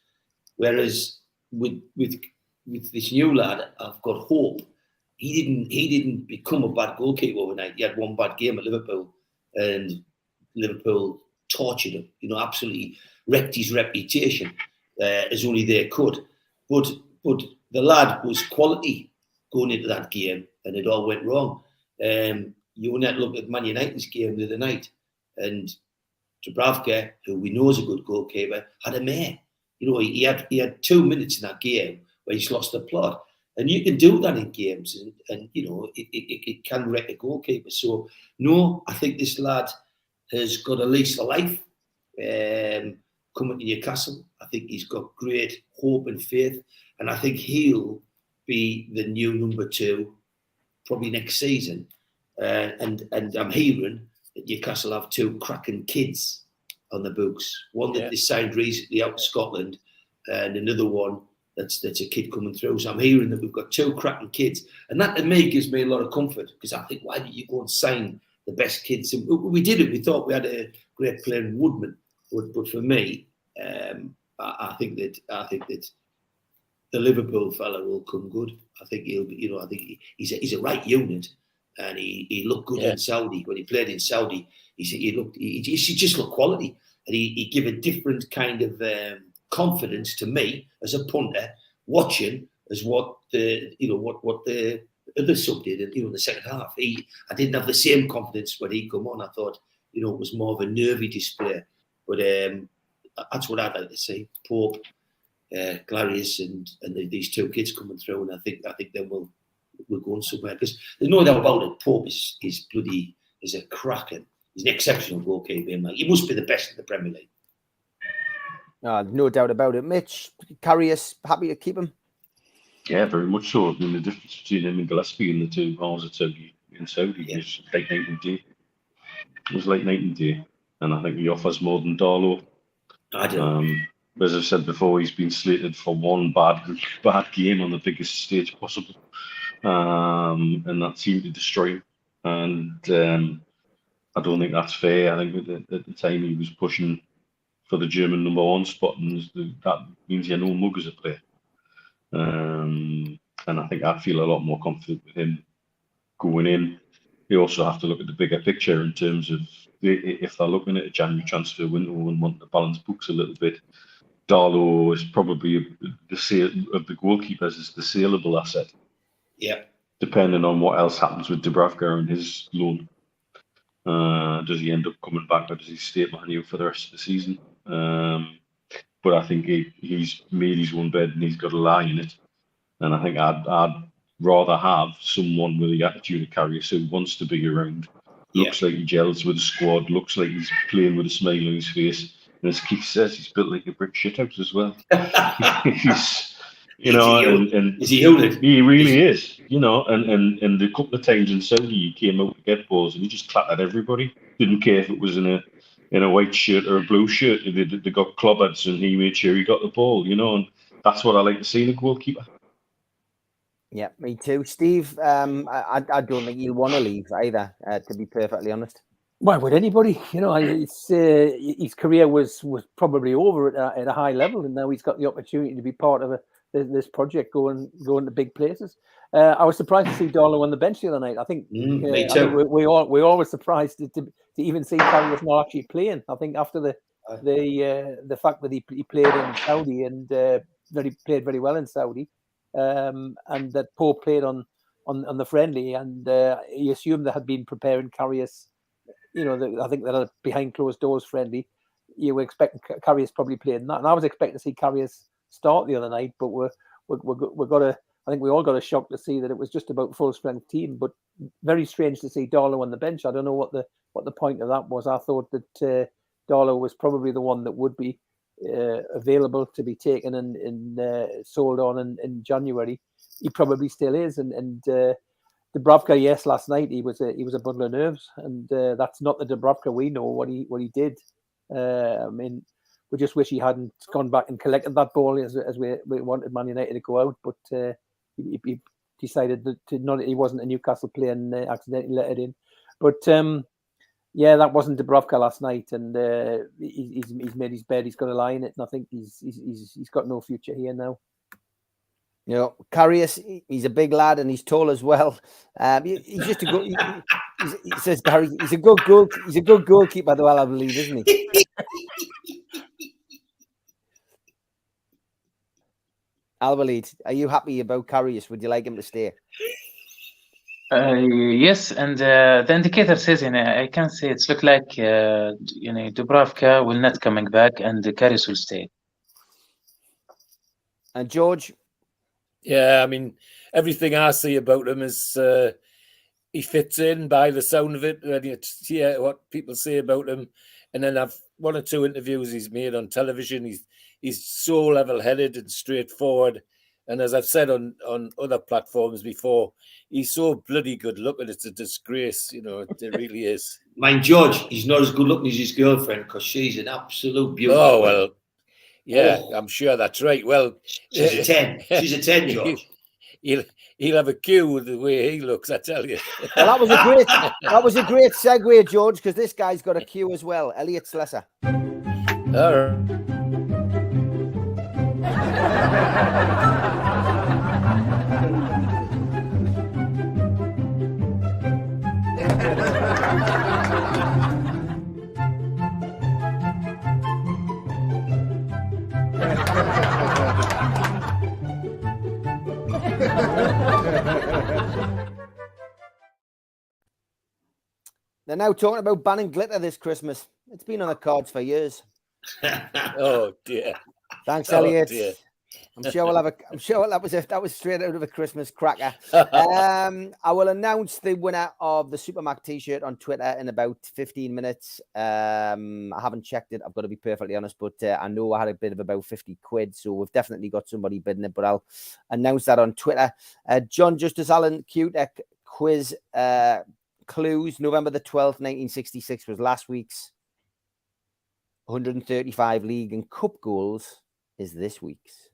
D: Whereas with this new lad, I've got hope. He didn't become a bad goalkeeper overnight. He had one bad game at Liverpool, and Liverpool tortured him. Absolutely wrecked his reputation as only they could. But the lad was quality going into that game, and it all went wrong. You only had to look at Man United's game the other night, and Dubravka, who we know is a good goalkeeper, had a mare. He had 2 minutes in that game where he's lost the plot. And you can do that in games, and it can wreck a goalkeeper. So, no, I think this lad has got a lease for life coming to Newcastle. I think he's got great hope and faith, and I think he'll be the new number 2 probably next season. And I'm hearing that Newcastle have 2 cracking kids on the books. One that they signed recently out of Scotland, and another one that's a kid coming through. So I'm hearing that we've got 2 cracking kids. And that to me gives me a lot of comfort, because I think, why did you go and sign the best kids? And we did it. We thought we had a great player in Woodman. But for me, I think that the Liverpool fella will come good. I think he'll be, I think he's a right unit, and he looked good in Saudi. When he played in Saudi, he just looked quality, and he gave a different kind of confidence to me as a punter watching as what the other sub did in the second half. I didn't have the same confidence when he come on. I thought it was more of a nervy display, but that's what I'd like to see. Pope, Clarius, and these 2 kids coming through, and I think then we're going somewhere, because there's no doubt about it. Pope is a cracking. He's an exceptional goalkeeper. He must be the best in the Premier League.
B: No doubt about it. Mitch, Karius, happy to keep him?
C: Yeah, very much so. I mean, the difference between him and Gillespie in the 2 halves of Saudi is like night and day. It was like night and day, and I think he offers more than Darlow.
D: I do.
C: As I've said before, he's been slated for one bad game on the biggest stage possible, and that seemed to destroy him. And I don't think that's fair. I think at the time he was pushing for the German number 1 spot, and that means no mug as a player. And I think I feel a lot more confident with him going in. You also have to look at the bigger picture in terms of if they're looking at a January transfer window and want to balance books a little bit. Darlow is probably the sale of the goalkeepers is the saleable asset.
D: Yeah.
C: Depending on what else happens with Dubravka and his loan. Does he end up coming back, or does he stay at Man U for the rest of the season? But I think he's made his own bed and he's got a lie in it. And I think I'd rather have someone with the attitude of Karius who wants to be around, looks like he gels with the squad, looks like he's playing with a smile on his face. And as Keith says, he's built like a brick shithouse as well. He's, and
D: is he unit?
C: He really is, and the couple of times in Saudi he came out to get balls and he just clattered everybody. Didn't care if it was in a white shirt or a blue shirt. They got clobbered, and he made sure he got the ball, and that's what I like to see in a goalkeeper.
B: Yeah, me too. Steve, I don't think he'll want to leave either, to be perfectly honest.
G: Why would anybody? His career was probably over at a high level, and now he's got the opportunity to be part of this project going to big places. I was surprised to see Darlow on the bench the other night. I think
D: me too.
G: We all were surprised to even see Karius not actually playing. I think after the fact that he played in Saudi and that he played very well in Saudi, and that Pope played on the friendly, and he assumed they had been preparing Karius. I think that a behind closed doors friendly. You were expecting Karius probably playing that, and I was expecting to see Karius start the other night, but I think we all got a shock to see that it was just about full strength team. But very strange to see Darlow on the bench. I don't know what the point of that was. I thought that Darlow was probably the one that would be available to be taken and sold on in January. He probably still is, and Dubravka, yes, last night he was a bundle of nerves, and that's not the Dubravka we know. What he did. I mean, we just wish he hadn't gone back and collected that ball as we wanted Man United to go out, but he decided that he wasn't a Newcastle player and accidentally let it in. But Yeah, that wasn't Dubravka last night, and he's made his bed. He's got to lie in it, and I think he's got no future here now.
B: You know, Karius, he's a big lad and he's tall as well. He's just a good. He says Gary, he's a good goal. He's a good goalkeeper, though, I believe, isn't he? Al-Walid, are you happy about Karius? Would you like him to stay?
E: Yes, and the indicator says, I can say it's look like Dubravka will not coming back, and Karius will stay.
B: And George?
F: Yeah, I mean, everything I see about him is he fits in by the sound of it. When you hear what people say about him, and then I've 1 or 2 interviews he's made on television. He's so level-headed and straightforward. And as I've said on other platforms before, he's so bloody good looking. It's a disgrace, you know. It really is.
D: Mind George, he's not as good looking as his girlfriend because she's an absolute beauty.
F: Oh well, yeah, I'm sure that's right. Well,
D: she's a 10. She's a 10, George.
F: He'll have a queue with the way he looks, I tell you.
B: Well, that was a great segue, George, because this guy's got a queue as well. Elliot Slesser.
F: All right.
B: They're now talking about banning glitter this Christmas. It's been on the cards for years.
F: Oh dear.
B: Thanks, Elliot.
F: Dear.
B: I'm sure that was straight out of a Christmas cracker. I will announce the winner of the Supermac t-shirt on Twitter in about 15 minutes. I haven't checked it, I've got to be perfectly honest, but I know I had a bid of about 50 quid, so we've definitely got somebody bidding it, but I'll announce that on Twitter. John Justice Allen QTech quiz clues. November the 12th, 1966 was last week's. 135 league and cup goals is this week's.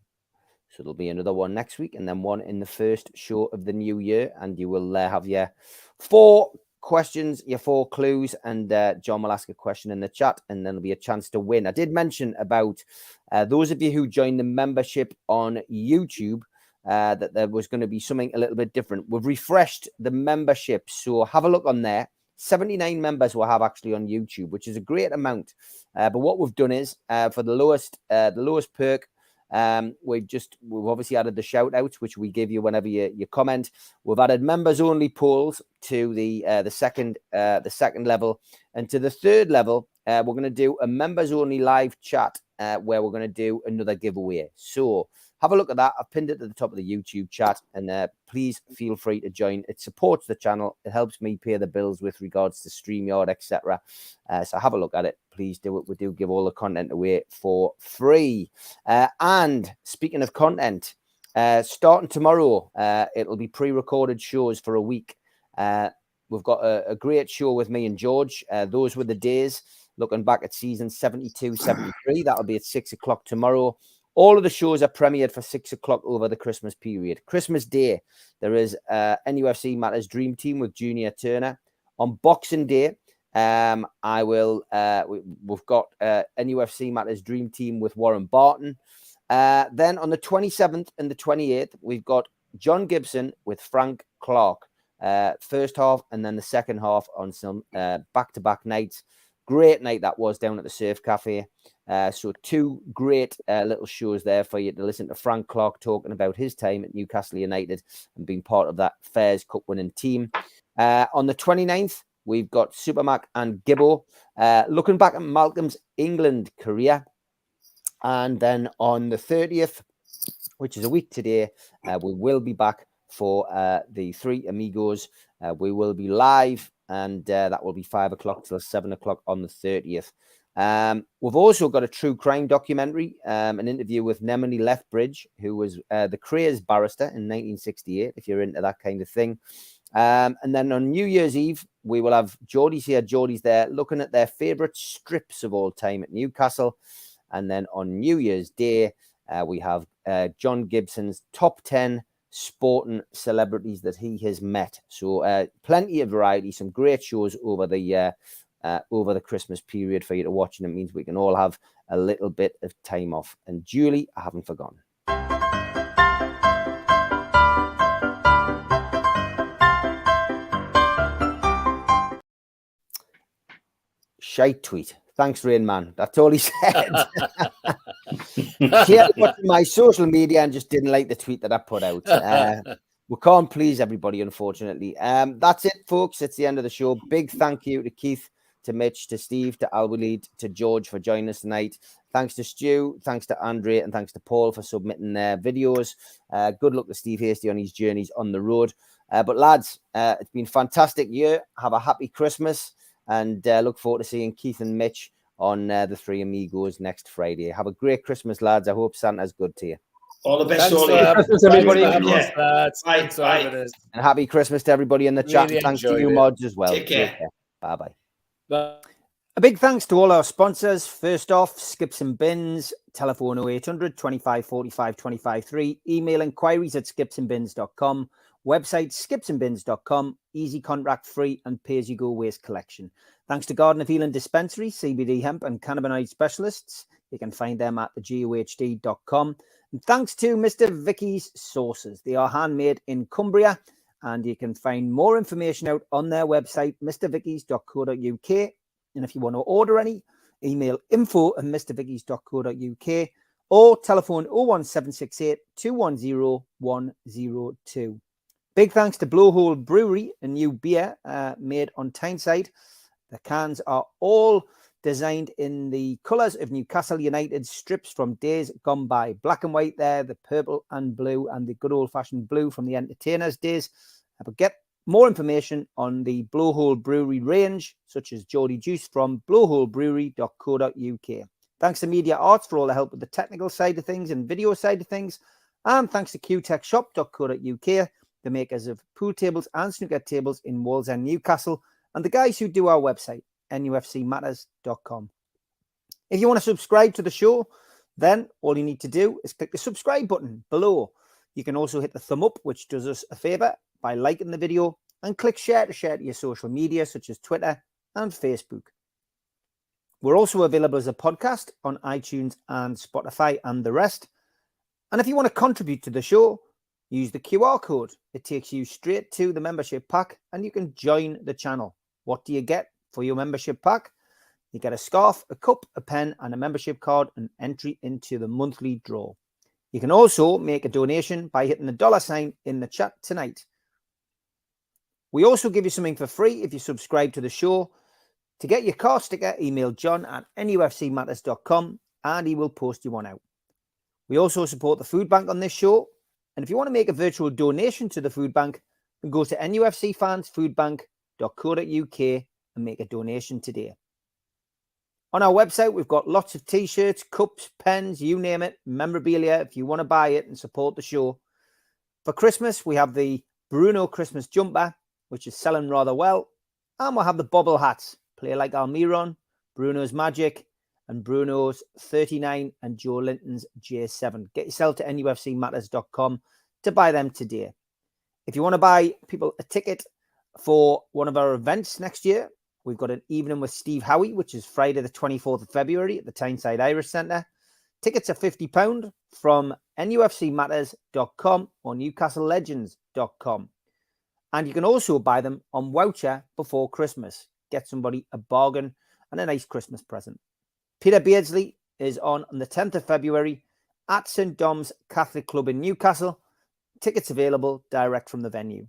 B: So there'll be another one next week and then one in the first show of the new year. And you will have your 4 questions, your 4 clues. And John will ask a question in the chat and then there'll be a chance to win. I did mention about those of you who joined the membership on YouTube that there was going to be something a little bit different. We've refreshed the membership. So have a look on there. 79 members we'll have actually on YouTube, which is a great amount. But what we've done is for the lowest perk, we've obviously added the shout outs, which we give you whenever you comment. We've added members only polls to the second level, and to the third level, we're going to do a members only live chat where we're going to do another giveaway. So have a look at that. I've pinned it at the top of the YouTube chat, and please feel free to join. It supports the channel. It helps me pay the bills with regards to StreamYard, etc. So have a look at it. Please do it. We do give all the content away for free. And speaking of content, starting tomorrow, it'll be pre-recorded shows for a week. We've got a great show with me and George. Those were the days. Looking back at season 72-73. That'll be at 6 o'clock tomorrow. All of the shows are premiered for 6 o'clock over the Christmas period. Christmas Day, there is NUFC Matters Dream Team with Junior Turner. On Boxing Day, we've got NUFC Matters Dream Team with Warren Barton. Then on the 27th and the 28th, we've got John Gibson with Frank Clark. First half and then the second half on some back-to-back nights. Great night that was down at the Surf Cafe. So 2 great little shows there for you to listen to Frank Clark talking about his time at Newcastle United and being part of that Fairs Cup winning team. On the 29th, we've got Supermac and Gibbo looking back at Malcolm's England career. And then on the 30th, which is a week today, we will be back for the 3 Amigos. We will be live, and that will be 5 o'clock till 7 o'clock on the 30th. We've also got a true crime documentary, an interview with Nemini Lethbridge, who was the Craze barrister in 1968, if you're into that kind of thing. And then on New Year's Eve, we will have Geordie's here, Geordie's there, looking at their favourite strips of all time at Newcastle. And then on New Year's Day, we have John Gibson's top 10 sporting celebrities that he has met. So plenty of variety, some great shows over the over the Christmas period for you to watch, and it means we can all have a little bit of time off. And Julie, I haven't forgotten. Shite tweet. Thanks, Rain Man. That's all he said. She had watching my social media and just didn't like the tweet that I put out. We can't please everybody, unfortunately. That's it, folks. It's the end of the show. Big thank you to Keith, to Mitch, to Steve, to Alwaleed, to George for joining us tonight. Thanks to Stu, thanks to Andre, and thanks to Paul for submitting their videos. Good luck to Steve Hasty on his journeys on the road. But lads, it's been a fantastic year. Have a happy Christmas, and look forward to seeing Keith and Mitch on the Three Amigos next Friday. Have a great Christmas, lads. I hope Santa's good to you.
D: All the best,
G: Thanks, everybody.
D: Bye.
B: And happy Christmas to everybody in the chat.
F: Really
B: And thanks to you
F: enjoyed it.
B: mods as well.
D: Take care.
B: Bye-bye.
F: Bye.
B: A big thanks to all our sponsors. First off, Skips and Bins, telephone 0800 25 45 25 3, email inquiries at skipsandbins.com, website skipsandbins.com, easy contract free and pay-as-you-go waste collection. Thanks to Garden of Healing Dispensary, CBD hemp and cannabinoid specialists. You can find them at thegohd.com. And thanks to Mr. Vicky's Sauces. They are handmade in Cumbria, and you can find more information out on their website, mrvickies.co.uk. And if you want to order any, email info@mrvickies.co.uk or telephone 01768 210 102. Big thanks to Blowhole Brewery, a new beer made on Tyneside. The cans are all designed in the colours of Newcastle United's strips from days gone by. Black and white there, the purple and blue, and the good old-fashioned blue from the Entertainers' days. But get more information on the Blowhole Brewery range, such as Geordie Juice, from blowholebrewery.co.uk. Thanks to Media Arts for all the help with the technical side of things and video side of things. And thanks to qtechshop.co.uk, the makers of pool tables and snooker tables in Wallsend, Newcastle, and the guys who do our website, NUFCmatters.com. If you want to subscribe to the show, then all you need to do is click the subscribe button below. You can also hit the thumb up, which does us a favor by liking the video, and click share to your social media, such as Twitter and Facebook. We're also available as a podcast on iTunes and Spotify and the rest. And if you want to contribute to the show, use the QR code. It takes you straight to the membership pack, and you can join the channel. What do you get for your membership pack? You get a scarf, a cup, a pen, and a membership card, and entry into the monthly draw. You can also make a donation by hitting the $ in the chat tonight. We also give you something for free if you subscribe to the show. To get your car sticker, email john@nufcmatters.com and he will post you one out. We also support the food bank on this show. And if you want to make a virtual donation to the food bank, then go to nufcfansfoodbank.co.uk and make a donation today. On our website, we've got lots of t-shirts, cups, pens, you name it, memorabilia if you want to buy it and support the show. For Christmas, we have the Bruno Christmas jumper, which is selling rather well. And we'll have the bobble hats, Play Like Almiron, Bruno's Magic, and Bruno's 39 and Joe Linton's J7. Get yourself to nufcmatters.com to buy them today. If you want to buy people a ticket for one of our events next year, we've got an evening with Steve Howie, which is Friday the 24th of February at the Tyneside Irish Centre. Tickets are £50 from nufcmatters.com or newcastlelegends.com. And you can also buy them on voucher before Christmas. Get somebody a bargain and a nice Christmas present. Peter Beardsley is on the 10th of February at St. Dom's Catholic Club in Newcastle. Tickets available direct from the venue.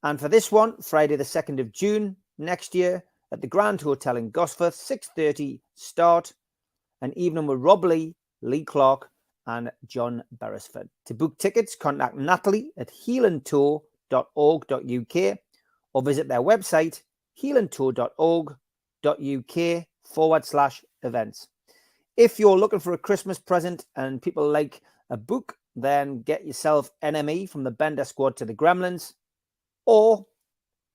B: And for this one, Friday the 2nd of June next year at the Grand Hotel in Gosforth, 6:30 start. An evening with Rob Lee, Lee Clark and John Beresford. To book tickets, contact Natalie at healandtour.org.uk or visit their website healandtour.org.uk/events. If you're looking for a Christmas present and people like a book, then get yourself NME from the Bender Squad to the Gremlins, or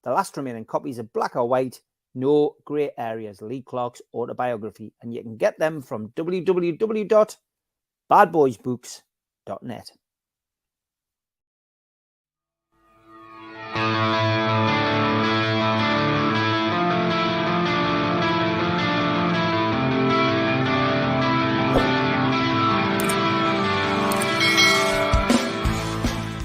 B: the last remaining copies of Black or White, No Grey Areas, Lee Clark's autobiography, and you can get them from www.badboysbooks.net.